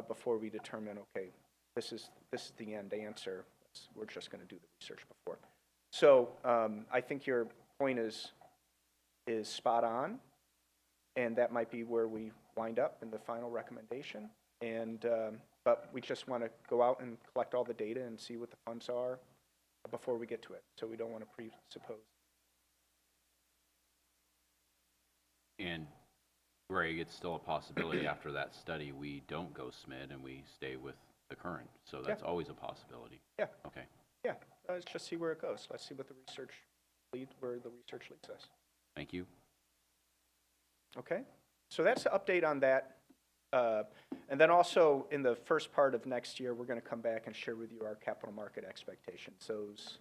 before we determine, okay, this is the end answer. We're just going to do the research before. So I think your point is spot on, and that might be where we wind up in the final recommendation. And but we just want to go out and collect all the data and see what the funds are before we get to it. So we don't want to presuppose. And Greg, it's still a possibility after that study we don't go SMID and we stay with the current. So that's always a possibility. Yeah. Okay. Yeah. Let's just see where it goes. Let's see what the research where the research leads us. Thank you. Okay. So that's the update on that. And then also in the first part of next year, we're going to come back and share with you our capital market expectations. Those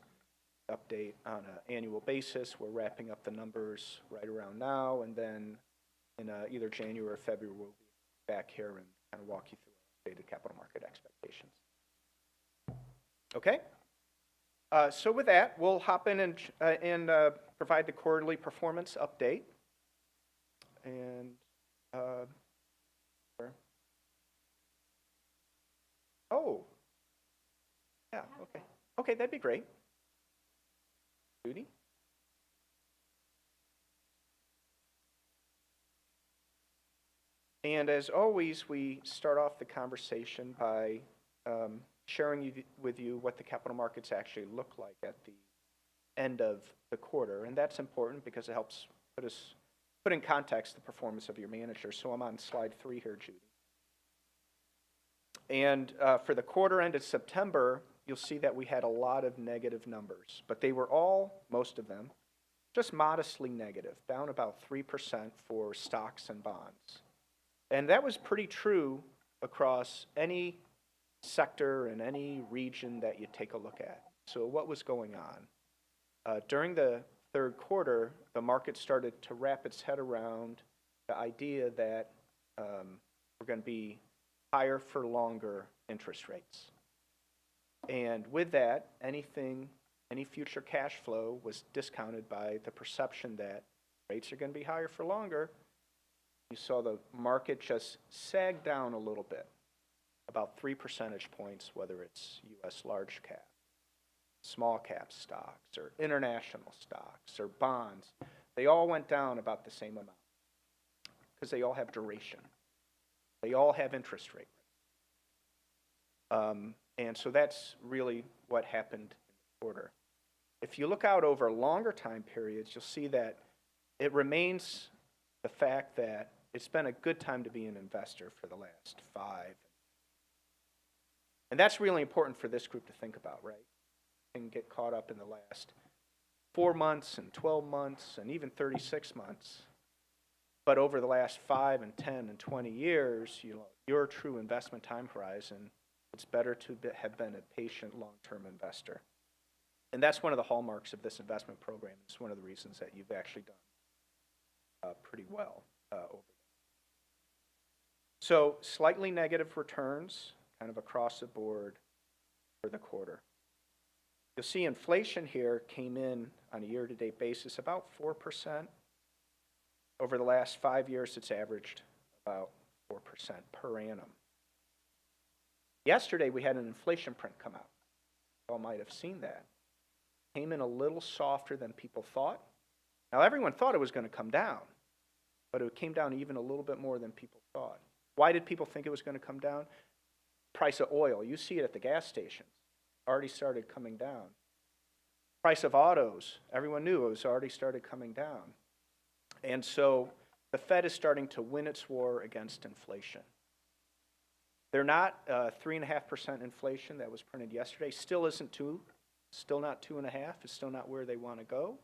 update on an annual basis. We're wrapping up the numbers right around now, and then in either January or February, we'll be back here and kind of walk you through our updated capital market expectations. Okay? So with that, we'll hop in and provide the quarterly performance update. And, oh, yeah, okay. Okay, that'd be great. Judy? And as always, we start off the conversation by sharing with you what the capital markets actually look like at the end of the quarter. And that's important because it helps put in context the performance of your manager. So I'm on slide 3 here, Judy. And for the quarter ended September, you'll see that we had a lot of negative numbers, but they were all, most of them, just modestly negative, down about 3% for stocks and bonds. And that was pretty true across any sector and any region that you take a look at. So what was going on? During the third quarter, the market started to wrap its head around the idea that we're going to be higher for longer interest rates. And with that, any future cash flow was discounted by the perception that rates are going to be higher for longer. You saw the market just sag down a little bit, about 3 percentage points, whether it's U.S. large cap, small cap stocks, or international stocks, or bonds. They all went down about the same amount because they all have duration. They all have interest rate. And so that's really what happened in the quarter. If you look out over longer time periods, you'll see that it remains the fact that it's been a good time to be an investor for the last 5. And that's really important for this group to think about, right? You can get caught up in the last 4 months and 12 months and even 36 months. But over the last 5 and 10 and 20 years, your true investment time horizon, it's better to have been a patient long-term investor. And that's one of the hallmarks of this investment program. It's one of the reasons that you've actually done pretty well over there. So slightly negative returns kind of across the board for the quarter. You'll see inflation here came in on a year-to-date basis about 4%. Over the last 5 years, it's averaged about 4% per annum. Yesterday, we had an inflation print come out. You all might have seen that. Came in a little softer than people thought. Now, everyone thought it was going to come down, but it came down even a little bit more than people thought. Why did people think it was going to come down? Price of oil. You see it at the gas stations. Already started coming down. Price of autos. Everyone knew it was already started coming down. And so the Fed is starting to win its war against inflation. They're not 3.5% inflation that was printed yesterday. Still isn't 2. Still not 2.5. It's still not where they want to go.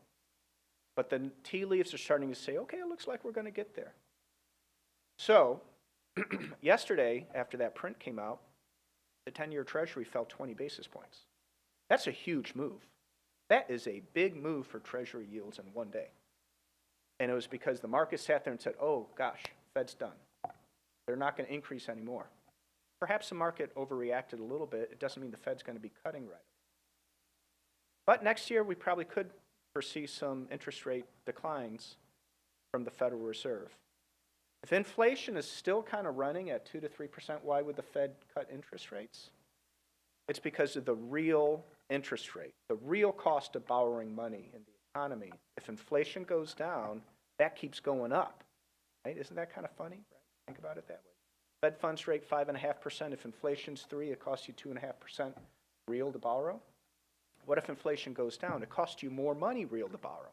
But the tea leaves are starting to say, okay, it looks like we're going to get there. So yesterday, after that print came out, the 10-year Treasury fell 20 basis points. That's a huge move. That is a big move for Treasury yields in one day. And it was because the market sat there and said, oh, gosh, Fed's done. They're not going to increase anymore. Perhaps the market overreacted a little bit. It doesn't mean the Fed's going to be cutting right away. But next year, we probably could foresee some interest rate declines from the Federal Reserve. If inflation is still kind of running at 2 to 3%, why would the Fed cut interest rates? It's because of the real interest rate, the real cost of borrowing money in the economy. If inflation goes down, that keeps going up. Right? Isn't that kind of funny? Right? Think about it that way. Fed funds rate 5.5%. If inflation's 3, it costs you 2.5% real to borrow. What if inflation goes down? It costs you more money real to borrow.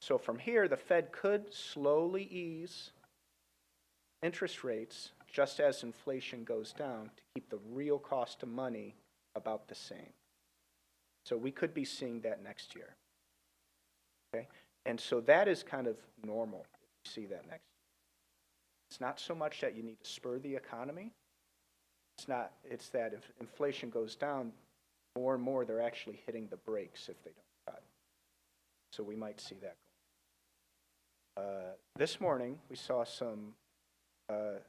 So from here, the Fed could slowly ease interest rates just as inflation goes down to keep the real cost of money about the same. So we could be seeing that next year. Okay? And so that is kind of normal if you see that next year. It's not so much that you need to spur the economy. It's that if inflation goes down, more and more they're actually hitting the brakes if they don't cut. So we might see that going. This morning, we saw some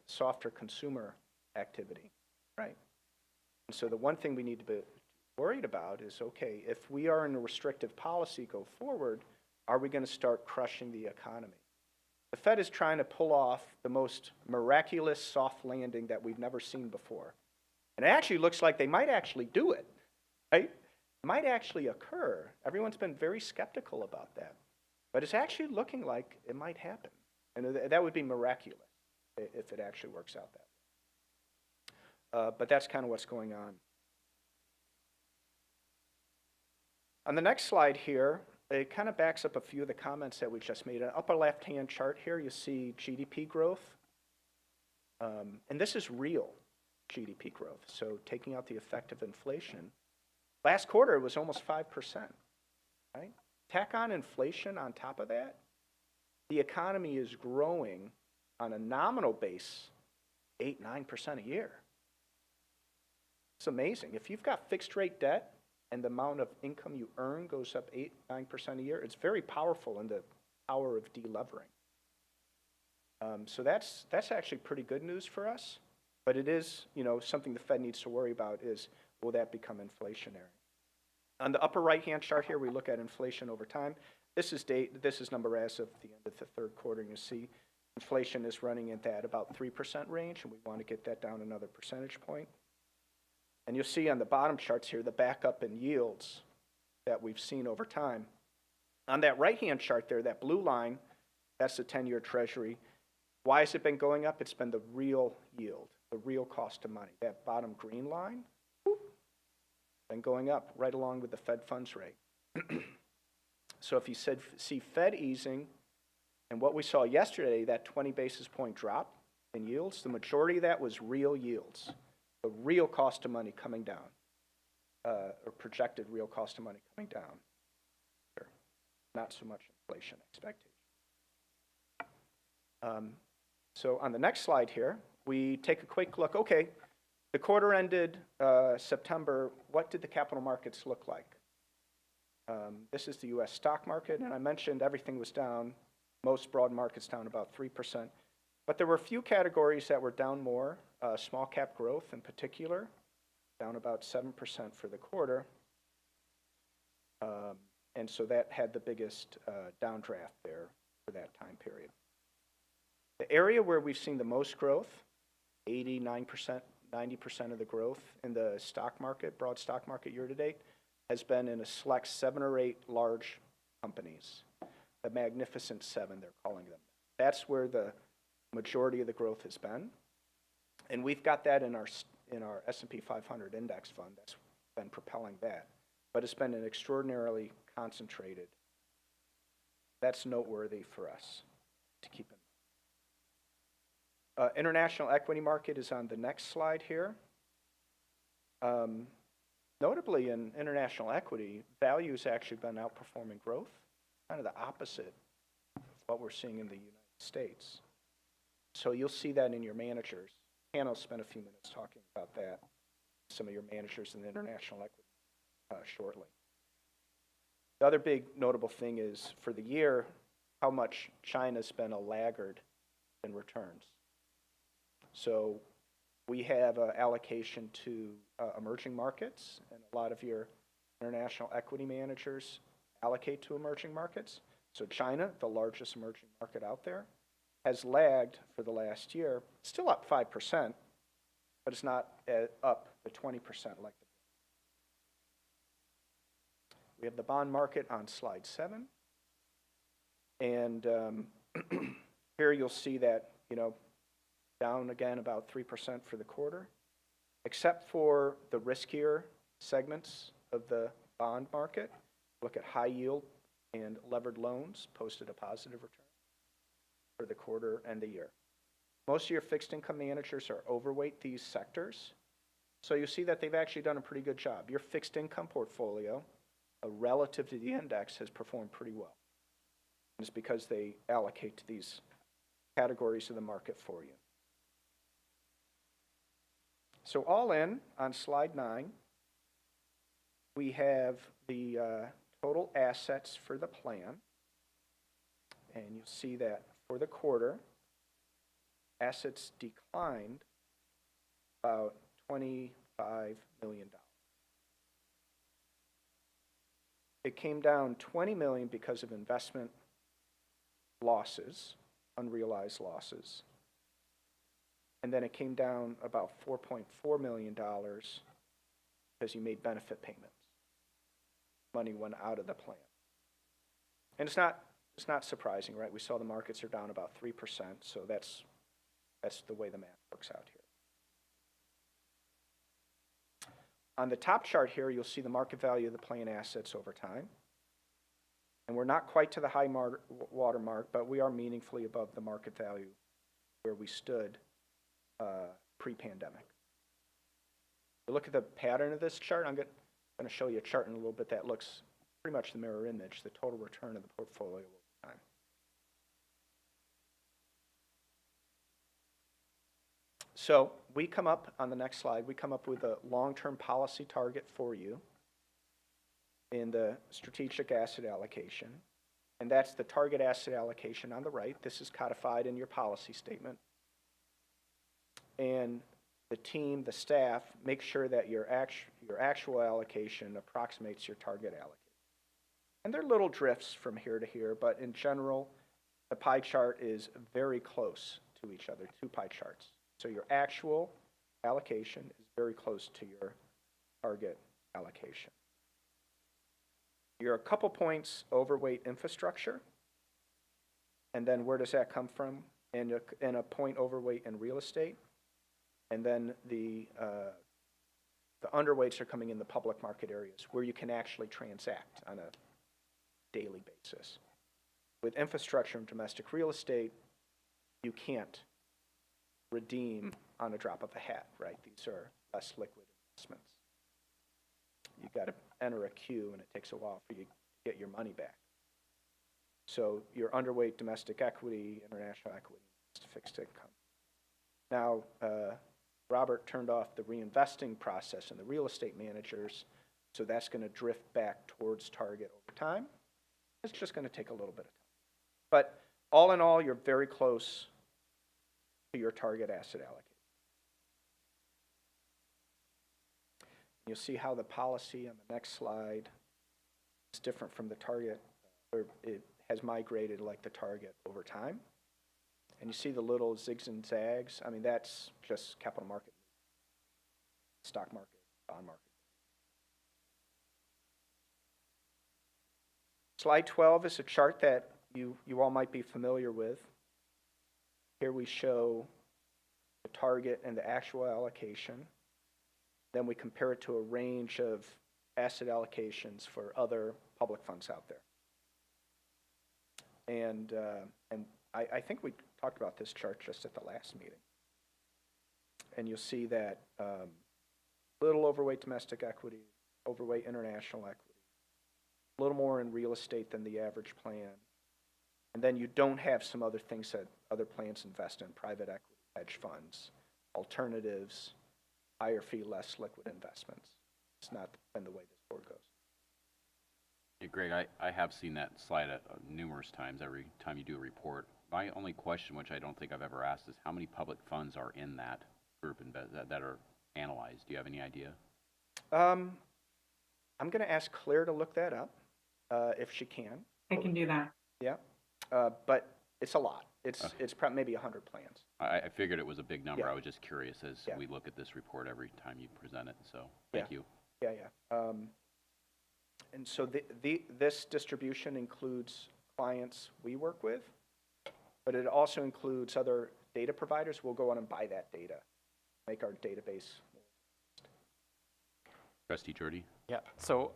softer consumer activity, right? And so the one thing we need to be worried about is, okay, if we are in a restrictive policy go forward, are we going to start crushing the economy? The Fed is trying to pull off the most miraculous soft landing that we've never seen before. And it actually looks like they might actually do it, right? It might actually occur. Everyone's been very skeptical about that. But it's actually looking like it might happen. And that would be miraculous if it actually works out that way. But that's kind of what's going on. On the next slide here, it kind of backs up a few of the comments that we just made. In the upper left-hand chart here, you see GDP growth. And this is real GDP growth, so taking out the effect of inflation. Last quarter, it was almost 5%, right? Tack on inflation on top of that, the economy is growing on a nominal base 8-9% a year. It's amazing. If you've got fixed rate debt, and the amount of income you earn goes up 8-9% a year, it's very powerful in the power of delevering. So that's actually pretty good news for us, but it is, something the Fed needs to worry about is, will that become inflationary? On the upper right-hand chart here, we look at inflation over time. This is number as of the end of the third quarter, and you see inflation is running at that about 3% range, and we want to get that down another percentage point. And you'll see on the bottom charts here the backup in yields that we've seen over time. On that right-hand chart there, that blue line, that's the 10-year Treasury. Why has it been going up? It's been the real yield, the real cost of money. That bottom green line, been going up right along with the Fed funds rate. So if you see Fed easing, and what we saw yesterday, that 20 basis point drop in yields, the majority of that was real yields. The real cost of money coming down, or projected real cost of money coming down. Not so much inflation expectation. So on the next slide here, we take a quick look. Okay, the quarter ended September. What did the capital markets look like? This is the U.S. stock market, and I mentioned everything was down. Most broad markets down about 3%. But there were a few categories that were down more, small cap growth in particular, down about 7% for the quarter. And so that had the biggest downdraft there for that time period. The area where we've seen the most growth, 89%, 90% of the growth in the stock market, broad stock market year to date, has been in a select 7 or 8 large companies. The Magnificent Seven, they're calling them. That's where the majority of the growth has been, and we've got that in our S&P 500 index fund. That's been propelling that, but it's been an extraordinarily concentrated. That's noteworthy for us to keep in mind. International equity market is on the next slide here. Notably in international equity, value has actually been outperforming growth, kind of the opposite of what we're seeing in the United States. So you'll see that in your managers. Hannah will spend a few minutes talking about that, some of your managers in the international equity shortly. The other big notable thing is for the year, how much China's been a laggard in returns. So we have an allocation to emerging markets, and a lot of your international equity managers allocate to emerging markets. So China, the largest emerging market out there, has lagged for the last year, still up 5%, but it's not up the 20% like the. We have the bond market on slide 7. And here you'll see that, down again about 3% for the quarter, except for the riskier segments of the bond market. Look at high yield and levered loans, posted a positive return for the quarter and the year. Most of your fixed income managers are overweight these sectors. So you see that they've actually done a pretty good job. Your fixed income portfolio, relative to the index, has performed pretty well. And it's because they allocate to these categories of the market for you. So all in, on slide 9, we have the total assets for the plan. And you'll see that for the quarter, assets declined about $23 million. It came down $20 million because of investment losses, unrealized losses. And then it came down about $4.4 million because you made benefit payments. Money went out of the plan. And it's not surprising, right? We saw the markets are down about 3%, so that's the way the math works out here. On the top chart here, you'll see the market value of the plan assets over time. And we're not quite to the high water mark, but we are meaningfully above the market value where we stood pre-pandemic. You look at the pattern of this chart. I'm going to show you a chart in a little bit that looks pretty much the mirror image, the total return of the portfolio over time. So we come up, on the next slide, we come up with a long-term policy target for you in the strategic asset allocation. And that's the target asset allocation on the right. This is codified in your policy statement. And the team, the staff, make sure that your actual allocation approximates your target allocation. And there are little drifts from here to here, but in general, the pie chart is very close to each other, two pie charts. So your actual allocation is very close to your target allocation. You're a couple points overweight infrastructure. And then where does that come from? And a point overweight in real estate. And then the underweights are coming in the public market areas where you can actually transact on a daily basis. With infrastructure and domestic real estate, you can't redeem on a drop of a hat, right? These are less liquid investments. You've got to enter a queue, and it takes a while for you to get your money back. So you're underweight domestic equity, international equity, fixed income. Now, Robert turned off the reinvesting process in the real estate managers, so that's going to drift back towards target over time. It's just going to take a little bit of time. But all in all, you're very close to your target asset allocation. You'll see how the policy on the next slide is different from the target, or it has migrated like the target over time. And you see the little zigs and zags. I mean, that's just capital market, stock market, bond market. Slide 12 is a chart that you all might be familiar with. Here we show the target and the actual allocation. Then we compare it to a range of asset allocations for other public funds out there. And I think we talked about this chart just at the last meeting. And you'll see that little overweight domestic equity, overweight international equity, a little more in real estate than the average plan. And then you don't have some other things that other plans invest in, private equity, hedge funds, alternatives, higher fee, less liquid investments. It's not been the way this board goes. Hey, Greg, I have seen that slide numerous times every time you do a report. My only question, which I don't think I've ever asked, is how many public funds are in that group that are analyzed? Do you have any idea? I'm going to ask Claire to look that up if she can. I can do that. Yeah, but it's a lot. It's probably maybe 100 plans. I figured it was a big number. Yeah. I was just curious as Yeah. we look at this report every time you present it. So thank you. Yeah. And so this distribution includes clients we work with, but it also includes other data providers. We'll go on and buy that data, make our database. Trustee Jordy? Yeah, so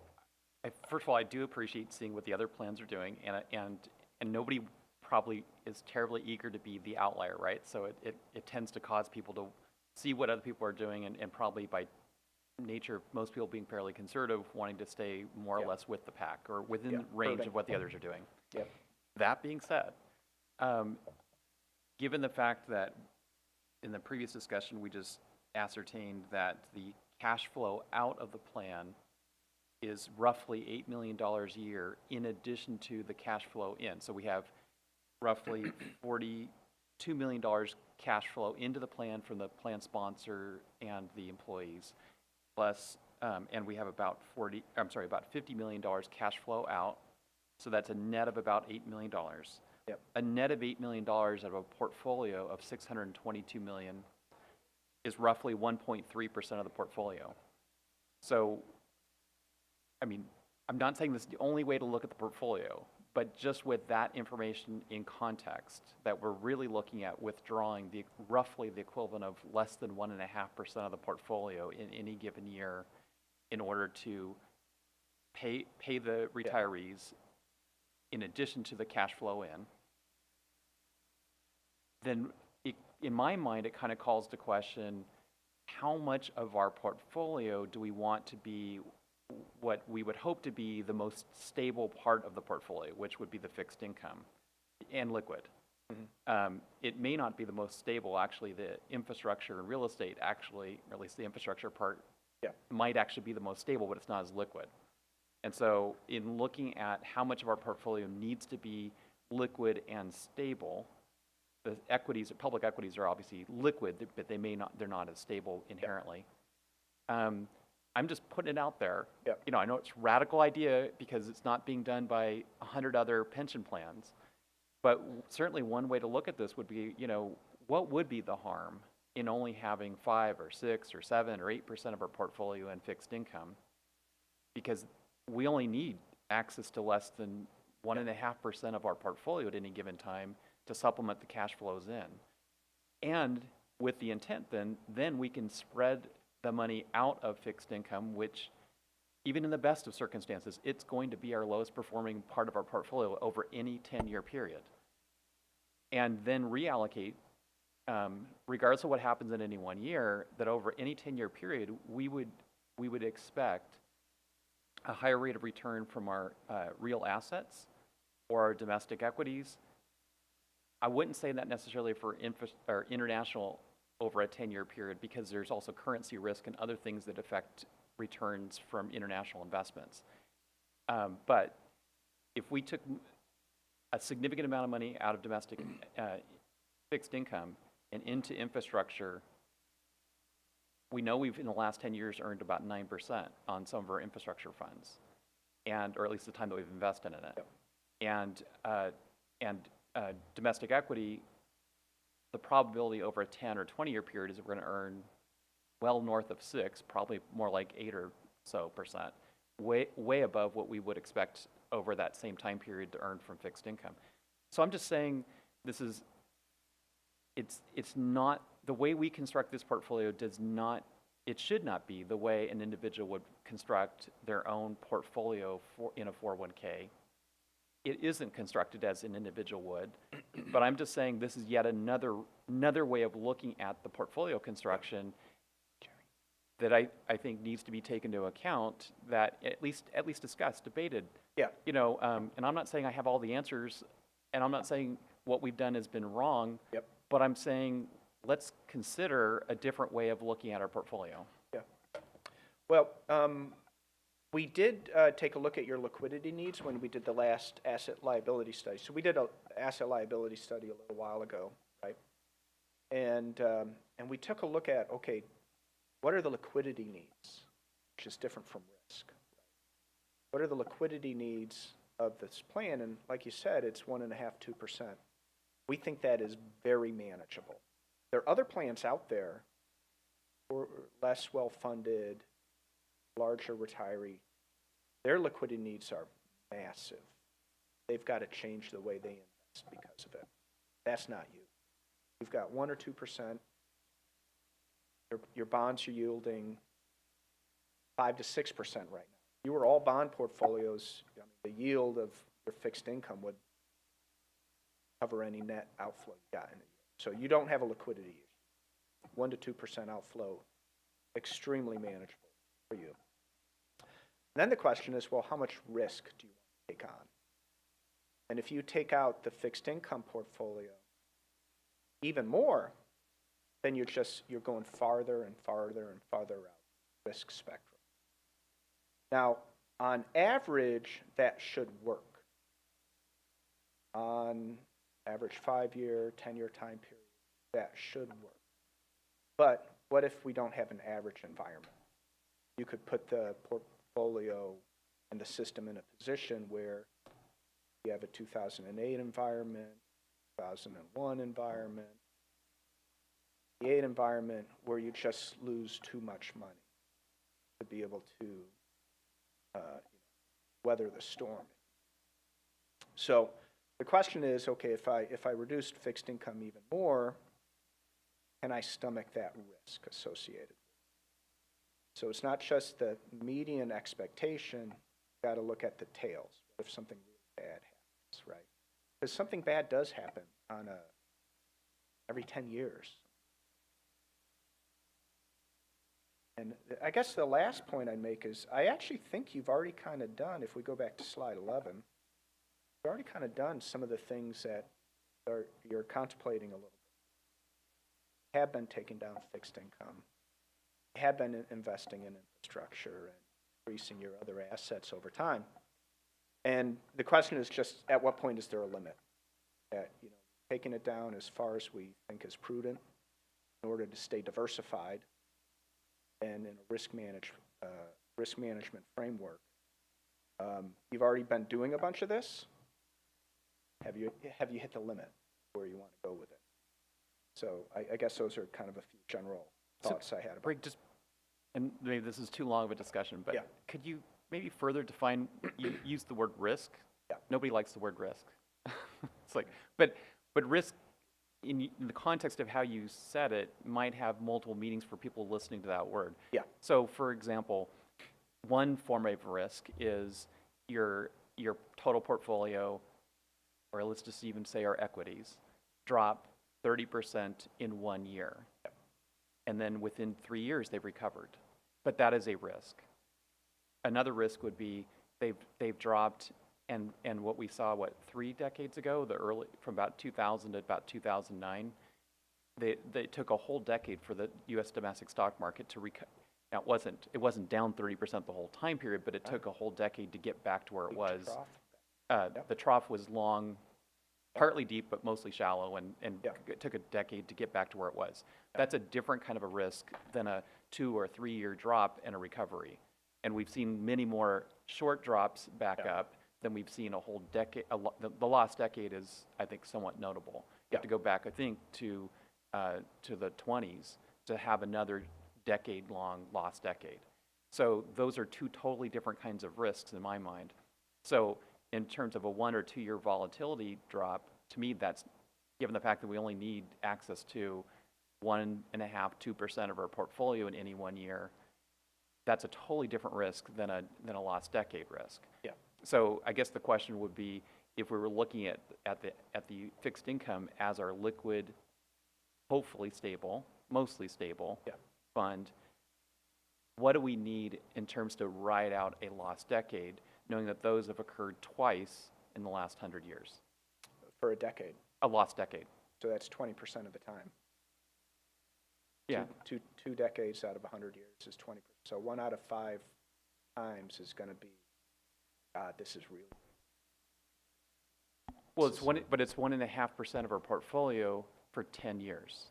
first of all, I do appreciate seeing what the other plans are doing, and nobody probably is terribly eager to be the outlier, right? So it tends to cause people to see what other people are doing, and probably by nature, most people being fairly conservative, wanting to stay more or less with the pack or within range of what the others are doing. Yep. That being said, given the fact that in the previous discussion, we just ascertained that the cash flow out of the plan is roughly $8 million a year in addition to the cash flow in. So we have roughly $42 million cash flow into the plan from the plan sponsor and the employees. plus, and we have about about $50 million cash flow out. So that's a net of about $8 million. Yep. A net of $8 million out of a portfolio of $622 million is roughly 1.3% of the portfolio. So, I mean, I'm not saying this is the only way to look at the portfolio, but just with that information in context, that we're really looking at withdrawing roughly the equivalent of less than 1.5% of the portfolio in any given year in order to pay the retirees in addition to the cash flow in, then in my mind, it kind of calls to question how much of our portfolio do we want to be what we would hope to be the most stable part of the portfolio, which would be the fixed income and liquid. It may not be the most stable. Actually, the infrastructure and real estate actually, or at least the infrastructure part, might actually be the most stable, but it's not as liquid. And so in looking at how much of our portfolio needs to be liquid and stable, the equities, public equities are obviously liquid, but they're not as stable inherently. I'm just putting it out there. Yep. You know, I know it's a radical idea because it's not being done by 100 other pension plans, but certainly one way to look at this would be, you know, what would be the harm in only having 5 or 6 or 7 or 8% of our portfolio in fixed income? Because we only need access to less than 1.5% of our portfolio at any given time to supplement the cash flows in. And with the intent then we can spread the money out of fixed income, which even in the best of circumstances, it's going to be our lowest performing part of our portfolio over any 10-year period. And then reallocate, regardless of what happens in any one year, that over any 10-year period, we would expect a higher rate of return from our real assets or our domestic equities. I wouldn't say that necessarily for international over a 10-year period, because there's also currency risk and other things that affect returns from international investments. But if we took a significant amount of money out of domestic fixed income and into infrastructure, we know we've in the last 10 years earned about 9% on some of our infrastructure funds, or at least the time that we've invested in it. And domestic equity, the probability over a 10 or 20-year period is that we're going to earn well north of 6, probably more like 8 or so percent, way above what we would expect over that same time period to earn from fixed income. So I'm just saying it's not, the way we construct this portfolio it should not be the way an individual would construct their own portfolio in a 401k. It isn't constructed as an individual would, but I'm just saying this is yet another way of looking at the portfolio construction that I think needs to be taken into account, that at least discussed, debated. Yeah. You know, and I'm not saying I have all the answers, and I'm not saying what we've done has been wrong. Yep. But I'm saying let's consider a different way of looking at our portfolio. Yeah. Well, we did take a look at your liquidity needs when we did the last asset liability study. So we did an asset liability study a little while ago, right? And we took a look at, okay, what are the liquidity needs, which is different from risk? Right? What are the liquidity needs of this plan? And like you said, it's 1.5%, 2%. We think that is very manageable. There are other plans out there who are less well-funded, larger retiree. Their liquidity needs are massive. They've got to change the way they invest because of it. That's not you. You've got 1 or 2%. Your bonds are yielding 5 to 6% right now. If you were all bond portfolios, I mean, the yield of your fixed income would cover any net outflow you got in a year. So you don't have a liquidity issue. 1 to 2% outflow, extremely manageable for you. Then the question is, well, how much risk do you want to take on? And if you take out the fixed income portfolio even more, then you're going farther and farther and farther out the risk spectrum. Now, on average, that should work. On average 5-year, 10-year time period, that should work. But what if we don't have an average environment? you could put the portfolio and the system in a position where you have a 2008 environment, 2001 environment, the 8 environment where you just lose too much money to be able to weather the storm. So the question is, okay, if I reduced fixed income even more, can I stomach that risk associated with it? So it's not just the median expectation, you got to look at the tails. What if something really bad happens, right? Because something bad does happen on every 10 years. And I guess the last point I'd make is I actually think you've already kind of done, if we go back to slide 11, you've already kind of done some of the things that you're contemplating a little bit. You have been taking down fixed income. You have been investing in infrastructure and increasing your other assets over time. And the question is just, at what point is there a limit? That, taking it down as far as we think is prudent in order to stay diversified and in a risk management framework. You've already been doing a bunch of this. Have you hit the limit where you want to go with it? So I guess those are kind of a few general thoughts I had about it. Just, and maybe this is too long of a discussion, but Yeah. could you maybe further define, you use the word risk? Yeah. Nobody likes the word risk. It's like, but risk, in the context of how you said it, might have multiple meanings for people listening to that word. Yeah. So, for example, one form of risk is your total portfolio, or let's just even say our equities, drop 30% in 1 year. Yep. And then within 3 years, they've recovered. But that is a risk. Another risk would be they've dropped, and what we saw, 3 decades ago, from about 2000 to about 2009, they took a whole decade for the U.S. domestic stock market to recover. Now, it wasn't down 30% the whole time period, but it took a whole decade to get back to where it was. The trough was long, partly deep, but mostly shallow, and it took a decade to get back to where it was. That's a different kind of a risk than a 2 or 3 year drop and a recovery. And we've seen many more short drops back up than we've seen a whole decade. The last decade is, I think, somewhat notable. You have to go back, I think, to the 20s to have another decade-long lost decade. So those are two totally different kinds of risks in my mind. So in terms of a 1 or 2 year volatility drop, to me, that's, given the fact that we only need access to 1.5–2% of our portfolio in any 1 year, that's a totally different risk than a lost decade risk. Yeah. So I guess the question would be, if we were looking at the fixed income as our liquid, hopefully stable, mostly stable fund, what do we need in terms to ride out a lost decade, knowing that those have occurred twice in the last 100 years? For a decade. A lost decade. So that's 20% of the time. Yeah. Two decades out of 100 years is 20%. So 1 out of 5 times is going to be, God, this is really. Well, it's 1.5% of our portfolio for 10 years.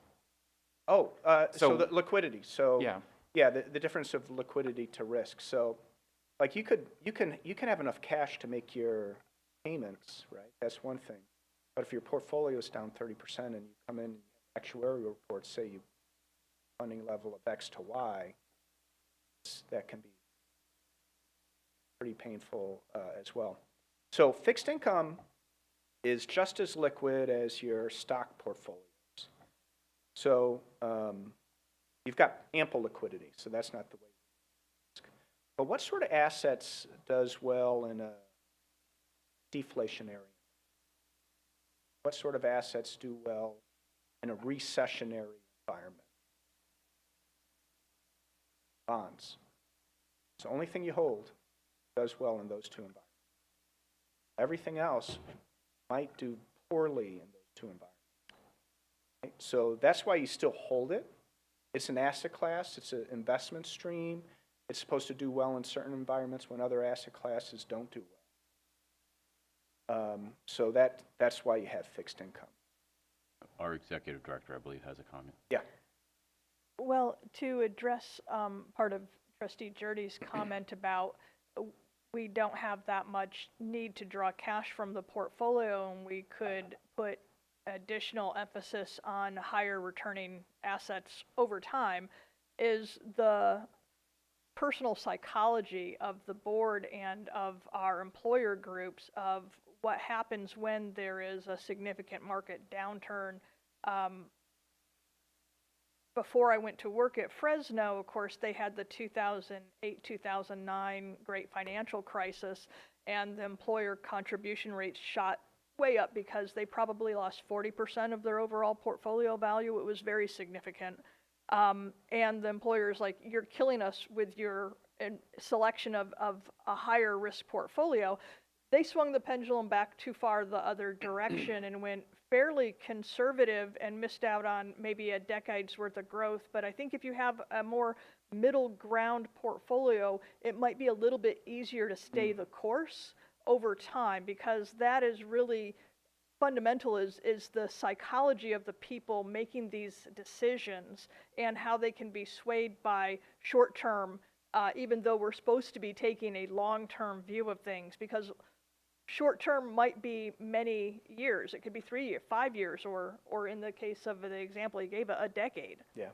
Oh, so the liquidity. So yeah, the difference of liquidity to risk. So, like you can have enough cash to make your payments, right? That's one thing. But if your portfolio is down 30% and you come in, actuarial reports say you funding level of X to Y, that can be pretty painful as well. So fixed income is just as liquid as your stock portfolios. So you've got ample liquidity, so that's not the way. But what sort of assets does well in a deflationary? What sort of assets do well in a recessionary environment? Bonds. It's the only thing you hold does well in those two environments. Everything else might do poorly in those two environments. Right? So that's why you still hold it. It's an asset class. It's an investment stream. It's supposed to do well in certain environments when other asset classes don't do well. So that's why you have fixed income. Our executive director, I believe, has a comment. Yeah. Well, to address part of Trustee Jurdy's comment about we don't have that much need to draw cash from the portfolio, and we could put additional emphasis on higher returning assets over time, is the personal psychology of the board and of our employer groups of what happens when there is a significant market downturn. Before I went to work at Fresno, of course, they had the 2008-2009 great financial crisis, and the employer contribution rates shot way up because they probably lost 40% of their overall portfolio value. It was very significant. And the employer's like, you're killing us with your selection of a higher risk portfolio. They swung the pendulum back too far the other direction and went fairly conservative and missed out on maybe a decade's worth of growth. But I think if you have a more middle ground portfolio, it might be a little bit easier to stay the course over time, because that is really fundamental, is the psychology of the people making these decisions and how they can be swayed by short term, even though we're supposed to be taking a long-term view of things, because short term might be many years. It could be 3 years, 5 years, or in the case of the example he gave, a decade. Yeah.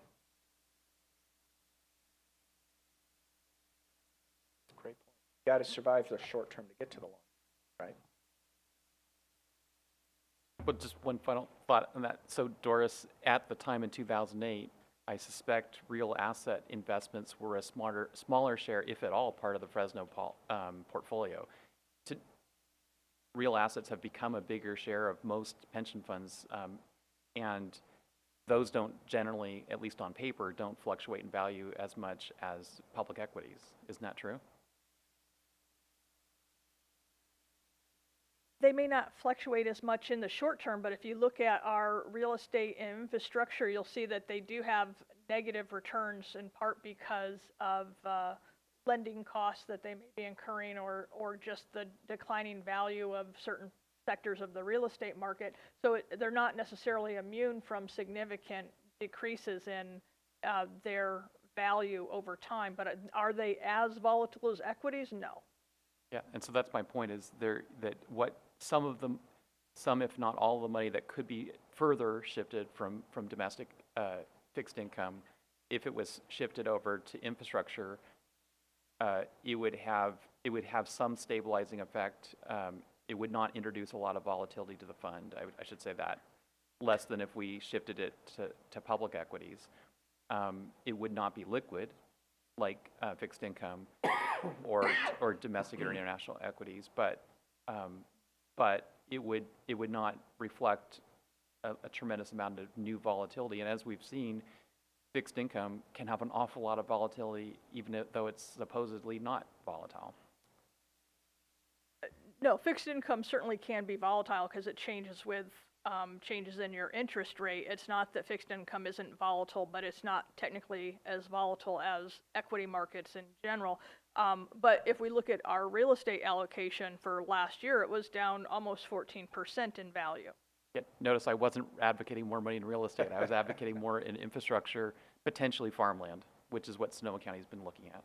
Great point. You got to survive the short term to get to the long, right? But just one final thought on that. So Doris, at the time in 2008, I suspect real asset investments were a smaller share, if at all, part of the Fresno portfolio. Real assets have become a bigger share of most pension funds, and those don't generally, at least on paper, don't fluctuate in value as much as public equities. Isn't that true? They may not fluctuate as much in the short term, but if you look at our real estate and infrastructure, you'll see that they do have negative returns, in part because of lending costs that they may be incurring, or just the declining value of certain sectors of the real estate market. So they're not necessarily immune from significant decreases in their value over time, but are they as volatile as equities? No. Yeah, and so that's my point, is that what some if not all of the money that could be further shifted from domestic fixed income, if it was shifted over to infrastructure, it would have some stabilizing effect. It would not introduce a lot of volatility to the fund. I should say that, less than if we shifted it to public equities. It would not be liquid like fixed income or domestic or international equities, but it would not reflect a tremendous amount of new volatility. And as we've seen, fixed income can have an awful lot of volatility, even though it's supposedly not volatile. No, fixed income certainly can be volatile because it changes with changes in your interest rate. It's not that fixed income isn't volatile, but it's not technically as volatile as equity markets in general. But if we look at our real estate allocation for last year, it was down almost 14% in value. Yet, notice I wasn't advocating more money in real estate. I was advocating more in infrastructure, potentially farmland, which is what Sonoma County's been looking at.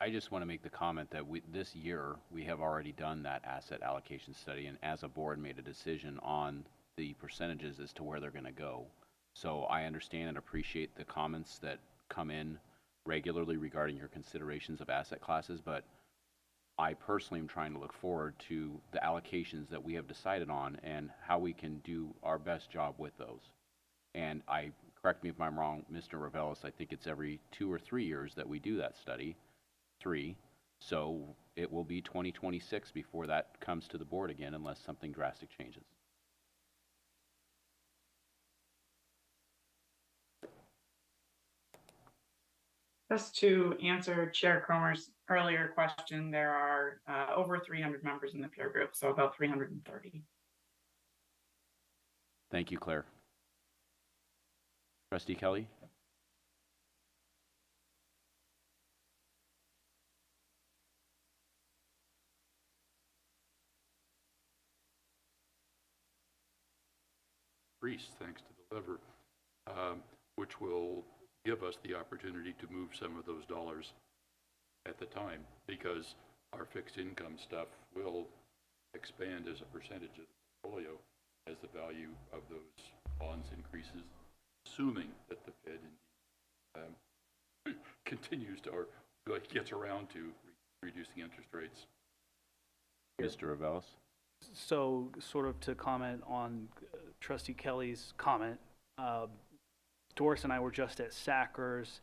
I just want to make the comment that this year we have already done that asset allocation study, and as a board made a decision on the percentages as to where they're going to go. So I understand and appreciate the comments that come in regularly regarding your considerations of asset classes, but I personally am trying to look forward to the allocations that we have decided on and how we can do our best job with those. And correct me if I'm wrong, Mr. Revelis, I think it's every 2 or 3 years that we do that study. 3. So it will be 2026 before that comes to the board again, unless something drastic changes. Just to answer Chair Cromer's earlier question, there are over 300 members in the peer group, so about 330. Thank you, Claire. Trustee Kelly? Increase, thanks to the lever, which will give us the opportunity to move some of those dollars at the time, because our fixed income stuff will expand as a percentage of the portfolio as the value of those bonds increases, assuming that the Fed continues to, or gets around to reducing interest rates. Mr. Reveles? So sort of to comment on Trustee Kelly's comment, Doris and I were just at Sackers.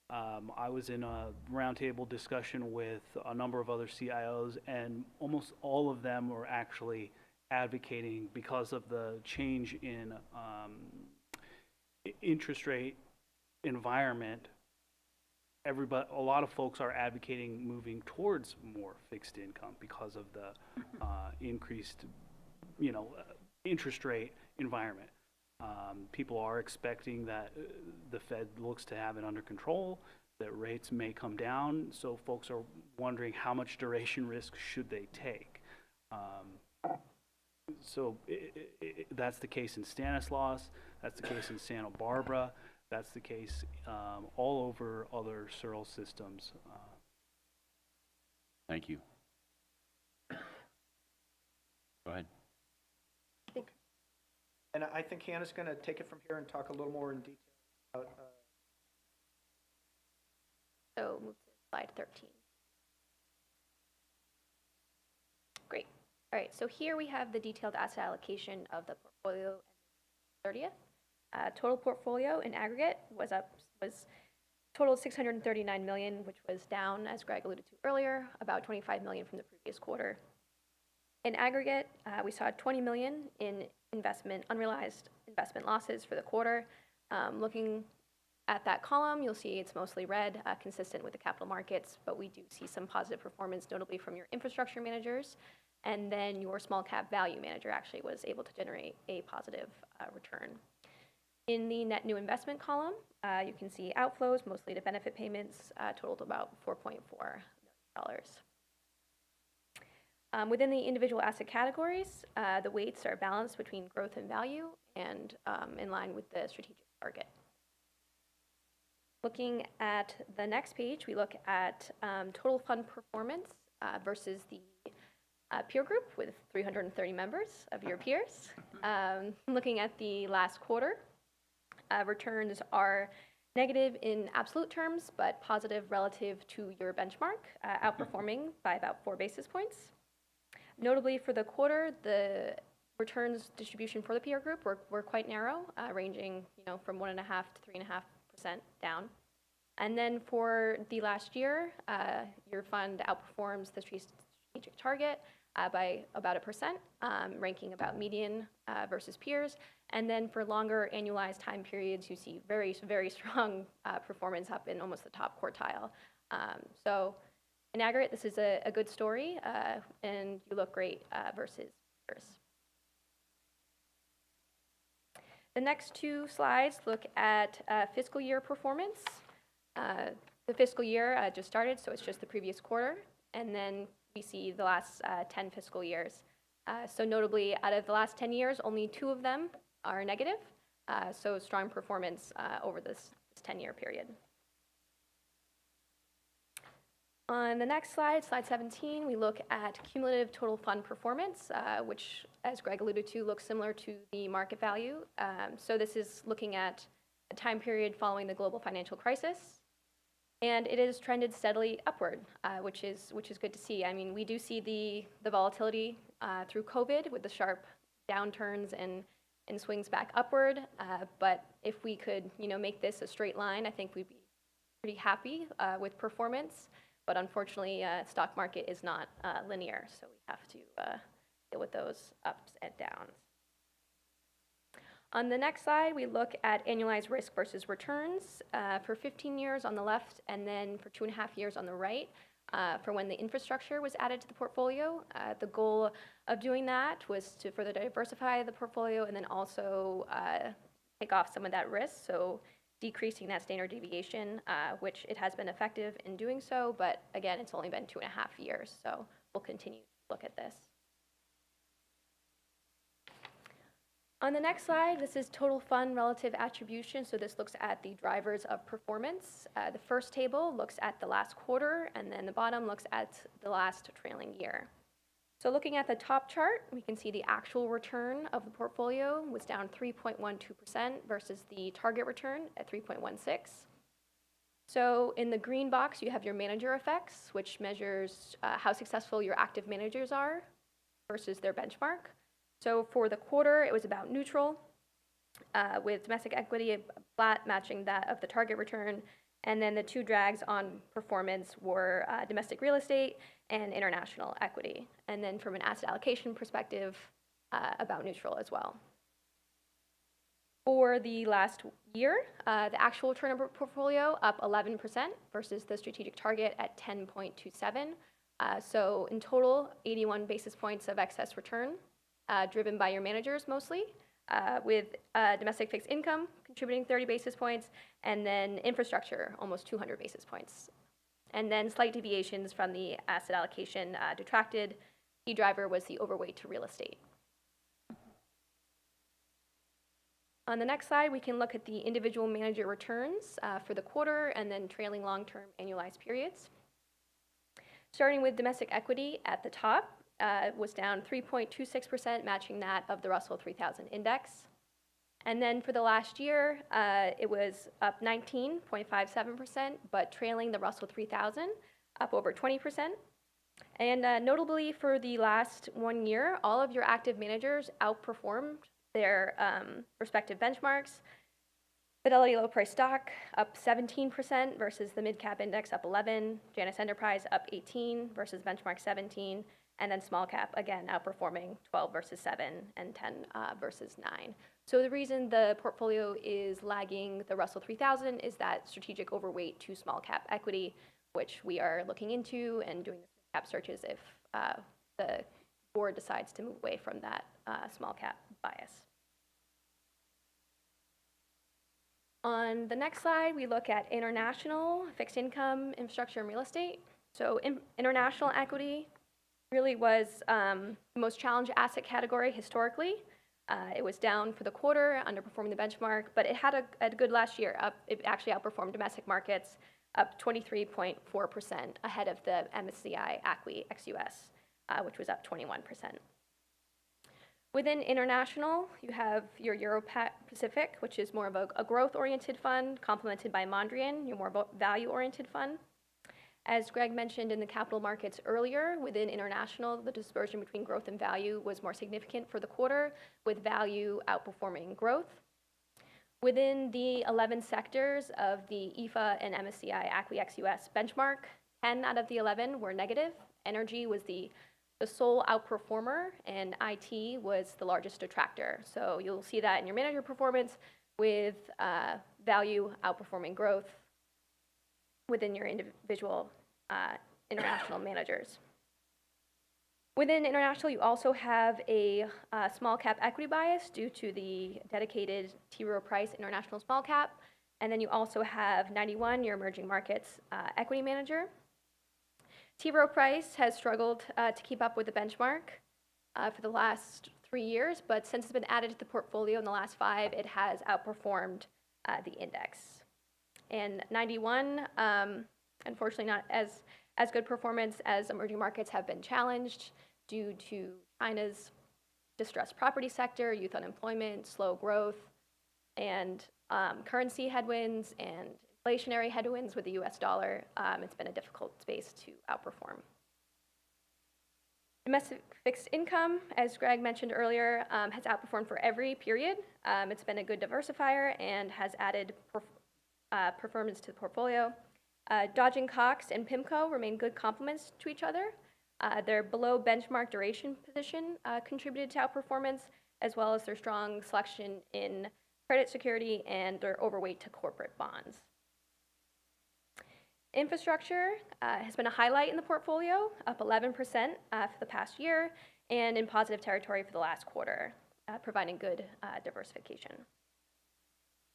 I was in a roundtable discussion with a number of other CIOs, and almost all of them were actually advocating, because of the change in interest rate environment, a lot of folks are advocating moving towards more fixed income because of the increased, interest rate environment. People are expecting that the Fed looks to have it under control, that rates may come down, so folks are wondering how much duration risk should they take. So that's the case in Stanislaus, that's the case in Santa Barbara, that's the case all over other SERL systems. Thank you. Go ahead. And I think Hannah's going to take it from here and talk a little more in detail about. So move to slide 13. Great. All right, so here we have the detailed asset allocation of the portfolio at 30th. Total portfolio in aggregate was total 639 million, which was down, as Greg alluded to earlier, about 25 million from the previous quarter. In aggregate, we saw 20 million in unrealized investment losses for the quarter. Looking at that column, you'll see it's mostly red, consistent with the capital markets, but we do see some positive performance, notably from your infrastructure managers, and then your small cap value manager actually was able to generate a positive return. In the net new investment column, you can see outflows, mostly to benefit payments, totaled about $4.4 million. Within the individual asset categories, the weights are balanced between growth and value and in line with the strategic target. Looking at the next page, we look at total fund performance versus the peer group with 330 members of your peers. Looking at the last quarter, returns are negative in absolute terms, but positive relative to your benchmark, outperforming by about 4 basis points. Notably for the quarter, the returns distribution for the peer group were quite narrow, ranging from 1.5% to 3.5% down. And then for the last year, your fund outperforms the strategic target by about 1%, ranking about median versus peers. And then for longer annualized time periods, you see very, very strong performance up in almost the top quartile. So in aggregate, this is a good story, and you look great versus peers. The next two slides look at fiscal year performance. The fiscal year just started, so it's just the previous quarter. And then we see the last 10 fiscal years. So notably, out of the last 10 years, only 2 of them are negative. So strong performance over this 10-year period. On the next slide, slide 17, we look at cumulative total fund performance, which, as Greg alluded to, looks similar to the market value. So this is looking at a time period following the global financial crisis. And it has trended steadily upward, which is good to see. I mean, we do see the volatility through COVID with the sharp downturns and swings back upward. But if we could, make this a straight line, I think we'd be pretty happy with performance. But unfortunately, stock market is not linear, so we have to deal with those ups and downs. On the next slide, we look at annualized risk versus returns for 15 years on the left, and then for 2.5 years on the right for when the infrastructure was added to the portfolio. The goal of doing that was to further diversify the portfolio and then also take off some of that risk, so decreasing that standard deviation, which it has been effective in doing so, but again, it's only been 2.5 years, so we'll continue to look at this. On the next slide, this is total fund relative attribution. So this looks at the drivers of performance. The first table looks at the last quarter, and then the bottom looks at the last trailing year. So looking at the top chart, we can see the actual return of the portfolio was down 3.12% versus the target return at 3.16. So in the green box, you have your manager effects, which measures how successful your active managers are versus their benchmark. So for the quarter, it was about neutral, with domestic equity flat matching that of the target return. And then the two drags on performance were domestic real estate and international equity. And then from an asset allocation perspective, about neutral as well. For the last year, the actual return of the portfolio up 11% versus the strategic target at 10.27. So in total, 81 basis points of excess return, driven by your managers mostly, with domestic fixed income contributing 30 basis points, and then infrastructure almost 200 basis points. And then slight deviations from the asset allocation detracted. Key driver was the overweight to real estate. On the next slide, we can look at the individual manager returns for the quarter and then trailing long-term annualized periods. Starting with domestic equity at the top, was down 3.26%, matching that of the Russell 3000 index. And then for the last year, it was up 19.57%, but trailing the Russell 3000, up over 20%. And notably for the last 1 year, all of your active managers outperformed their respective benchmarks. Fidelity Low Price Stock up 17% versus the Mid-Cap Index up 11, Janus Enterprise up 18 versus benchmark 17, and then Small Cap, again, outperforming 12 versus 7 and 10 versus 9. So the reason the portfolio is lagging the Russell 3000 is that strategic overweight to small cap equity, which we are looking into and doing the cap searches if the board decides to move away from that small cap bias. On the next slide, we look at international, fixed income, infrastructure, and real estate. So international equity really was the most challenged asset category historically. It was down for the quarter, underperforming the benchmark, but it had a good last year. It actually outperformed domestic markets, up 23.4%, ahead of the MSCI ACWI ex-US, which was up 21%. Within international, you have your Euro-Pacific, which is more of a growth-oriented fund, complemented by Mondrian, your more value-oriented fund. As Greg mentioned in the capital markets earlier, within international, the dispersion between growth and value was more significant for the quarter, with value outperforming growth. Within the 11 sectors of the IFA and MSCI ACWI ex-US benchmark, 10 out of the 11 were negative. Energy was the sole outperformer, and IT was the largest detractor. So you'll see that in your manager performance, with value outperforming growth within your individual international managers. Within international, you also have a small cap equity bias due to the dedicated T. Rowe Price International Small Cap. And then you also have 91, your emerging markets equity manager. T. Rowe Price has struggled to keep up with the benchmark for the last 3 years, but since it's been added to the portfolio in the last 5, it has outperformed the index. And 91, unfortunately not as good performance, as emerging markets have been challenged due to China's distressed property sector, youth unemployment, slow growth, and currency headwinds and inflationary headwinds with the US dollar. It's been a difficult space to outperform. Domestic fixed income, as Greg mentioned earlier, has outperformed for every period. It's been a good diversifier and has added performance to the portfolio. Dodge & Cox and PIMCO remain good complements to each other. Their below benchmark duration position contributed to outperformance, as well as their strong selection in credit security and their overweight to corporate bonds. Infrastructure has been a highlight in the portfolio, up 11% for the past year, and in positive territory for the last quarter, providing good diversification.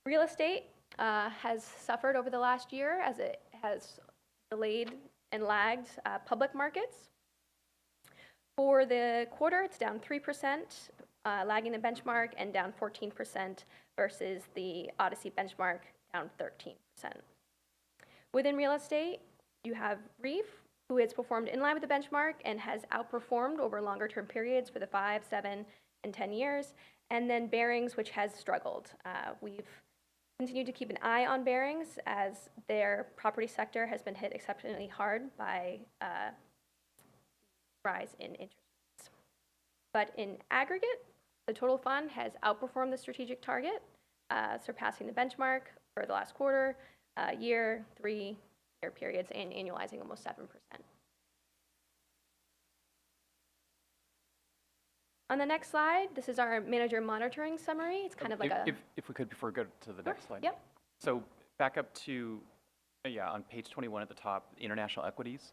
Real estate has suffered over the last year as it has delayed and lagged public markets. For the quarter, it's down 3%, lagging the benchmark, and down 14% versus the Odyssey benchmark, down 13%. Within real estate, you have Reef, who has performed in line with the benchmark and has outperformed over longer-term periods for the 5, 7, and 10 years. And then Barings, which has struggled. We've continued to keep an eye on Barings as their property sector has been hit exceptionally hard by rise in interest rates. But in aggregate, the total fund has outperformed the strategic target, surpassing the benchmark for the last quarter, year, 3-year periods, and annualizing almost 7%. On the next slide, this is our manager monitoring summary. It's kind of like If we could, before we go to the next slide. Yep. So back up to, on page 21 at the top, international equities.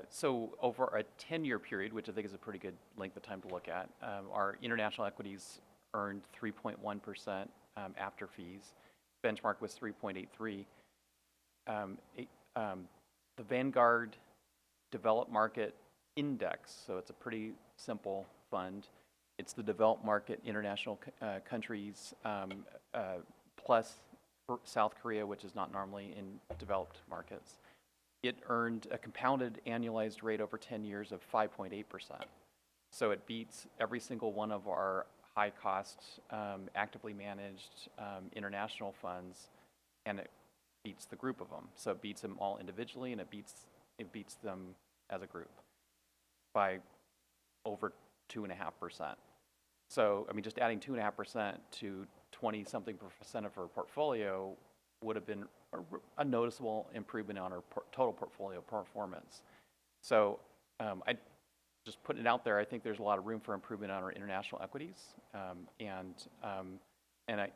So over a 10-year period, which I think is a pretty good length of time to look at, our international equities earned 3.1% after fees. Benchmark was 3.83. The Vanguard Developed Market Index, so it's a pretty simple fund. It's the developed market international countries plus South Korea, which is not normally in developed markets. It earned a compounded annualized rate over 10 years of 5.8%. So it beats every single one of our high-cost, actively managed international funds, and it beats the group of them. So it beats them all individually, and it beats them as a group by over 2.5%. So, I mean, just adding 2.5% to 20-something% of our portfolio would have been a noticeable improvement on our total portfolio performance. So, I just putting it out there, I think there's a lot of room for improvement on our international equities, and I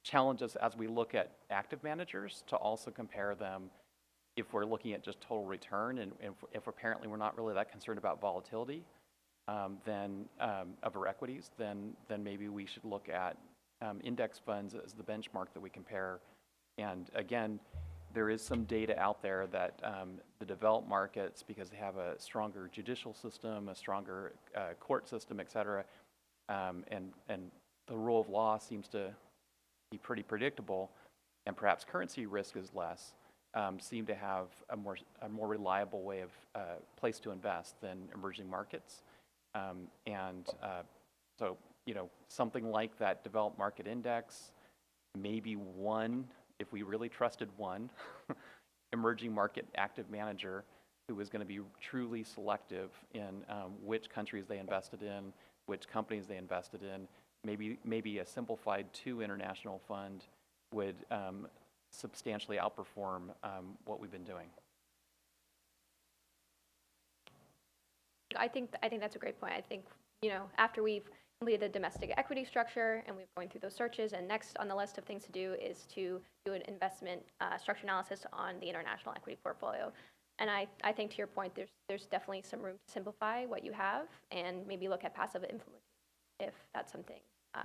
challenge us as we look at active managers to also compare them. If we're looking at just total return, and if apparently we're not really that concerned about volatility, then of our equities, then maybe we should look at index funds as the benchmark that we compare. And again, there is some data out there that the developed markets, because they have a stronger judicial system, a stronger court system, et cetera, and the rule of law seems to be pretty predictable, and perhaps currency risk is less, seem to have a more reliable way of place to invest than emerging markets. So, you know, something like that developed market index, maybe one, if we really trusted one, emerging market active manager who was going to be truly selective in which countries they invested in, which companies they invested in, maybe a simplified 2 international fund would substantially outperform what we've been doing. I think that's a great point. I think, you know, after we've completed the domestic equity structure and we're going through those searches, and next on the list of things to do is to do an investment structure analysis on the international equity portfolio. And I think, to your point, there's definitely some room to simplify what you have and maybe look at passive implementation if that's something the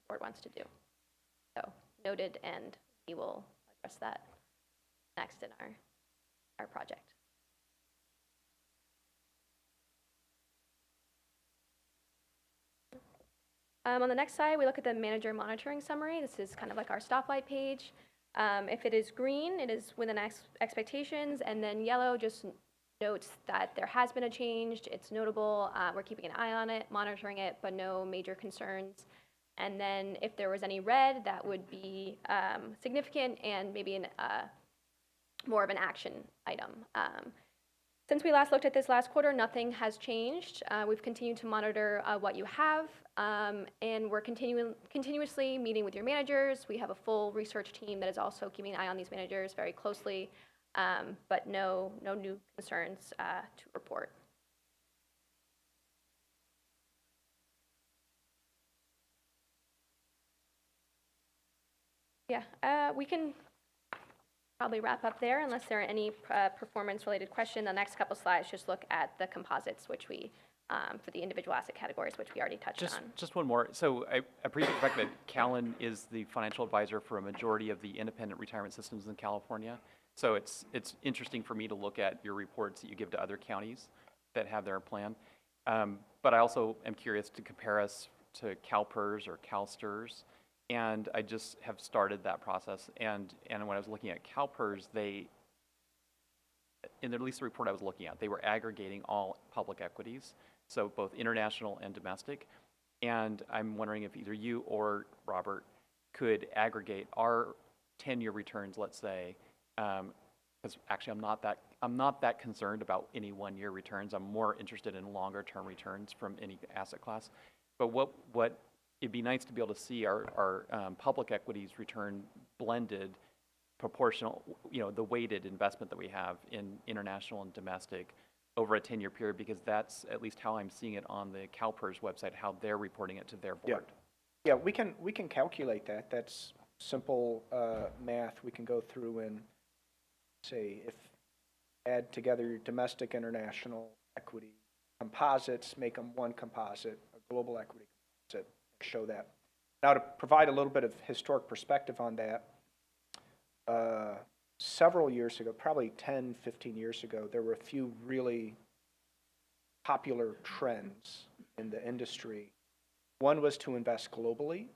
board wants to do. So noted, and we will address that next in our project. On the next slide, we look at the manager monitoring summary. This is kind of like our stoplight page. If it is green, it is within expectations, and then yellow just notes that there has been a change. It's notable. We're keeping an eye on it, monitoring it, but no major concerns. And then if there was any red, that would be significant and maybe more of an action item. Since we last looked at this last quarter, nothing has changed. We've continued to monitor what you have, and we're continuously meeting with your managers. We have a full research team that is also keeping an eye on these managers very closely, but no new concerns to report. Yeah, we can probably wrap up there unless there are any performance-related questions. The next couple slides just look at the composites, which we, for the individual asset categories, which we already touched on. Just one more. So I appreciate the fact that Callan is the financial advisor for a majority of the independent retirement systems in California. So it's interesting for me to look at your reports that you give to other counties that have their plan. But I also am curious to compare us to CalPERS or CalSTRS. And I just have started that process. And when I was looking at CalPERS, in at least the report I was looking at, they were aggregating all public equities, so both international and domestic. And I'm wondering if either you or Robert could aggregate our 10-year returns, let's say, because actually I'm not that concerned about any one-year returns. I'm more interested in longer-term returns from any asset class. But what it'd be nice to be able to see our public equities return blended, proportional, the weighted investment that we have in international and domestic over a 10-year period, because that's at least how I'm seeing it on the CalPERS website, how they're reporting it to their board. Yeah, we can calculate that. That's simple math. We can go through and say, if add together your domestic, international equity composites, make them one composite, a global equity composite, show that. Now, to provide a little bit of historic perspective on that, several years ago, probably 10, 15 years ago, there were a few really popular trends in the industry. One was to invest globally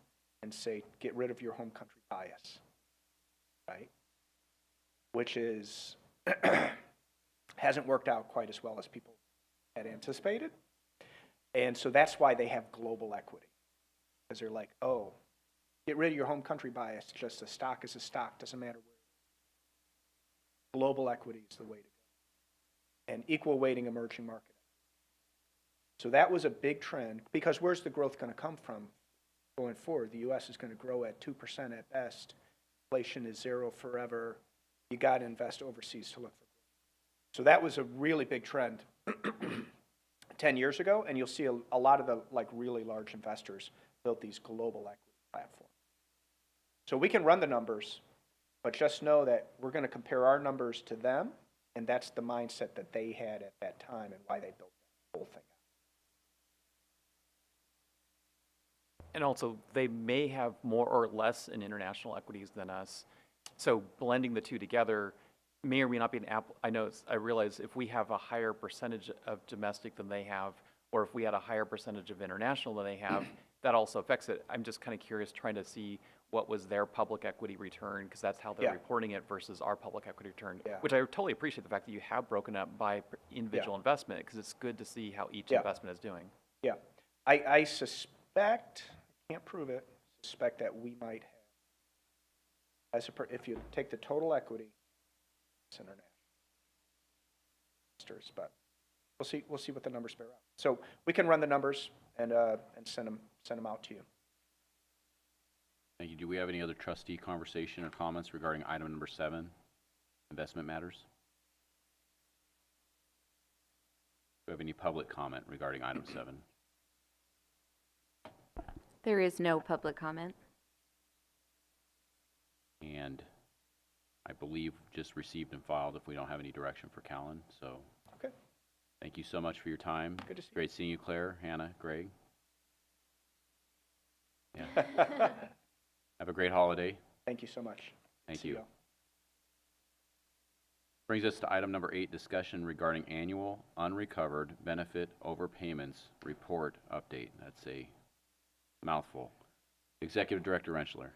and say, get rid of your home country bias, right? Which is, hasn't worked out quite as well as people had anticipated. And so that's why they have global equity. Because they're like, oh, get rid of your home country bias, just a stock is a stock, doesn't matter where. Global equity is the way to go. And equal weighting emerging market. So that was a big trend, because where's the growth going to come from going forward? The U.S. is going to grow at 2% at best. Inflation is zero forever. You got to invest overseas to look for growth. So that was a really big trend 10 years ago, and you'll see a lot of the really large investors built these global equity platforms. So we can run the numbers, but just know that we're going to compare our numbers to them, and that's the mindset that they had at that time and why they built that whole thing out. And also, they may have more or less in international equities than us. So blending the two together may or may not be an apple. I realize if we have a higher percentage of domestic than they have, or if we had a higher percentage of international than they have, that also affects it. I'm just kind of curious, trying to see what was their public equity return, because that's how they're reporting it, versus our public equity return, which I totally appreciate the fact that you have broken up by individual investment, because it's good to see how each investment is doing. Yeah. I suspect, can't prove it, suspect that we might have, if you take the total equity, it's international, but we'll see what the numbers bear out. So we can run the numbers and send them out to you. Thank you. Do we have any other trustee conversation or comments regarding item number 7, investment matters? Do we have any public comment regarding item 7? There is no public comment. And I believe just received and filed if we don't have any direction for Callan. So okay. Thank you so much for your time. Good to see you. Great seeing you, Claire, Hannah, Greg. Yeah. Have a great holiday. Thank you so much. Thank you. Brings us to item number 8, discussion regarding annual unrecovered benefit overpayments report update. That's a mouthful. Executive Director Rentschler.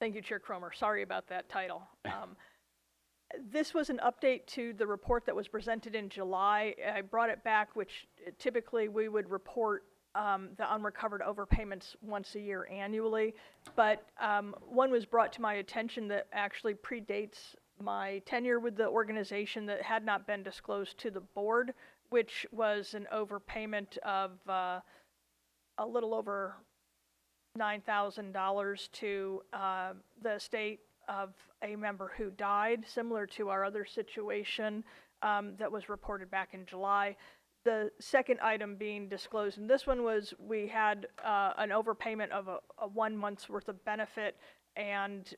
Thank you, Chair Cromer. Sorry about that title. This was an update to the report that was presented in July. I brought it back, which typically we would report the unrecovered overpayments once a year annually. But one was brought to my attention that actually predates my tenure with the organization that had not been disclosed to the board, which was an overpayment of a little over $9,000 to the estate of a member who died, similar to our other situation that was reported back in July. The second item being disclosed, and this one was, we had an overpayment of a 1 month's worth of benefit, and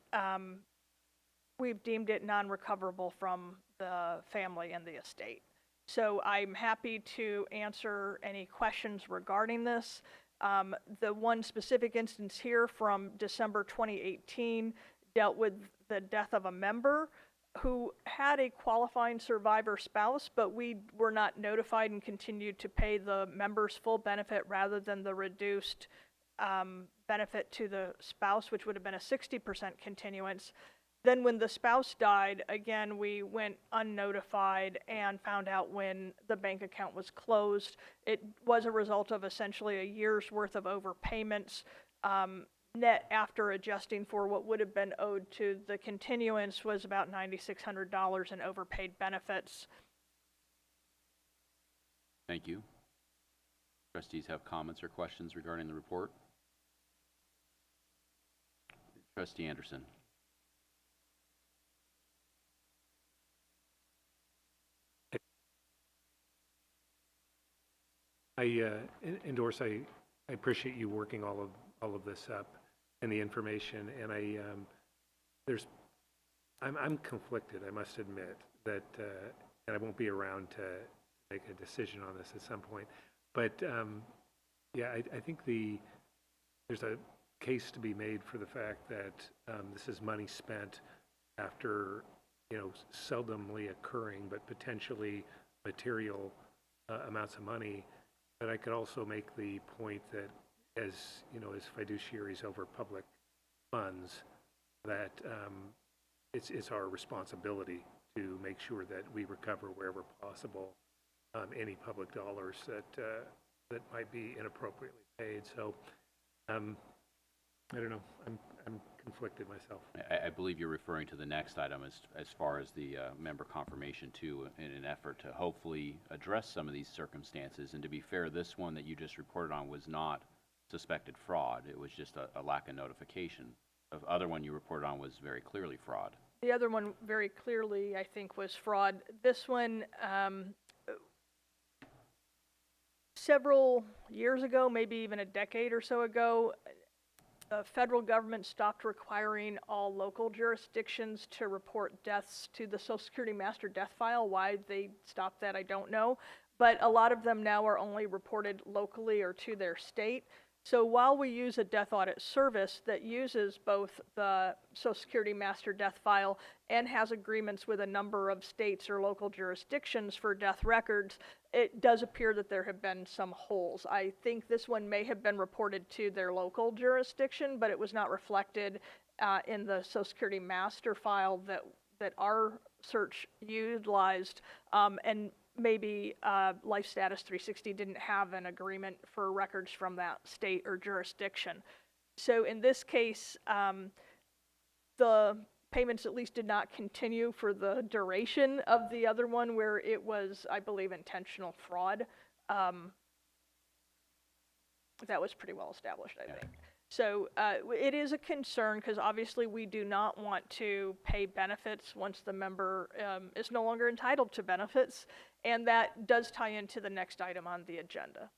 we've deemed it non-recoverable from the family and the estate. So I'm happy to answer any questions regarding this. The one specific instance here from December 2018 dealt with the death of a member. who had a qualifying survivor spouse, but we were not notified and continued to pay the member's full benefit rather than the reduced benefit to the spouse, which would have been a 60% continuance. Then when the spouse died, again, we went unnotified and found out when the bank account was closed. It was a result of essentially a year's worth of overpayments. Net after adjusting for what would have been owed to the continuance was about $9,600 in overpaid benefits. Thank you. Trustees have comments or questions regarding the report? Trustee Anderson. I endorse, I appreciate you working all of this up and the information, and I'm conflicted, I must admit, that, and I won't be around to make a decision on this at some point, but, yeah, I think there's a case to be made for the fact that this is money spent after, seldomly occurring, but potentially material amounts of money. But I could also make the point that as fiduciaries over public funds, that it's our responsibility to make sure that we recover wherever possible any public dollars that might be inappropriately paid. So I don't know. I'm conflicted myself. I believe you're referring to the next item as far as the member confirmation too, in an effort to hopefully address some of these circumstances. And to be fair, this one that you just reported on was not suspected fraud. It was just a lack of notification. The other one you reported on was very clearly fraud. The other one very clearly, I think, was fraud. This one, several years ago, maybe even a decade or so ago, the federal government stopped requiring all local jurisdictions to report deaths to the Social Security Master Death File. Why they stopped that, I don't know. But a lot of them now are only reported locally or to their state. So while we use a death audit service that uses both the Social Security Master Death File and has agreements with a number of states or local jurisdictions for death records, it does appear that there have been some holes. I think this one may have been reported to their local jurisdiction, but it was not reflected in the Social Security Master File that our search utilized, and maybe Life Status 360 didn't have an agreement for records from that state or jurisdiction. So in this case, the payments at least did not continue for the duration of the other one, where it was, I believe, intentional fraud. That was pretty well established, I think. So it is a concern because obviously we do not want to pay benefits once the member is no longer entitled to benefits, and that does tie into the next item on the agenda.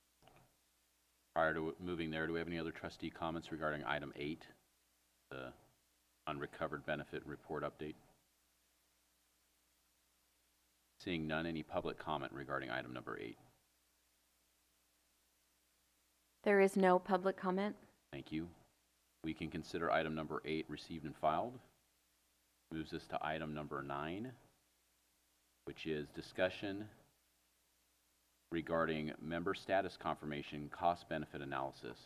Prior to moving there, do we have any other trustee comments regarding item 8, the unrecovered benefit report update? Seeing none, any public comment regarding item number 8? There is no public comment. Thank you. We can consider item number 8 received and filed. Moves us to item number 9, which is discussion regarding member status confirmation cost-benefit analysis.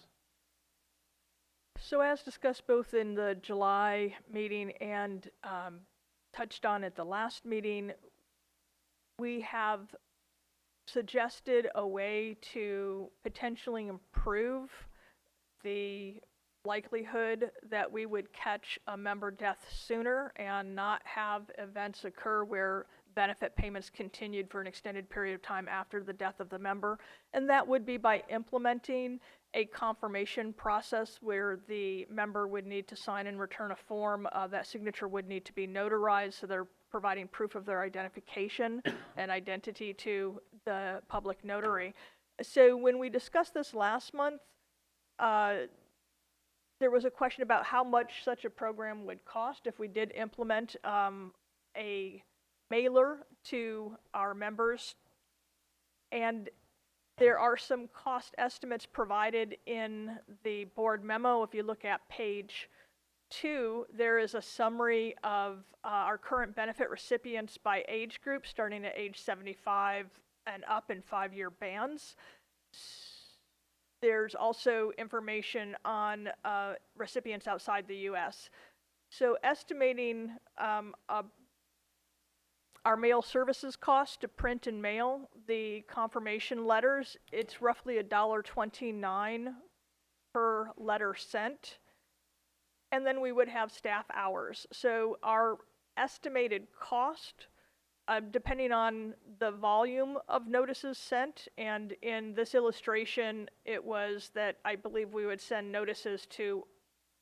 So as discussed both in the July meeting and touched on at the last meeting, we have suggested a way to potentially improve the likelihood that we would catch a member death sooner and not have events occur where benefit payments continued for an extended period of time after the death of the member. And that would be by implementing a confirmation process where the member would need to sign and return a form. That signature would need to be notarized, so they're providing proof of their identification and identity to the public notary. So when we discussed this last month, there was a question about how much such a program would cost if we did implement a mailer to our members. And there are some cost estimates provided in the board memo. If you look at page 2, there is a summary of our current benefit recipients by age group, starting at age 75 and up in 5-year bands. There's also information on recipients outside the U.S. So estimating our mail services cost to print and mail the confirmation letters, it's roughly $1.29 per letter sent. And then we would have staff hours. So our estimated cost, depending on the volume of notices sent, and in this illustration, it was that I believe we would send notices to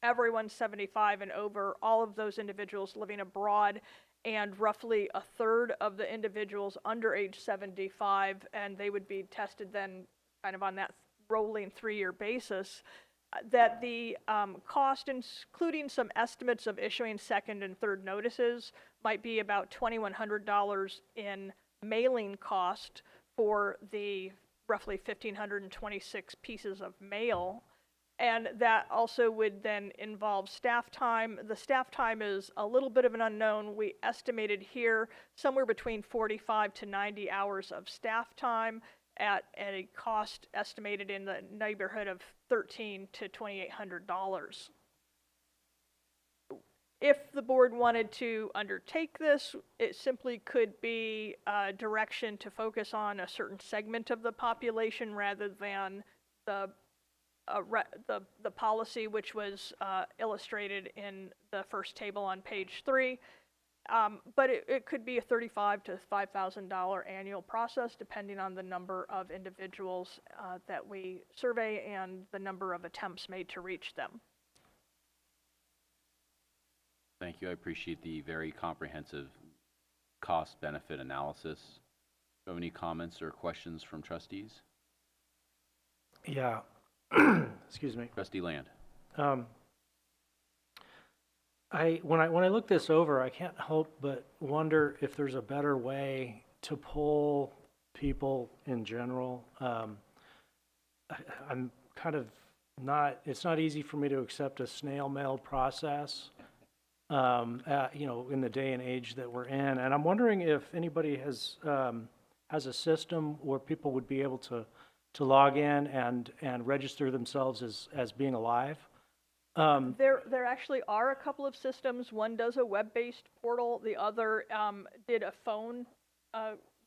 everyone 75 and over, all of those individuals living abroad, and roughly a third of the individuals under age 75, and they would be tested then kind of on that rolling 3-year basis. That the cost, including some estimates of issuing second and third notices, might be about $2,100 in mailing cost for the roughly 1,526 pieces of mail. And that also would then involve staff time. The staff time is a little bit of an unknown. We estimated here somewhere between 45 to 90 hours of staff time at a cost estimated in the neighborhood of $1,300 to $2,800. If the board wanted to undertake this, it simply could be a direction to focus on a certain segment of the population rather than the policy, which was illustrated in the first table on page 3. But it could be a $35,000 to $5,000 annual process, depending on the number of individuals that we survey and the number of attempts made to reach them. Thank you. I appreciate the very comprehensive cost-benefit analysis. Do you have any comments or questions from trustees? Yeah. Excuse me. Trustee Land. When I look this over, I can't help but wonder if there's a better way to poll people in general. I'm kind of not, it's not easy for me to accept a snail mail process, in the day and age that we're in. And I'm wondering if anybody has a system where people would be able to log in and register themselves as being alive. There actually are a couple of systems. One does a web-based portal. The other did a phone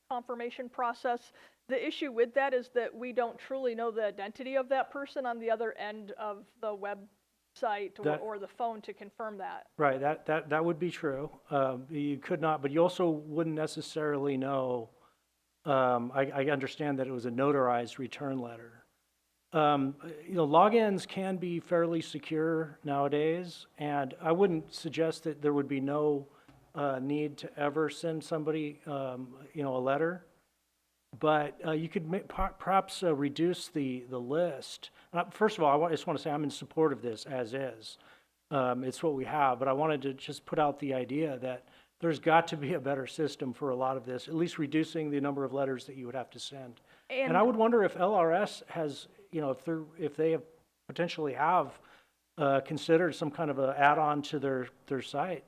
confirmation process. The issue with that is that we don't truly know the identity of that person on the other end of the website or the phone to confirm that. Right, that would be true. You could not, but you also wouldn't necessarily know. I understand that it was a notarized return letter. Logins can be fairly secure nowadays, and I wouldn't suggest that there would be no need to ever send somebody, a letter. But you could perhaps reduce the list. First of all, I just want to say I'm in support of this as is. It's what we have, but I wanted to just put out the idea that there's got to be a better system for a lot of this, at least reducing the number of letters that you would have to send. And I would wonder if LRS has, if they have potentially have considered some kind of an add-on to their site.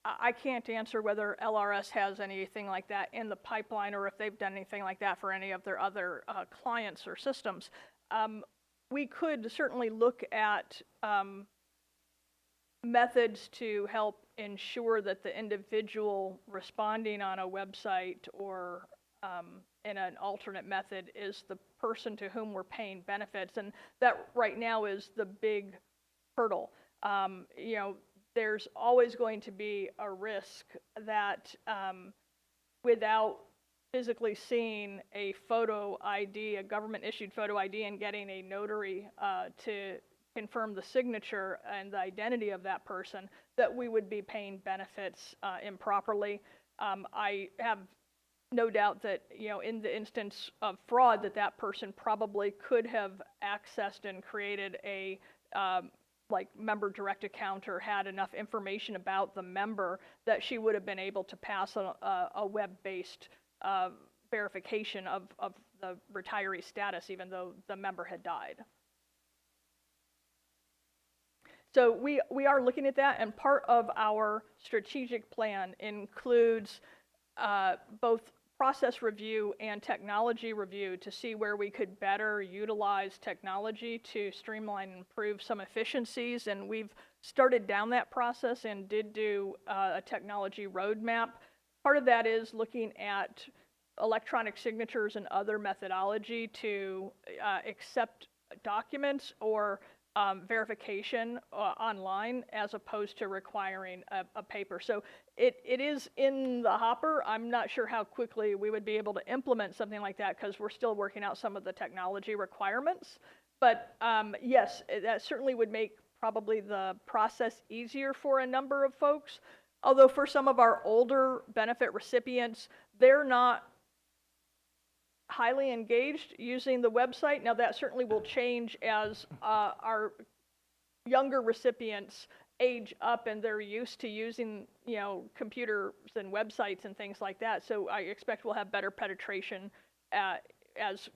I can't answer whether LRS has anything like that in the pipeline or if they've done anything like that for any of their other clients or systems. We could certainly look at methods to help ensure that the individual responding on a website or in an alternate method is the person to whom we're paying benefits. And that right now is the big hurdle. There's always going to be a risk that without physically seeing a photo ID, a government-issued photo ID, and getting a notary to confirm the signature and the identity of that person, that we would be paying benefits improperly. I have no doubt that, in the instance of fraud, that person probably could have accessed and created a member direct account or had enough information about the member that she would have been able to pass a web-based verification of the retiree status, even though the member had died. So we are looking at that, and part of our strategic plan includes both process review and technology review to see where we could better utilize technology to streamline and improve some efficiencies. And we've started down that process and did do a technology roadmap. Part of that is looking at electronic signatures and other methodology to accept documents or verification online as opposed to requiring a paper. So it is in the hopper. I'm not sure how quickly we would be able to implement something like that because we're still working out some of the technology requirements. But yes, that certainly would make probably the process easier for a number of folks. Although for some of our older benefit recipients, they're not highly engaged using the website. Now that certainly will change as our younger recipients age up and they're used to using, you know, computers and websites and things like that. So I expect we'll have better penetration as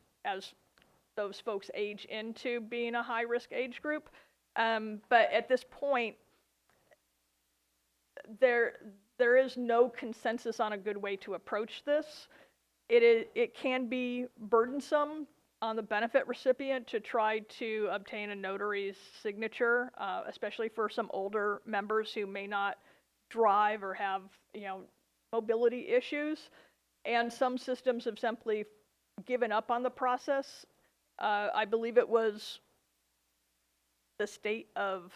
those folks age into being a high-risk age group. But at this point, there is no consensus on a good way to approach this. It can be burdensome on the benefit recipient to try to obtain a notary's signature, especially for some older members who may not drive or have, you know, mobility issues. And some systems have simply given up on the process. I believe it was the state of,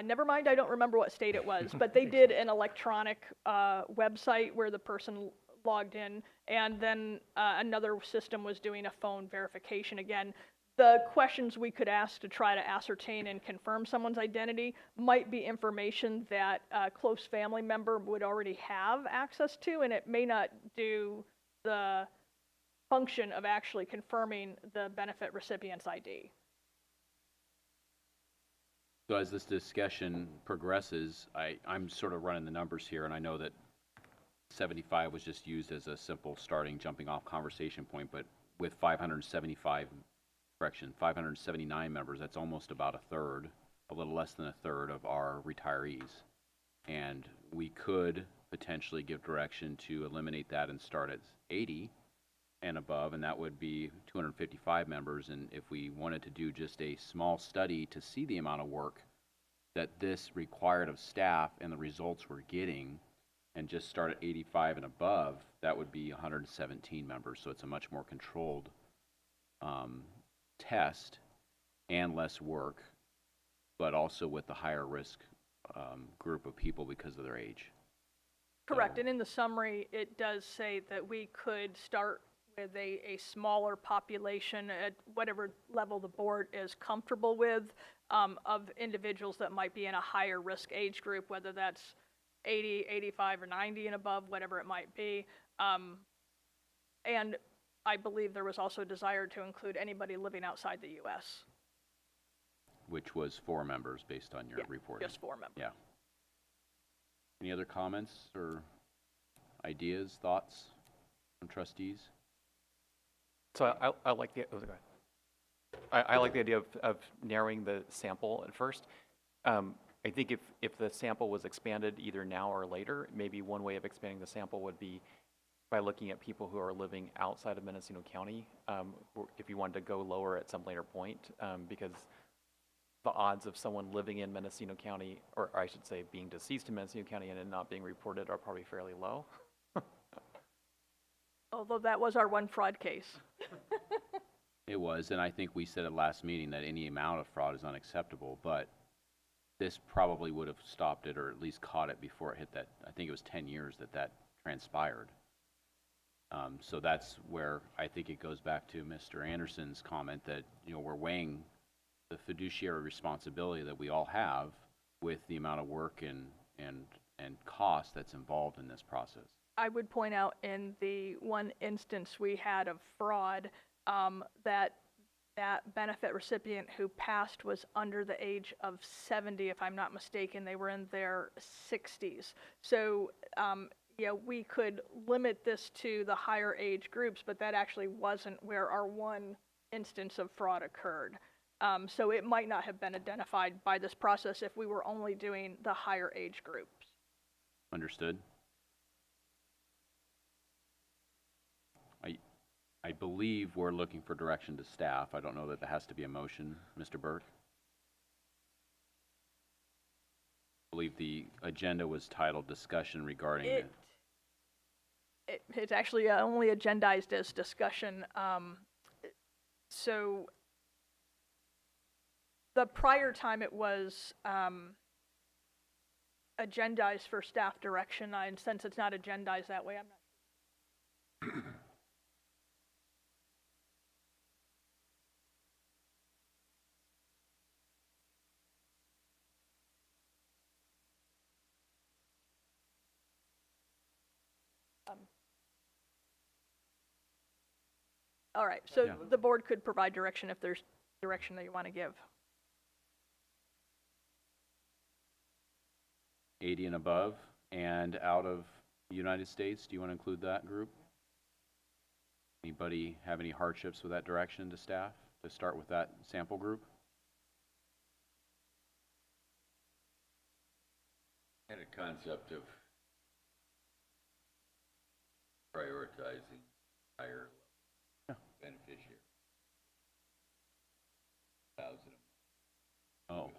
never mind, I don't remember what state it was, but they did an electronic website where the person logged in, and then another system was doing a phone verification. Again, the questions we could ask to try to ascertain and confirm someone's identity might be information that a close family member would already have access to, and it may not do the function of actually confirming the benefit recipient's ID. So as this discussion progresses, I'm sort of running the numbers here, and I know that 75 was just used as a simple starting, jumping off conversation point, but with 579 members, that's almost about a third, a little less than a third of our retirees. And we could potentially give direction to eliminate that and start at 80 and above, and that would be 255 members. And if we wanted to do just a small study to see the amount of work that this required of staff and the results we're getting, and just start at 85 and above, that would be 117 members. So it's a much more controlled test and less work, but also with the higher risk group of people because of their age. Correct, and in the summary, it does say that we could start with a smaller population at whatever level the board is comfortable with of individuals that might be in a higher risk age group, whether that's 80, 85, or 90 and above, whatever it might be. And I believe there was also a desire to include anybody living outside the U.S. Which was 4 members based on your reporting. Just 4 members. Yeah. Any other comments or ideas, thoughts from trustees? So I like the, oh, go ahead. I like the idea of narrowing the sample at first. I think if the sample was expanded either now or later, maybe one way of expanding the sample would be by looking at people who are living outside of Mendocino County, if you wanted to go lower at some later point, because the odds of someone living in Mendocino County, or I should say being deceased in Mendocino County and it not being reported, are probably fairly low. Although that was our one fraud case. It was, and I think we said at last meeting that any amount of fraud is unacceptable, but this probably would have stopped it or at least caught it before it hit that. I think it was 10 years that transpired. So that's where I think it goes back to Mr. Anderson's comment that, you know, we're weighing the fiduciary responsibility that we all have with the amount of work and cost that's involved in this process. I would point out in the one instance we had of fraud, that benefit recipient who passed was under the age of 70, if I'm not mistaken. They were in their 60s. So, yeah, we could limit this to the higher age groups, but that actually wasn't where our one instance of fraud occurred. So it might not have been identified by this process if we were only doing the higher age groups. Understood. I believe we're looking for direction to staff. I don't know that there has to be a motion. Mr. Burke? I believe the agenda was titled Discussion Regarding It's actually only agendized as discussion. So the prior time it was agendized for staff direction, and since it's not agendized that way, I'm not. All right, so Yeah. the board could provide direction if there's direction that you want to give. 80 and above and out of the United States. Do you want to include that group? Anybody have any hardships with that direction to staff to start with that sample group? I had a concept of prioritizing higher beneficiary. 1,000. Oh,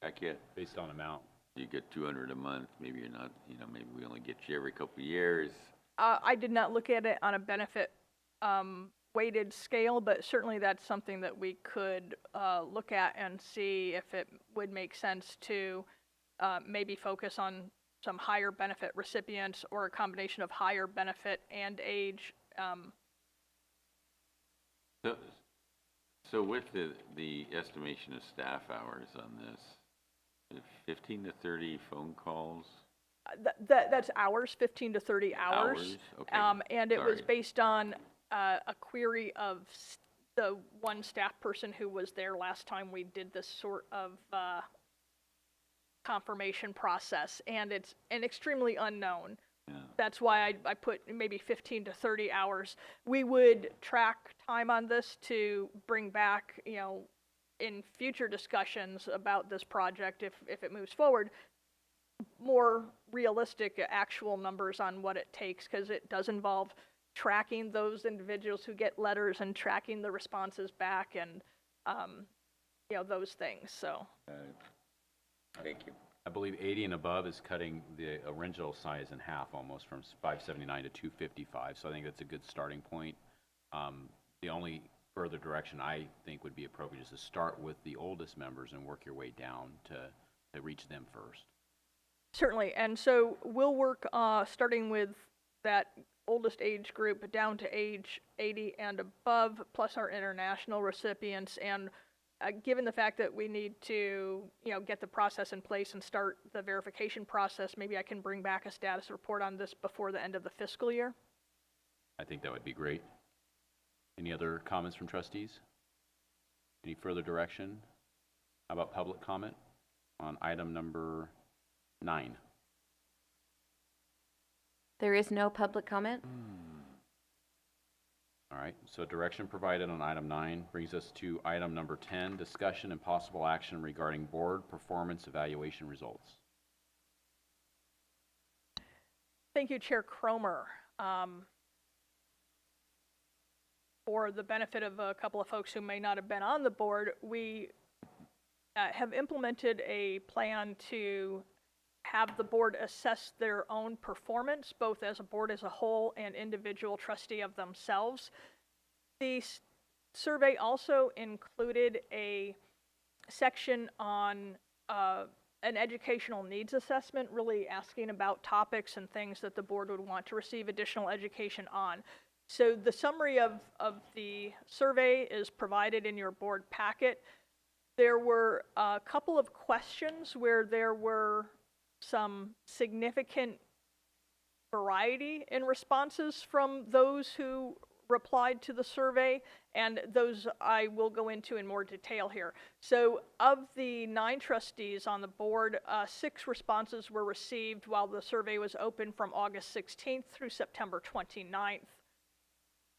Heck yeah. based on amount. You get 200 a month, maybe you're not, maybe we only get you every couple of years. I did not look at it on a benefit weighted scale, but certainly that's something that we could look at and see if it would make sense to maybe focus on some higher benefit recipients or a combination of higher benefit and age. So with the estimation of staff hours on this, 15 to 30 phone calls? That's hours, 15 to 30 hours. Okay. And it was Sorry. based on a query of the one staff person who was there last time we did this sort of confirmation process, and it's an extremely unknown. Yeah. That's why I put maybe 15 to 30 hours. We would track time on this to bring back, in future discussions about this project, if it moves forward, more realistic actual numbers on what it takes, because it does involve tracking those individuals who get letters and tracking the responses back and, those things, so. Thank you. I believe 80 and above is cutting the original size in half almost from 579 to 255. So I think that's a good starting point. The only further direction I think would be appropriate is to start with the oldest members and work your way down to reach them first. Certainly, and so we'll work starting with that oldest age group down to age 80 and above, plus our international recipients. And given the fact that we need to, get the process in place and start the verification process, maybe I can bring back a status report on this before the end of the fiscal year. I think that would be great. Any other comments from trustees? Any further direction? How about public comment on item number 9? There is no public comment. All right, so direction provided on item 9 brings us to item number 10, discussion and possible action regarding board performance evaluation results. Thank you, Chair Cromer. For the benefit of a couple of folks who may not have been on the board, we have implemented a plan to have the board assess their own performance, both as a board as a whole and individual trustee of themselves. The survey also included a section on an educational needs assessment, really asking about topics and things that the board would want to receive additional education on. So the summary of the survey is provided in your board packet. There were a couple of questions where there were some significant variety in responses from those who replied to the survey, and those I will go into in more detail here. So of the 9 trustees on the board, 6 responses were received while the survey was open from August 16th through September 29th.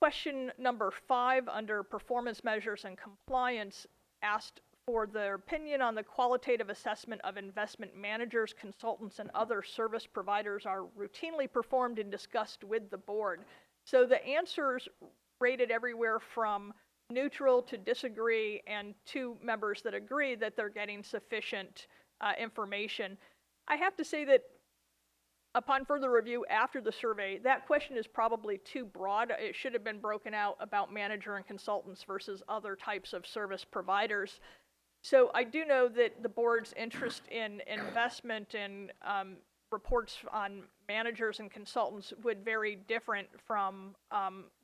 Question number 5 under performance measures and compliance asked for their opinion on the qualitative assessment of investment managers, consultants, and other service providers are routinely performed and discussed with the board. So the answers rated everywhere from neutral to disagree, and 2 members that agree that they're getting sufficient information. I have to say that upon further review after the survey, that question is probably too broad. It should have been broken out about manager and consultants versus other types of service providers. So I do know that the board's interest in investment and reports on managers and consultants would vary different from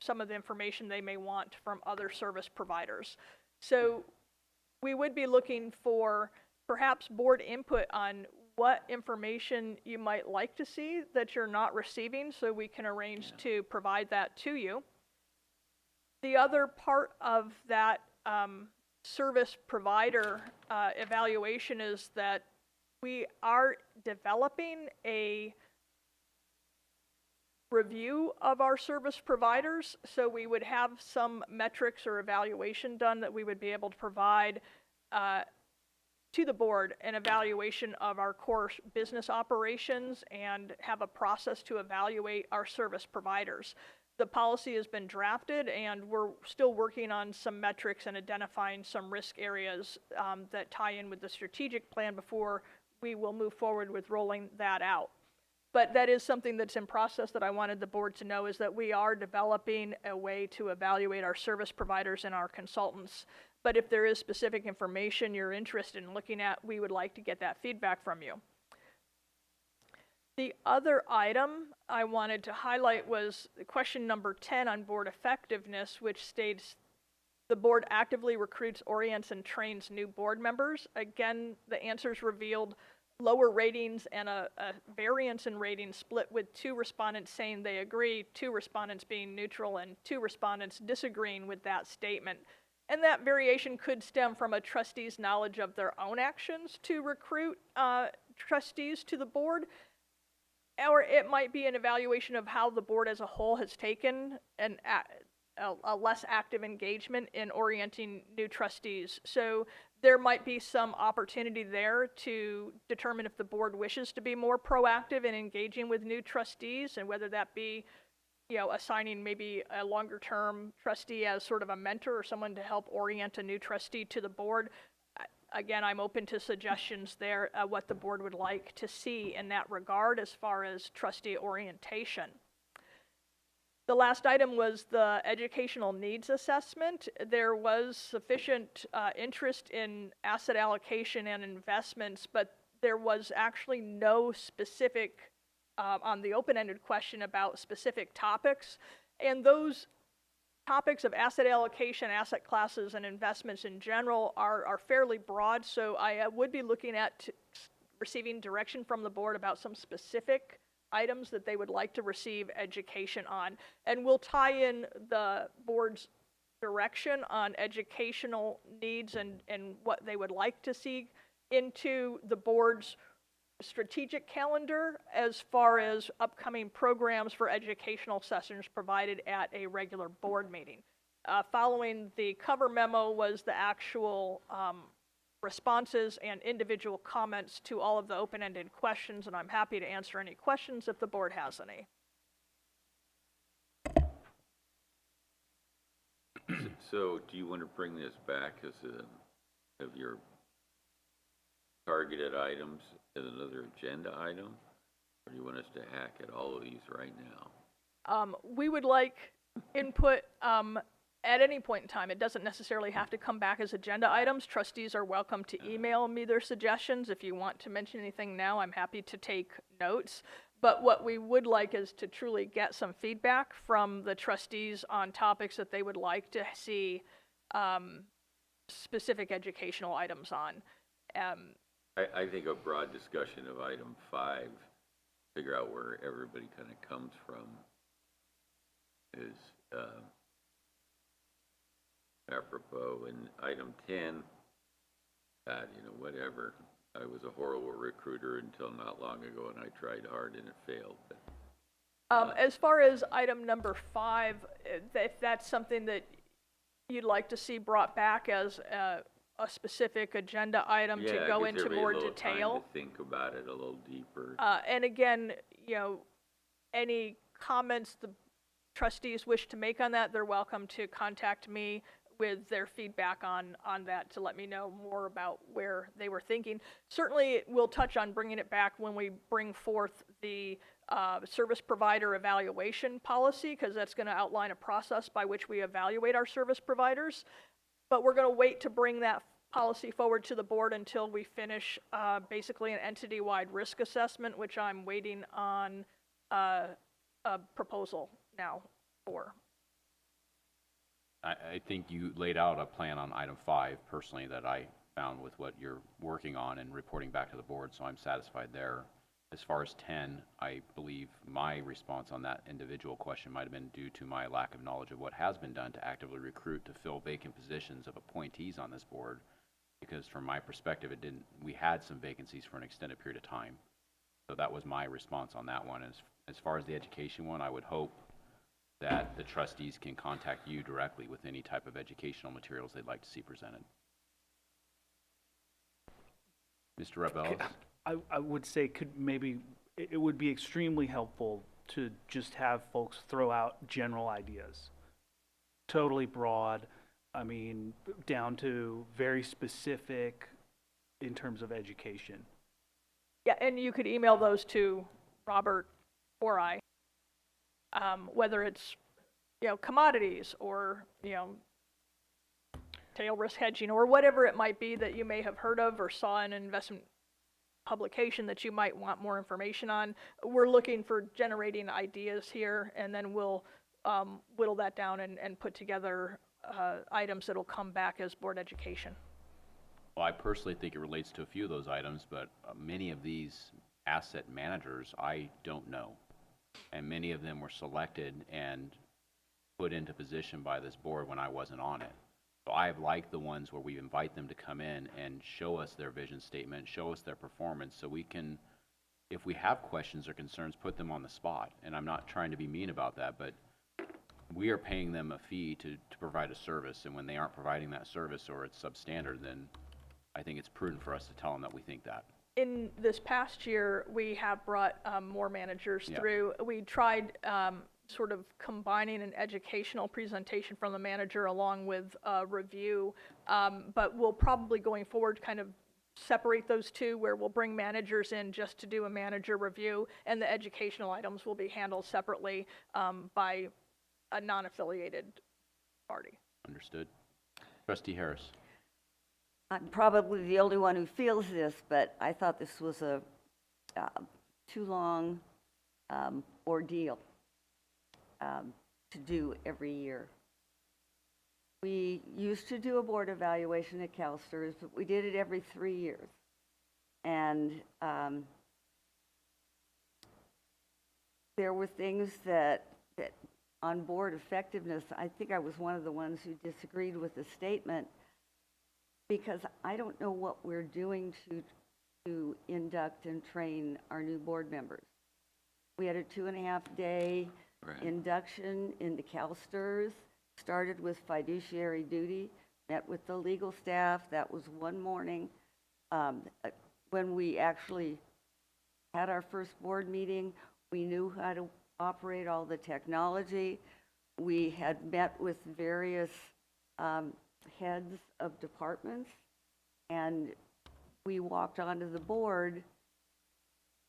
some of the information they may want from other service providers. So we would be looking for perhaps board input on what information you might like to see that you're not receiving, so we can arrange to provide that to you. The other part of that service provider evaluation is that we are developing a review of our service providers, so we would have some metrics or evaluation done that we would be able to provide to the board, an evaluation of our core business operations, and have a process to evaluate our service providers. The policy has been drafted, and we're still working on some metrics and identifying some risk areas that tie in with the strategic plan before we will move forward with rolling that out. But that is something that's in process that I wanted the board to know, is that we are developing a way to evaluate our service providers and our consultants. But if there is specific information you're interested in looking at, we would like to get that feedback from you. The other item I wanted to highlight was question number 10 on board effectiveness, which states the board actively recruits, orients, and trains new board members. Again, the answers revealed lower ratings and a variance in ratings, split with 2 respondents saying they agree, 2 respondents being neutral, and 2 respondents disagreeing with that statement. And that variation could stem from a trustee's knowledge of their own actions to recruit trustees to the board, or it might be an evaluation of how the board as a whole has taken a less active engagement in orienting new trustees. So there might be some opportunity there to determine if the board wishes to be more proactive in engaging with new trustees, and whether that be, you know, assigning maybe a longer term trustee as sort of a mentor or someone to help orient a new trustee to the board. Again, I'm open to suggestions there, what the board would like to see in that regard as far as trustee orientation. The last item was the educational needs assessment. There was sufficient interest in asset allocation and investments, but there was actually no specific on the open-ended question about specific topics. And those topics of asset allocation, asset classes, and investments in general are fairly broad, so I would be looking at receiving direction from the board about some specific items that they would like to receive education on. And we'll tie in the board's direction on educational needs and what they would like to see into the board's strategic calendar as far as upcoming programs for educational sessions provided at a regular board meeting. Following the cover memo was the actual responses and individual comments to all of the open-ended questions, and I'm happy to answer any questions if the board has any. So do you want to bring this back as of your targeted items as another agenda item? Or do you want us to hack at all of these right now? We would like input at any point in time. It doesn't necessarily have to come back as agenda items. Trustees are welcome to email me their suggestions. If you want to mention anything now, I'm happy to take notes. But what we would like is to truly get some feedback from the trustees on topics that they would like to see specific educational items on. I think a broad discussion of item 5, figure out where everybody kind of comes from, is apropos. And item 10, God, you know, whatever. I was a horrible recruiter until not long ago, and I tried hard and it failed. But, as far as item number 5, if that's something that you'd like to see brought back as a specific agenda item to Yeah, go gives into everybody a more little time detail. to think about it a little deeper. And again, any comments the trustees wish to make on that, they're welcome to contact me with their feedback on that to let me know more about where they were thinking. Certainly, we'll touch on bringing it back when we bring forth the service provider evaluation policy, because that's going to outline a process by which we evaluate our service providers. But we're going to wait to bring that policy forward to the board until we finish basically an entity-wide risk assessment, which I'm waiting on a proposal now for. I think you laid out a plan on item 5 personally that I found with what you're working on and reporting back to the board, so I'm satisfied there. As far as 10, I believe my response on that individual question might have been due to my lack of knowledge of what has been done to actively recruit to fill vacant positions of appointees on this board, because from my perspective, we had some vacancies for an extended period of time. So that was my response on that one. As far as the education one, I would hope that the trustees can contact you directly with any type of educational materials they'd like to see presented. Mr. Rebellis? I would say it would be extremely helpful to just have folks throw out general ideas. Totally broad, I mean, down to very specific in terms of education. Yeah, and you could email those to Robert or I, whether it's, commodities or, tail risk hedging or whatever it might be that you may have heard of or saw in an investment publication that you might want more information on. We're looking for generating ideas here, and then we'll whittle that down and put together items that'll come back as board education. Well, I personally think it relates to a few of those items, but many of these asset managers I don't know. And many of them were selected and put into position by this board when I wasn't on it. So I've liked the ones where we invite them to come in and show us their vision statement, show us their performance, so we can, if we have questions or concerns, put them on the spot. And I'm not trying to be mean about that, but we are paying them a fee to provide a service, and when they aren't providing that service or it's substandard, then I think it's prudent for us to tell them that we think that. In this past year, we have brought more managers through. We tried sort of combining an educational presentation from the manager along with a review, but we'll probably going forward kind of separate those two, where we'll bring managers in just to do a manager review, and the educational items will be handled separately by a non-affiliated party. Understood. Trustee Harris. I'm probably the only one who feels this, but I thought this was a too long ordeal to do every year. We used to do a board evaluation at CalSTRS, but we did it every 3 years. And there were things that on board effectiveness, I think I was one of the ones who disagreed with the statement, because I don't know what we're doing to induct and train our new board members. We had a 2.5-day induction into CalSTRS, started with fiduciary duty, met with the legal staff. That was one morning. When we actually had our first board meeting, we knew how to operate all the technology. We had met with various heads of departments, and we walked onto the board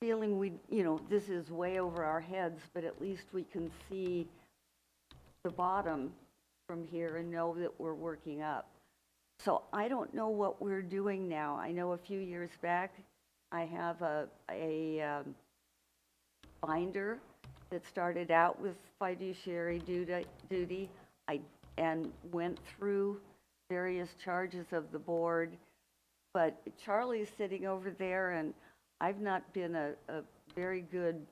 feeling this is way over our heads, but at least we can see the bottom from here and know that we're working up. So I don't know what we're doing now. I know a few years back, I have a binder that started out with fiduciary duty. And went through various charges of the board, but Charlie's sitting over there, and I've not been a very good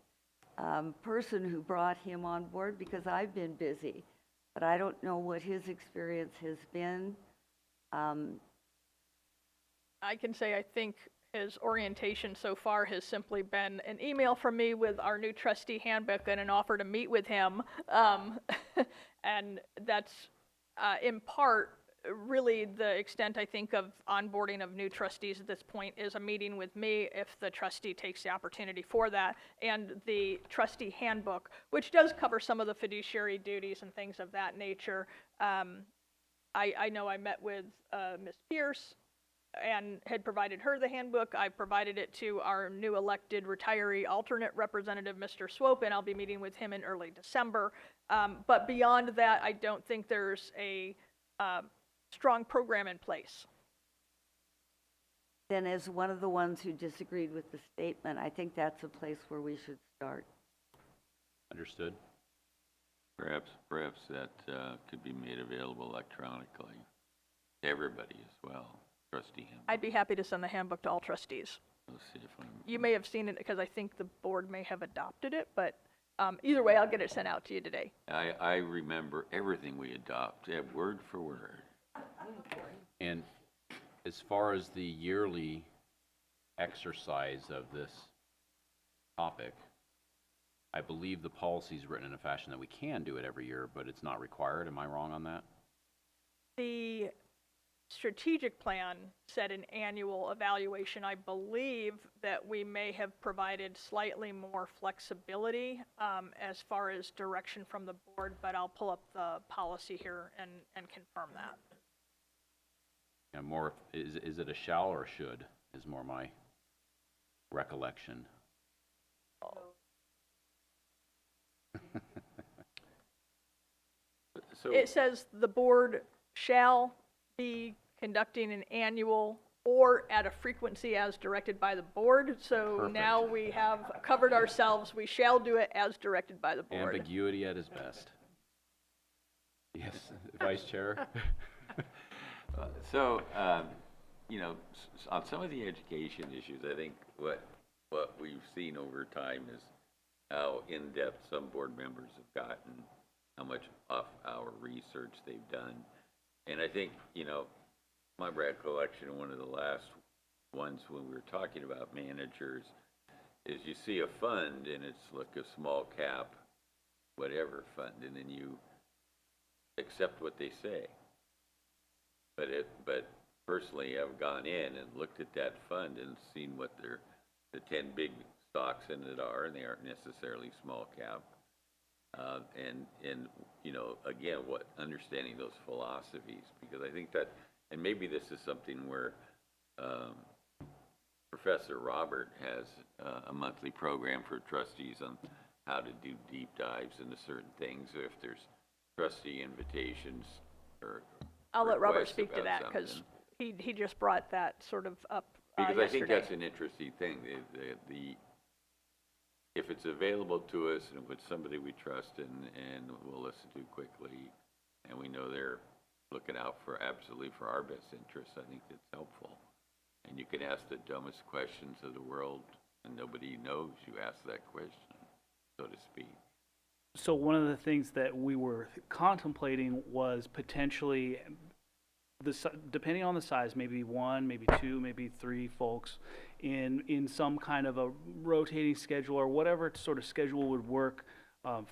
person who brought him on board because I've been busy, but I don't know what his experience has been. I can say I think his orientation so far has simply been an email from me with our new trustee handbook and an offer to meet with him. And that's in part really, the extent, I think, of onboarding of new trustees at this point is a meeting with me, if the trustee takes the opportunity for that, and the trustee handbook, which does cover some of the fiduciary duties and things of that nature. I know I met with Ms. Pierce and had provided her the handbook. I provided it to our new elected retiree alternate representative, Mr. Swope, and I'll be meeting with him in early December. But beyond that, I don't think there's a strong program in place. Then as one of the ones who disagreed with the statement, I think that's a place where we should start. Understood. Perhaps that could be made available electronically to everybody as well. Trustee handbook. I'd be happy to send the handbook to all trustees. Let's see if I'm. You may have seen it because I think the board may have adopted it, but either way, I'll get it sent out to you today. I remember everything we adopt, word for word. And as far as the yearly exercise of this topic, I believe the policy is written in a fashion that we can do it every year, but it's not required. Am I wrong on that? The strategic plan said an annual evaluation. I believe that we may have provided slightly more flexibility as far as direction from the board, but I'll pull up the policy here and confirm that. Yeah, more, is it a shall or a should is more my recollection. So It says the board shall be conducting an annual or at a frequency as directed by the board. So Perfect. now we have covered ourselves. We shall do it as directed by the board. Ambiguity at its best. Yes, Vice Chair? So, you know, on some of the education issues, I think what we've seen over time is how in-depth some board members have gotten, how much off-hour research they've done. And I think, you know, my recollection, one of the last ones when we were talking about managers, is you see a fund and it's like a small cap, whatever fund, and then you accept what they say. But personally, I've gone in and looked at that fund and seen what the 10 big stocks in it are, and they aren't necessarily small cap. And you know, again, understanding those philosophies, because I think that, and maybe this is something where Professor Robert has a monthly program for trustees on how to do deep dives into certain things. If there's trustee invitations or I'll let Robert requests speak to about that because something. he just brought that sort of up Because I think yesterday. that's an interesting thing. If it's available to us and with somebody we trust and we'll listen to quickly, and we know they're looking out for absolutely for our best interests, I think that's helpful. And you can ask the dumbest questions of the world, and nobody knows you asked that question, so to speak. So one of the things that we were contemplating was potentially, depending on the size, maybe one, maybe two, maybe three folks in some kind of a rotating schedule or whatever sort of schedule would work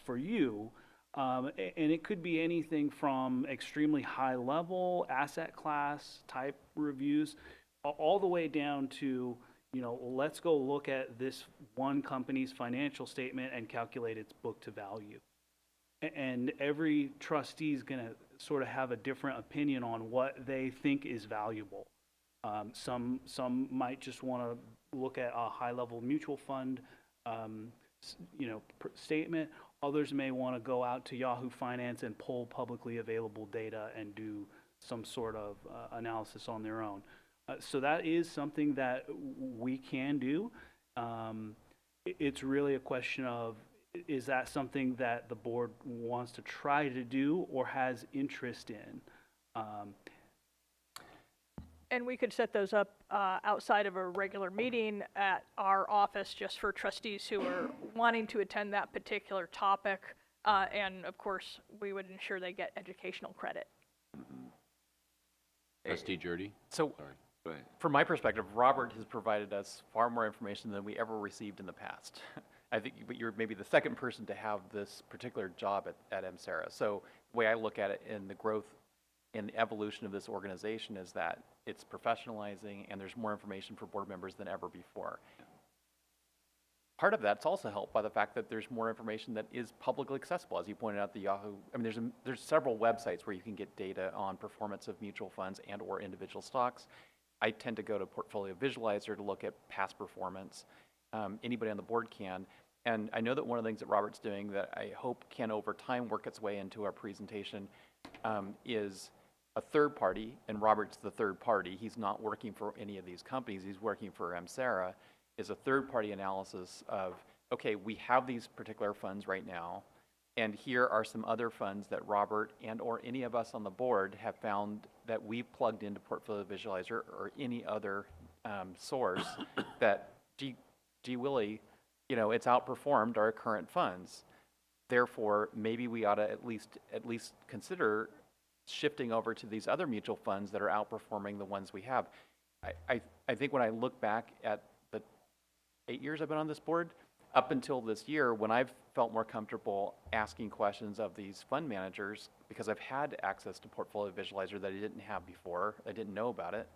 for you. And it could be anything from extremely high level asset class type reviews all the way down to, you know, let's go look at this one company's financial statement and calculate its book to value. And every trustee is going to sort of have a different opinion on what they think is valuable. Some might just want to look at a high-level mutual fund, statement. Others may want to go out to Yahoo Finance and pull publicly available data and do some sort of analysis on their own. So that is something that we can do. It's really a question of, is that something that the board wants to try to do or has interest in? And we could set those up outside of a regular meeting at our office just for trustees who are wanting to attend that particular topic. And of course, we would ensure they get educational credit. Trustee Jurdy? So, Go ahead. from my perspective, Robert has provided us far more information than we ever received in the past. I think you're maybe the second person to have this particular job at MSERA. So the way I look at it in the growth in the evolution of this organization is that it's professionalizing and there's more information for board members than ever before. Part of that's also helped by the fact that there's more information that is publicly accessible. As you pointed out, the Yahoo, I mean, there's several websites where you can get data on performance of mutual funds and or individual stocks. I tend to go to Portfolio Visualizer to look at past performance. Anybody on the board can. And I know that one of the things that Robert's doing that I hope can over time work its way into our presentation is a third party, and Robert's the third party. He's not working for any of these companies. He's working for MSERA, is a third-party analysis of, okay, we have these particular funds right now, and here are some other funds that Robert and or any of us on the board have found that we plugged into Portfolio Visualizer or any other source that, gee willy, you know, it's outperformed our current funds. Therefore, maybe we ought to at least consider shifting over to these other mutual funds that are outperforming the ones we have. I think when I look back at the 8 years I've been on this board, up until this year, when I've felt more comfortable asking questions of these fund managers, because I've had access to Portfolio Visualizer that I didn't have before, I didn't know about it,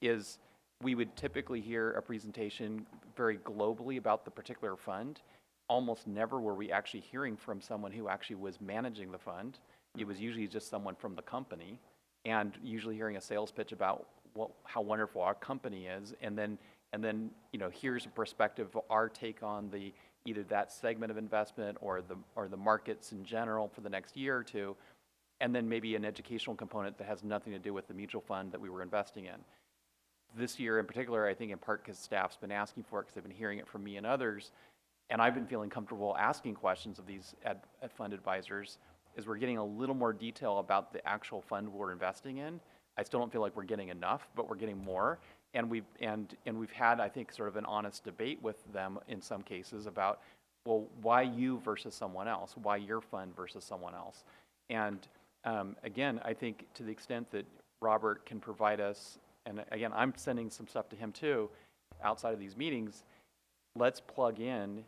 is we would typically hear a presentation very globally about the particular fund. Almost never were we actually hearing from someone who actually was managing the fund. It was usually just someone from the company, and usually hearing a sales pitch about how wonderful our company is, and then you know, here's a perspective of our take on the either that segment of investment or the markets in general for the next year or two, and then maybe an educational component that has nothing to do with the mutual fund that we were investing in. This year in particular, I think in part because staff's been asking for it, because they've been hearing it from me and others, and I've been feeling comfortable asking questions of these fund advisors, is we're getting a little more detail about the actual fund we're investing in. I still don't feel like we're getting enough, but we're getting more. And we've had, I think, sort of an honest debate with them in some cases about, well, why you versus someone else? Why your fund versus someone else? And again, I think to the extent that Robert can provide us, and again, I'm sending some stuff to him too, outside of these meetings, let's plug in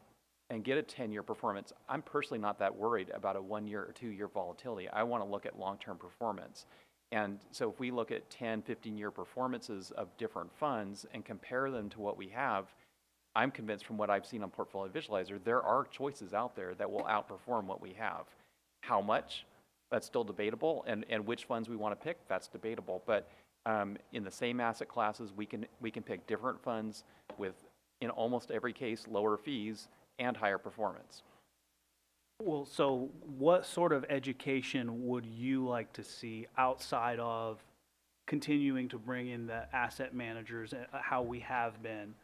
and get a 10-year performance. I'm personally not that worried about a 1 year or 2 year volatility. I want to look at long-term performance. And so if we look at 10, 15-year performances of different funds and compare them to what we have, I'm convinced from what I've seen on Portfolio Visualizer, there are choices out there that will outperform what we have. How much? That's still debatable. And which funds we want to pick? That's debatable. But in the same asset classes, we can pick different funds with, in almost every case, lower fees and higher performance. Well, so what sort of education would you like to see outside of continuing to bring in the asset managers, how we have been,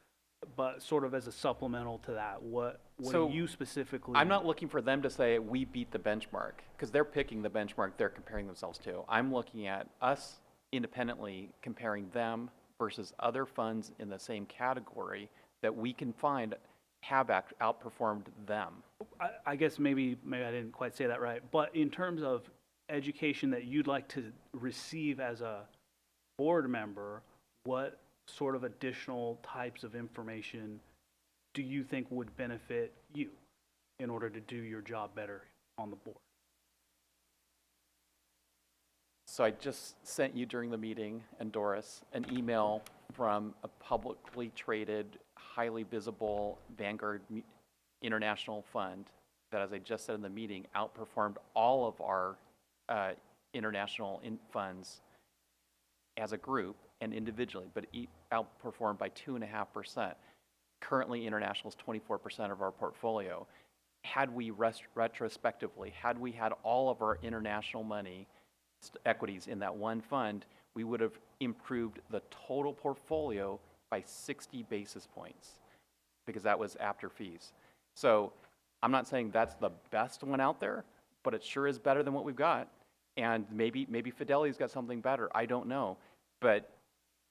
but sort of as a supplemental to that? What So, do you specifically? I'm not looking for them to say we beat the benchmark, because they're picking the benchmark they're comparing themselves to. I'm looking at us independently comparing them versus other funds in the same category that we can find have outperformed them. I guess maybe I didn't quite say that right, but in terms of education that you'd like to receive as a board member, what sort of additional types of information do you think would benefit you in order to do your job better on the board? So I just sent you during the meeting, and Doris, an email from a publicly traded, highly visible Vanguard International fund that, as I just said in the meeting, outperformed all of our international funds as a group and individually, but outperformed by 2.5%. Currently, international is 24% of our portfolio. Had we retrospectively, had we had all of our international money equities in that one fund, we would have improved the total portfolio by 60 basis points, because that was after fees. So I'm not saying that's the best one out there, but it sure is better than what we've got. And maybe Fidelity's got something better. I don't know. But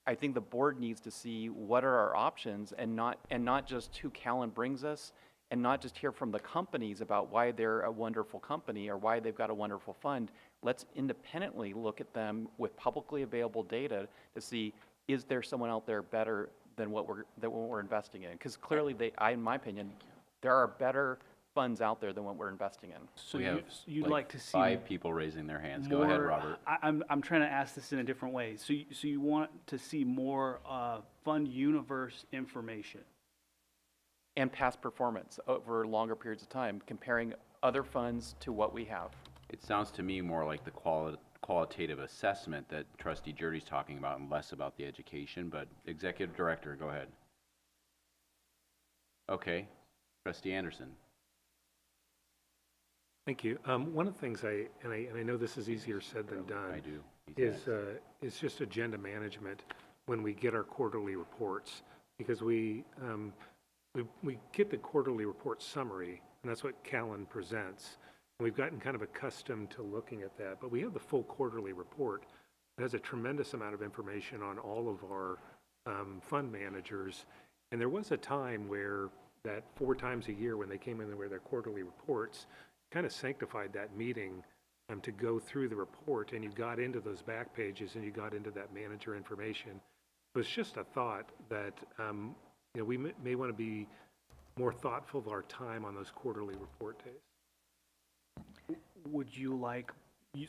I think the board needs to see what are our options, and not just who Callan brings us, and not just hear from the companies about why they're a wonderful company or why they've got a wonderful fund. Let's independently look at them with publicly available data to see, is there someone out there better than what we're investing in? Because clearly, in my opinion, there are better funds out there than what we're investing in. So We have you'd like to see 5 people raising their hands. Go ahead, more- Robert. I'm trying to ask this in a different way. So you want to see more fund universe information? And past performance over longer periods of time, comparing other funds to what we have. It sounds to me more like the qualitative assessment that Trustee Jurdy's talking about and less about the education, but Executive Director, go ahead. Okay. Trustee Anderson. Thank you. One of the things and I know this is easier said than done. I do. He's Is just agenda management when we get our quarterly reports, because we get the quarterly report summary, and that's what Callan presents. And we've gotten kind of accustomed to looking at that, but we have the full quarterly report. It has a tremendous amount of information on all of our fund managers, and there was a time where that 4 times a year when they came in with their quarterly reports, kind of sanctified that meeting to go through the report, and you got into those back pages and you got into that manager information. It was just a thought that we may want to be more thoughtful of our time on those quarterly report days. Would you like,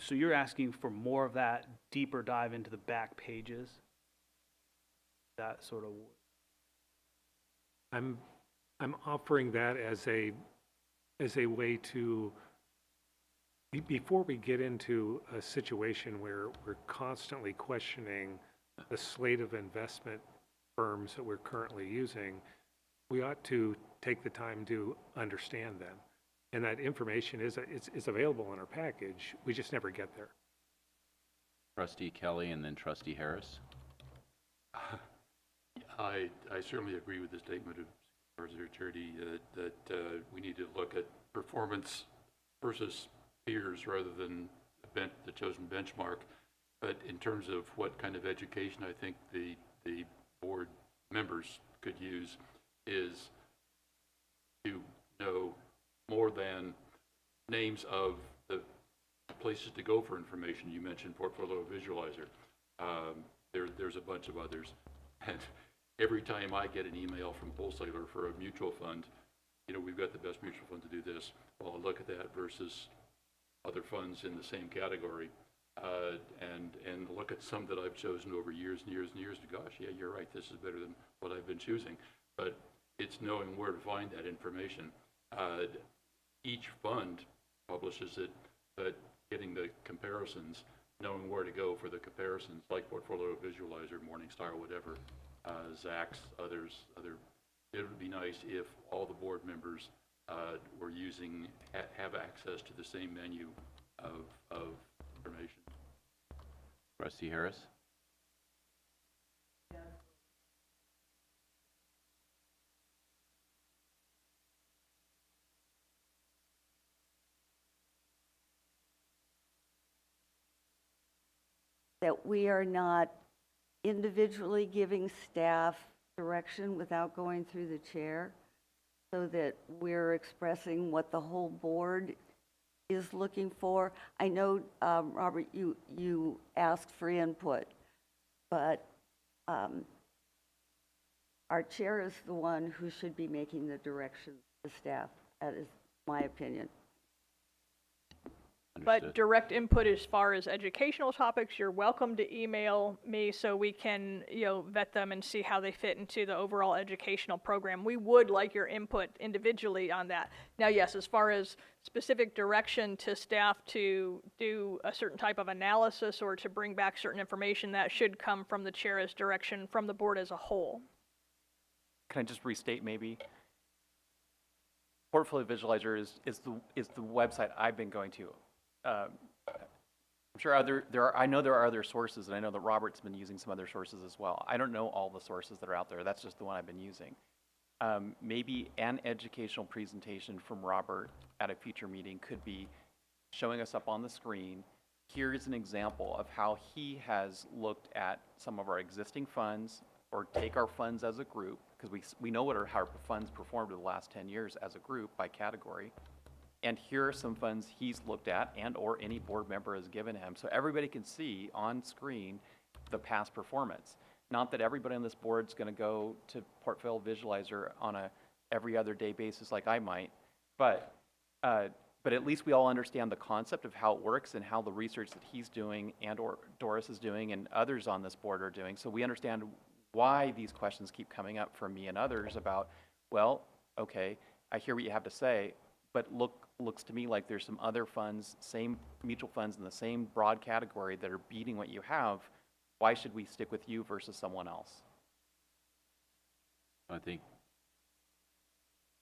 so you're asking for more of that deeper dive into the back pages? That sort of. I'm offering that as a way to, before we get into a situation where we're constantly questioning the slate of investment firms that we're currently using, we ought to take the time to understand them. And that information is available in our package. We just never get there. Trustee Kelly and then Trustee Harris. I certainly agree with the statement of Supervisor Jurdy that we need to look at performance versus peers rather than the chosen benchmark. But in terms of what kind of education I think the board members could use is to know more than names of the places to go for information. You mentioned Portfolio Visualizer. There's a bunch of others. And every time I get an email from wholesaler for a mutual fund, we've got the best mutual fund to do this. Well, I'll look at that versus other funds in the same category, and look at some that I've chosen over years and years and years. Gosh, yeah, you're right. This is better than what I've been choosing. But it's knowing where to find that information. Each fund publishes it, but getting the comparisons, knowing where to go for the comparisons, like Portfolio Visualizer, Morningstar, whatever, Zacks, others. It would be nice if all the board members were have access to the same menu of information. Trustee Harris. That we are not individually giving staff direction without going through the chair, so that we're expressing what the whole board is looking for. I know, Robert, you asked for input, but our chair is the one who should be making the directions to staff. That is my opinion. But direct input as far as educational topics, you're welcome to email me so we can, vet them and see how they fit into the overall educational program. We would like your input individually on that. Now, yes, as far as specific direction to staff to do a certain type of analysis or to bring back certain information, that should come from the chair as direction from the board as a whole. Can I just restate maybe? Portfolio Visualizer is the website I've been going to. I'm sure I know there are other sources, and I know that Robert's been using some other sources as well. I don't know all the sources that are out there. That's just the one I've been using. Maybe an educational presentation from Robert at a future meeting could be showing us up on the screen. Here's an example of how he has looked at some of our existing funds, or take our funds as a group, because we know how our funds performed over the last 10 years as a group by category. And here are some funds he's looked at and or any board member has given him. So everybody can see on screen the past performance. Not that everybody on this board is going to go to Portfolio Visualizer on a every other day basis like I might, but But at least we all understand the concept of how it works and how the research that he's doing and/or Doris is doing and others on this board are doing. So we understand why these questions keep coming up for me and others about, well, okay, I hear what you have to say, but looks to me like there's some other funds, same mutual funds in the same broad category that are beating what you have. Why should we stick with you versus someone else? I think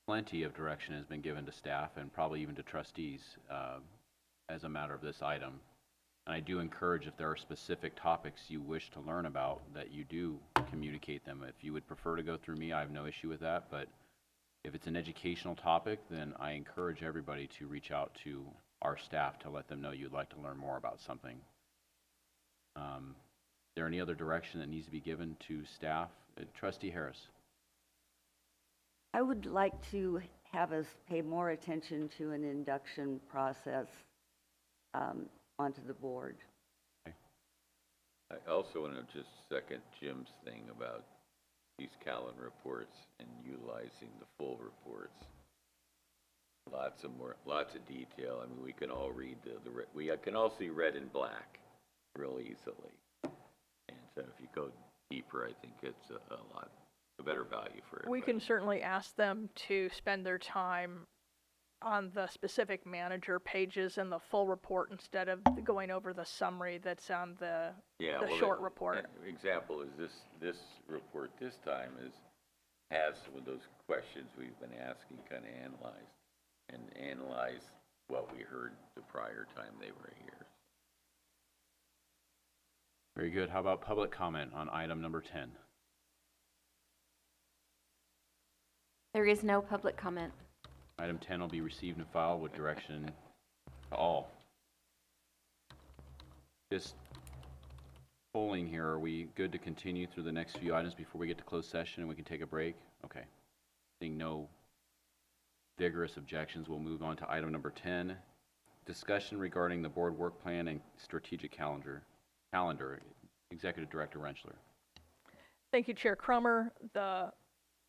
plenty of direction has been given to staff and probably even to trustees as a matter of this item. And I do encourage, if there are specific topics you wish to learn about, that you do communicate them. If you would prefer to go through me, I have no issue with that. But if it's an educational topic, then I encourage everybody to reach out to our staff to let them know you'd like to learn more about something. Is there any other direction that needs to be given to staff? Trustee Harris. I would like to have us pay more attention to an induction process onto the board. I also want to just second Jim's thing about these calendar reports and utilizing the full reports. Lots of detail. I mean, we can all read we can all see red and black real easily. And so if you go deeper, I think it's a better value for everybody. We can certainly ask them to spend their time on the specific manager pages and the full report instead of going over the summary that's on the short report. An example is this report this time has some of those questions we've been asking kind of analyze what we heard the prior time they were here. Very good. How about public comment on item number 10? There is no public comment. Item 10 will be received and filed with direction to all. Just polling here, are we good to continue through the next few items before we get to closed session and we can take a break? Okay. Seeing no vigorous objections, we'll move on to item number 10. Discussion regarding the board work plan and strategic calendar. Executive Director Rentschler. Thank you, Chair Cromer. The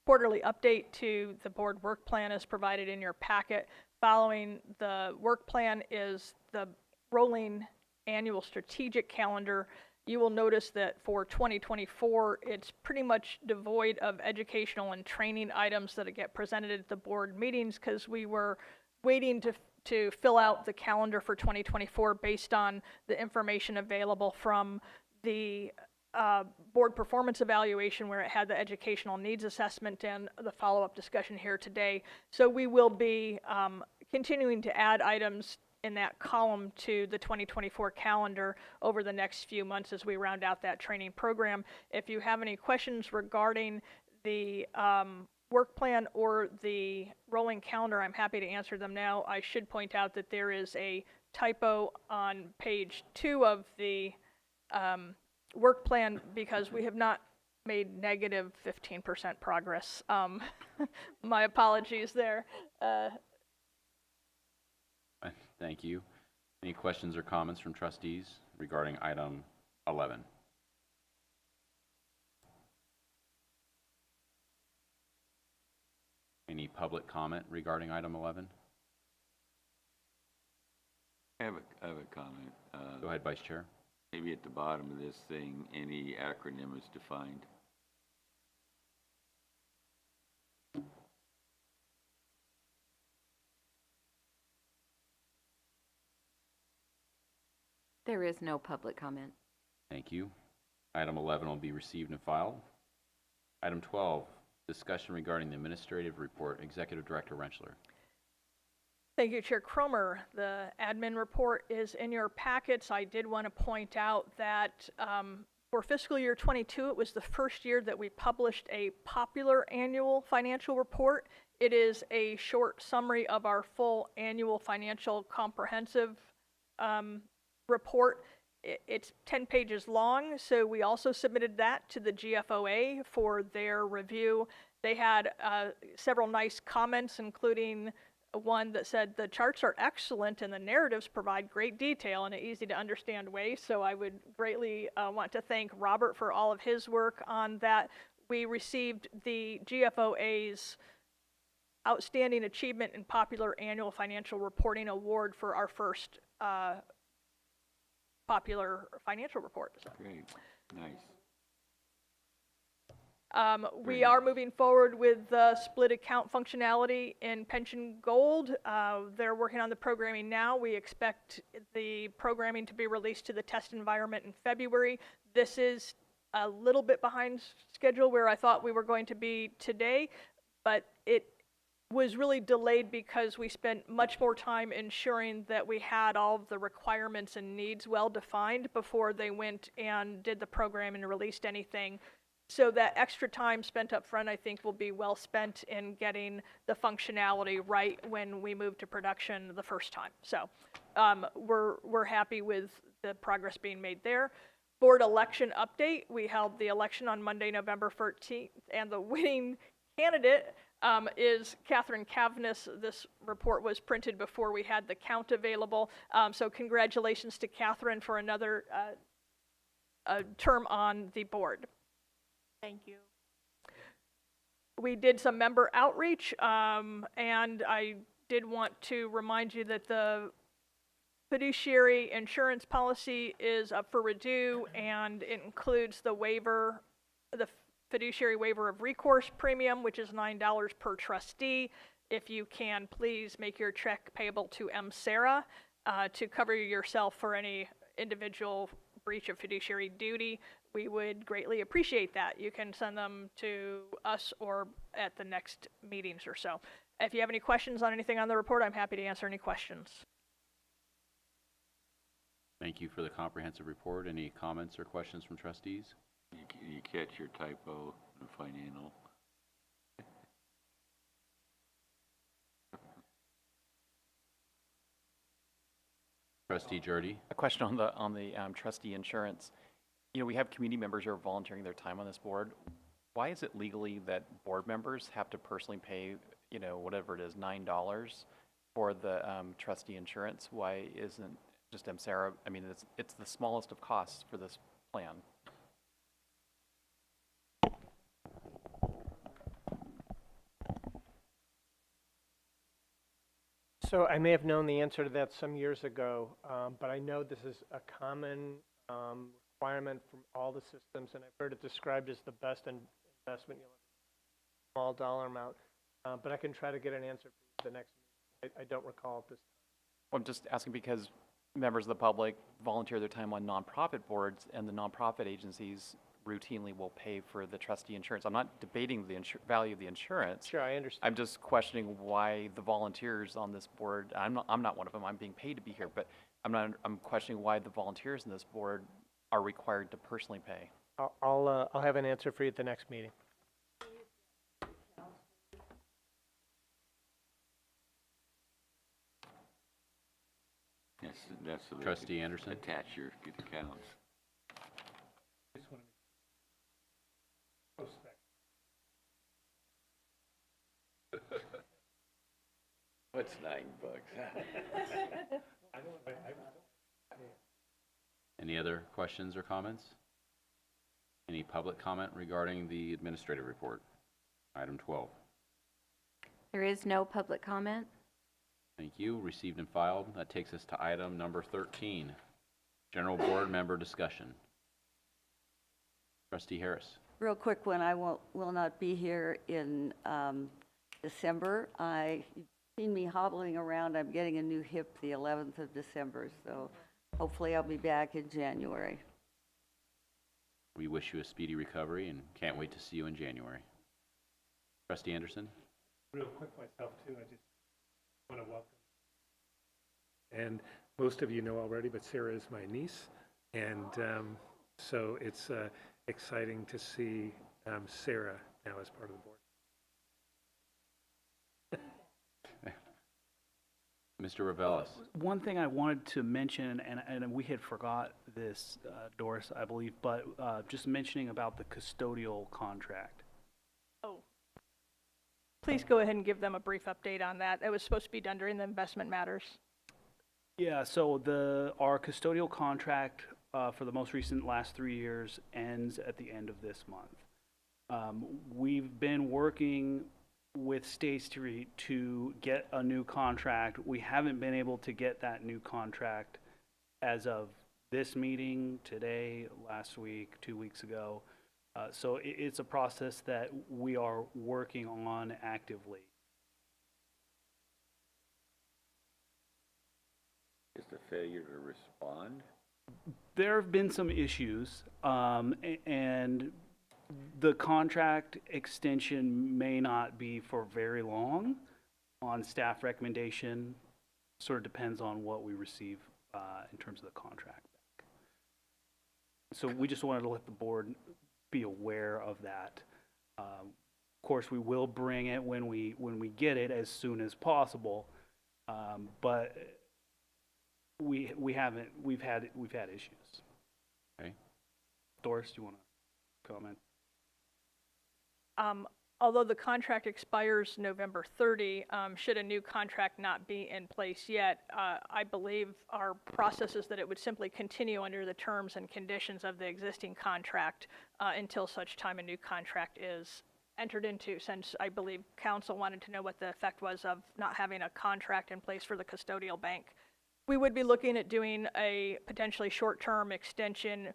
quarterly update to the board work plan is provided in your packet. Following the work plan is the rolling annual strategic calendar. You will notice that for 2024, it's pretty much devoid of educational and training items that get presented at the board meetings because we were waiting to fill out the calendar for 2024 based on the information available from the board performance evaluation, where it had the educational needs assessment and the follow-up discussion here today. So we will be continuing to add items in that column to the 2024 calendar over the next few months as we round out that training program. If you have any questions regarding the work plan or the rolling calendar, I'm happy to answer them now. I should point out that there is a typo on page 2 of the work plan because we have not made negative 15% progress. My apologies there. Thank you. Any questions or comments from trustees regarding item 11? Any public comment regarding item 11? I have a comment. Go ahead, Vice Chair. Maybe at the bottom of this thing, any acronym is defined. There is no public comment. Thank you. Item 11 will be received and filed. Item 12, discussion regarding the administrative report. Executive Director Rentschler. Thank you, Chair Cromer. The admin report is in your packets. I did want to point out that for fiscal year 22, it was the first year that we published a popular annual financial report. It is a short summary of our full annual financial comprehensive report. It's 10 pages long, so we also submitted that to the GFOA for their review. They had several nice comments, including one that said the charts are excellent and the narratives provide great detail in an easy to understand way. So I would greatly want to thank Robert for all of his work on that. We received the GFOA's Outstanding Achievement in Popular Annual Financial Reporting Award for our first popular financial report. So. Great, nice. We are moving forward with the split account functionality in Pension Gold. They're working on the programming now. We expect the programming to be released to the test environment in February. This is a little bit behind schedule where I thought we were going to be today, but it was really delayed because we spent much more time ensuring that we had all of the requirements and needs well defined before they went and did the program and released anything. So that extra time spent up front, I think, will be well spent in getting the functionality right when we move to production the first time. So we're happy with the progress being made there. Board election update. We held the election on Monday, November 13th, and the winning candidate is Catherine Cavness. This report was printed before we had the count available. So congratulations to Catherine for another term on the board. Thank you. We did some member outreach, and I did want to remind you that the fiduciary insurance policy is up for review, and it includes the waiver, the fiduciary waiver of recourse premium, which is $9 per trustee. If you can, please make your check payable to MSARA to cover yourself for any individual breach of fiduciary duty. We would greatly appreciate that. You can send them to us or at the next meetings or so. If you have any questions on anything on the report, I'm happy to answer any questions. Thank you for the comprehensive report. Any comments or questions from trustees? You catch your typo in the final. Trustee Jurdy? A question on the trustee insurance. You know, we have community members who are volunteering their time on this board. Why is it legally that board members have to personally pay, you know, whatever it is, $9 for the trustee insurance? Why isn't just MSARA? I mean, it's the smallest of costs for this plan. So I may have known the answer to that some years ago, but I know this is a common requirement from all the systems, and I've heard it described as the best investment you'll have, small dollar amount. But I can try to get an answer for the next meeting. I don't recall at this time. Well, I'm just asking because members of the public volunteer their time on nonprofit boards, and the nonprofit agencies routinely will pay for the trustee insurance. I'm not debating the value of the insurance. Sure, I understand. I'm just questioning why the volunteers on this board, I'm not one of them, I'm being paid to be here, but I'm questioning why the volunteers on this board are required to personally pay. I'll have an answer for you at the next meeting. Yes, that's so Trustee Anderson? Attach your accounts. What's $9? Any other questions or comments? Any public comment regarding the administrative report? Item 12. There is no public comment. Thank you. Received and filed. That takes us to item number 13, general board member discussion. Trustee Harris. Real quick one, I will not be here in December. You've seen me hobbling around. I'm getting a new hip the 11th of December, so hopefully I'll be back in January. We wish you a speedy recovery and can't wait to see you in January. Trustee Anderson? Real quick myself too, I just want to welcome. And most of you know already, but Sarah is my niece. And so it's exciting to see Sarah now as part of the board. Mr. Revelis. One thing I wanted to mention, and we had forgot this, Doris, I believe, but just mentioning about the custodial contract. Oh. Please go ahead and give them a brief update on that. It was supposed to be done during the investment matters. Yeah, so our custodial contract for the most recent last 3 years ends at the end of this month. We've been working with State Street to get a new contract. We haven't been able to get that new contract as of this meeting, today, last week, 2 weeks ago. So it's a process that we are working on actively. Is the failure to respond? There have been some issues, and the contract extension may not be for very long on staff recommendation. Sort of depends on what we receive in terms of the contract back. So we just wanted to let the board be aware of that. Of course, we will bring it when we get it as soon as possible, but we've had issues. Okay. Doris, do you want to comment? Although the contract expires November 30, should a new contract not be in place yet, I believe our process is that it would simply continue under the terms and conditions of the existing contract until such time a new contract is entered into, since I believe council wanted to know what the effect was of not having a contract in place for the custodial bank. We would be looking at doing a potentially short-term extension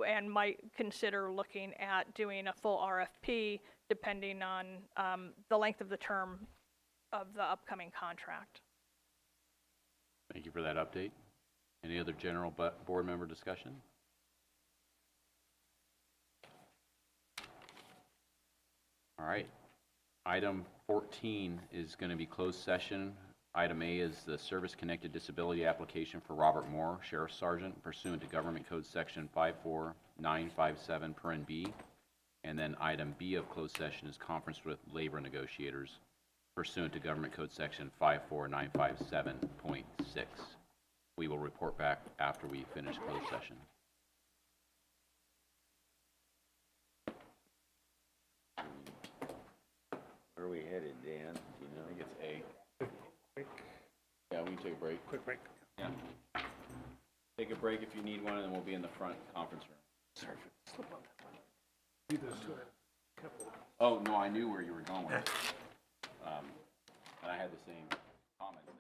and might consider looking at doing a full RFP depending on the length of the term of the upcoming contract. Thank you for that update. Any other general board member discussion? All right. Item 14 is going to be closed session. Item A is the service-connected disability application for Robert Moore, Sheriff Sergeant, pursuant to Government Code Section 54957 paren B. And then item B of closed session is conference with labor negotiators, pursuant to Government Code Section 54957.6. We will report back after we finish closed session. Where are we headed, Dan? Do you know? I think it's A. Yeah, we can take a break. Quick break. Yeah. Take a break if you need one, and then we'll be in the front conference room. Sorry for the slip on that one. Do those two. Oh, no, I knew where you were going with it. And I had the same comments that you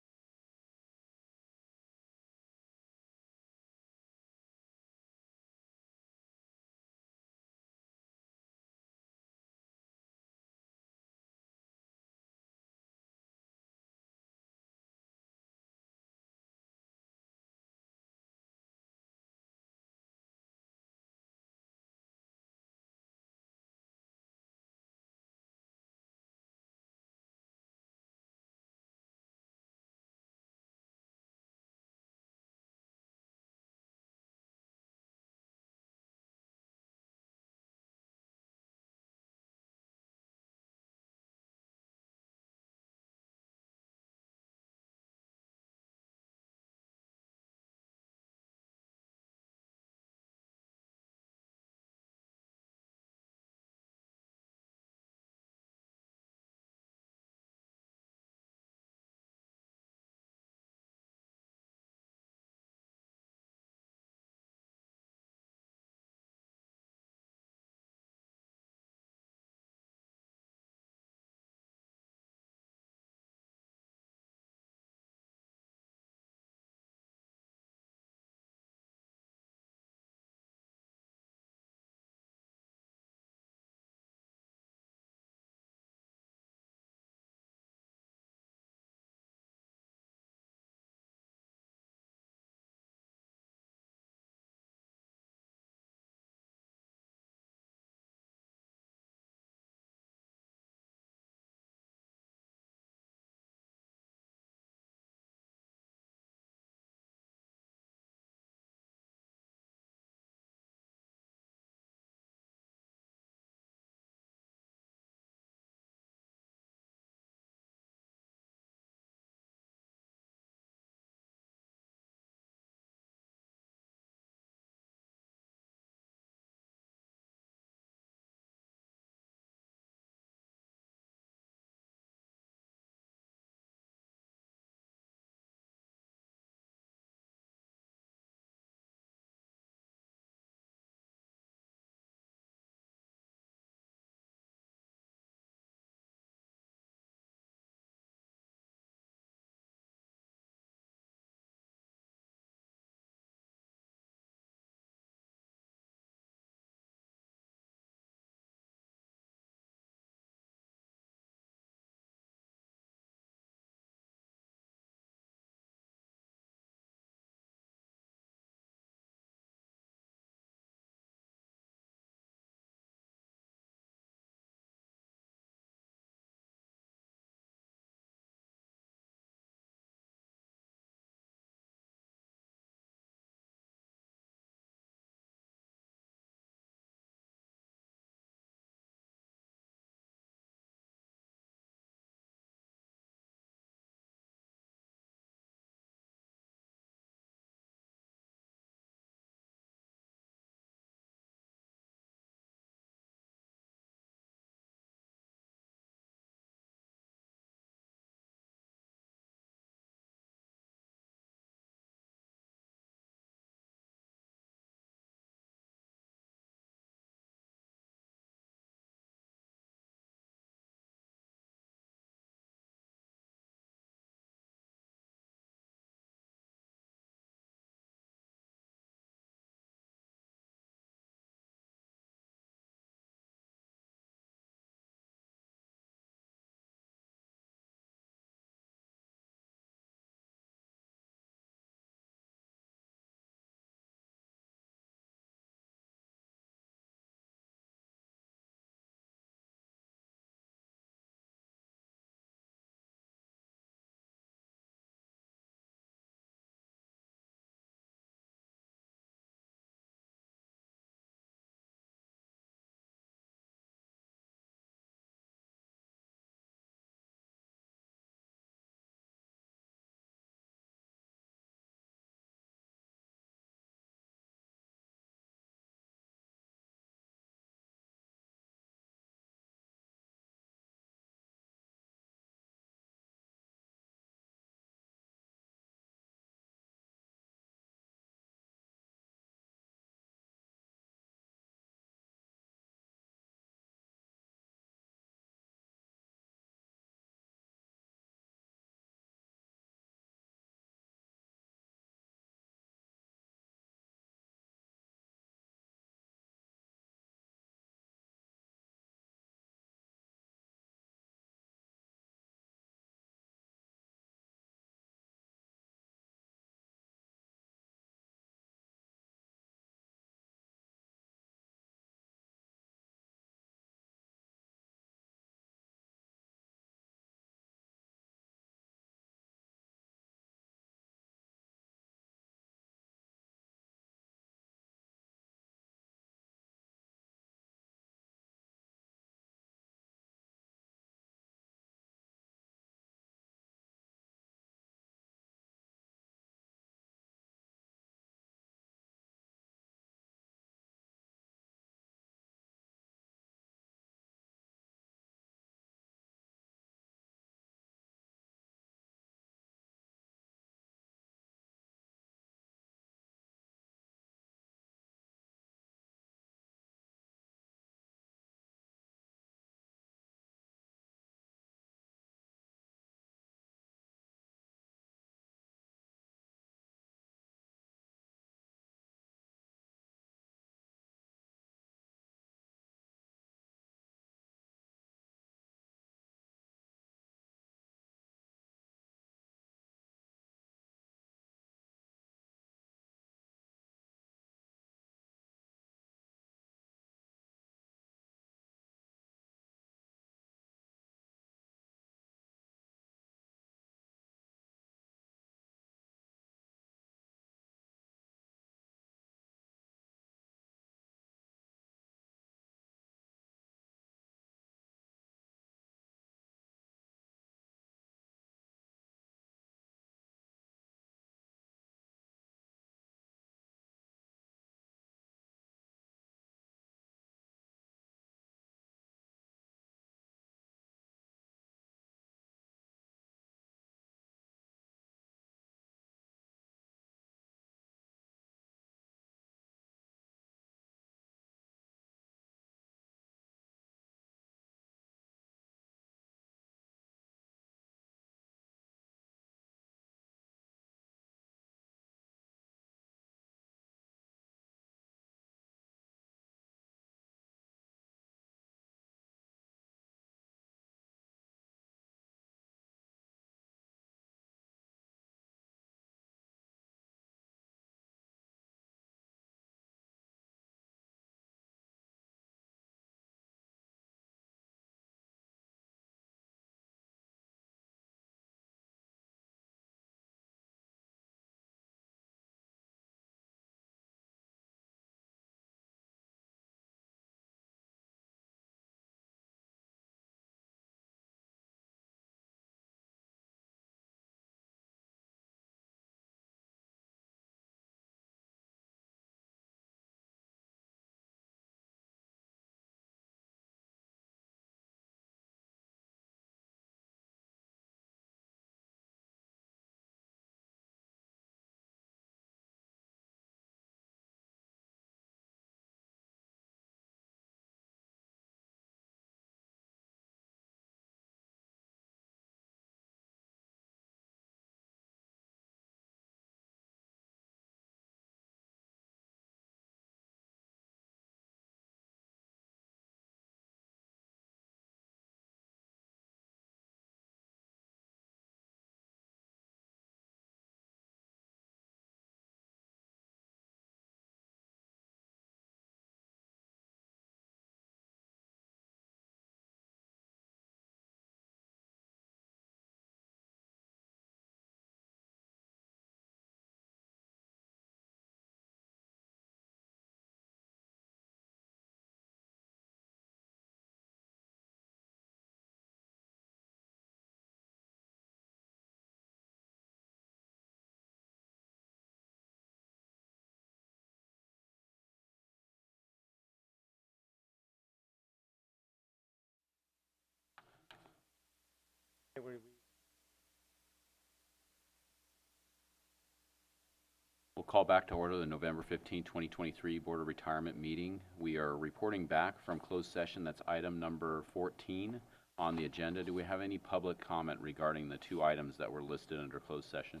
We'll call back to order the November 15, 2023 Board of Retirement meeting. We are reporting back from closed session. That's item number 14 on the agenda. Do we have any public comment regarding the two items that were listed under closed session?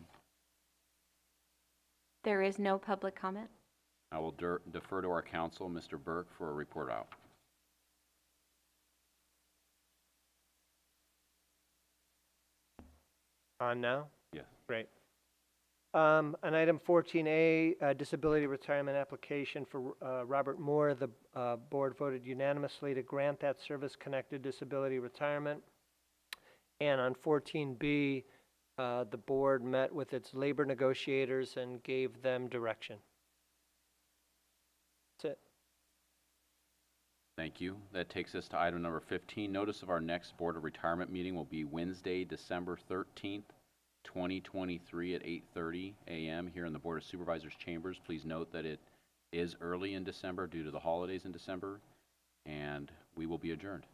There is no public comment. I will defer to our counsel, Mr. Burke, for a report out. On now? Yes. Great. On item 14A, disability retirement application for Robert Moore, the board voted unanimously to grant that service-connected disability retirement. And on 14B, the board met with its labor negotiators and gave them direction. That's it. Thank you. That takes us to item number 15. Notice of our next Board of Retirement meeting will be Wednesday, December 13th, 2023 at 8:30 a.m. here in the Board of Supervisors chambers. Please note that it is early in December due to the holidays in December, and we will be adjourned.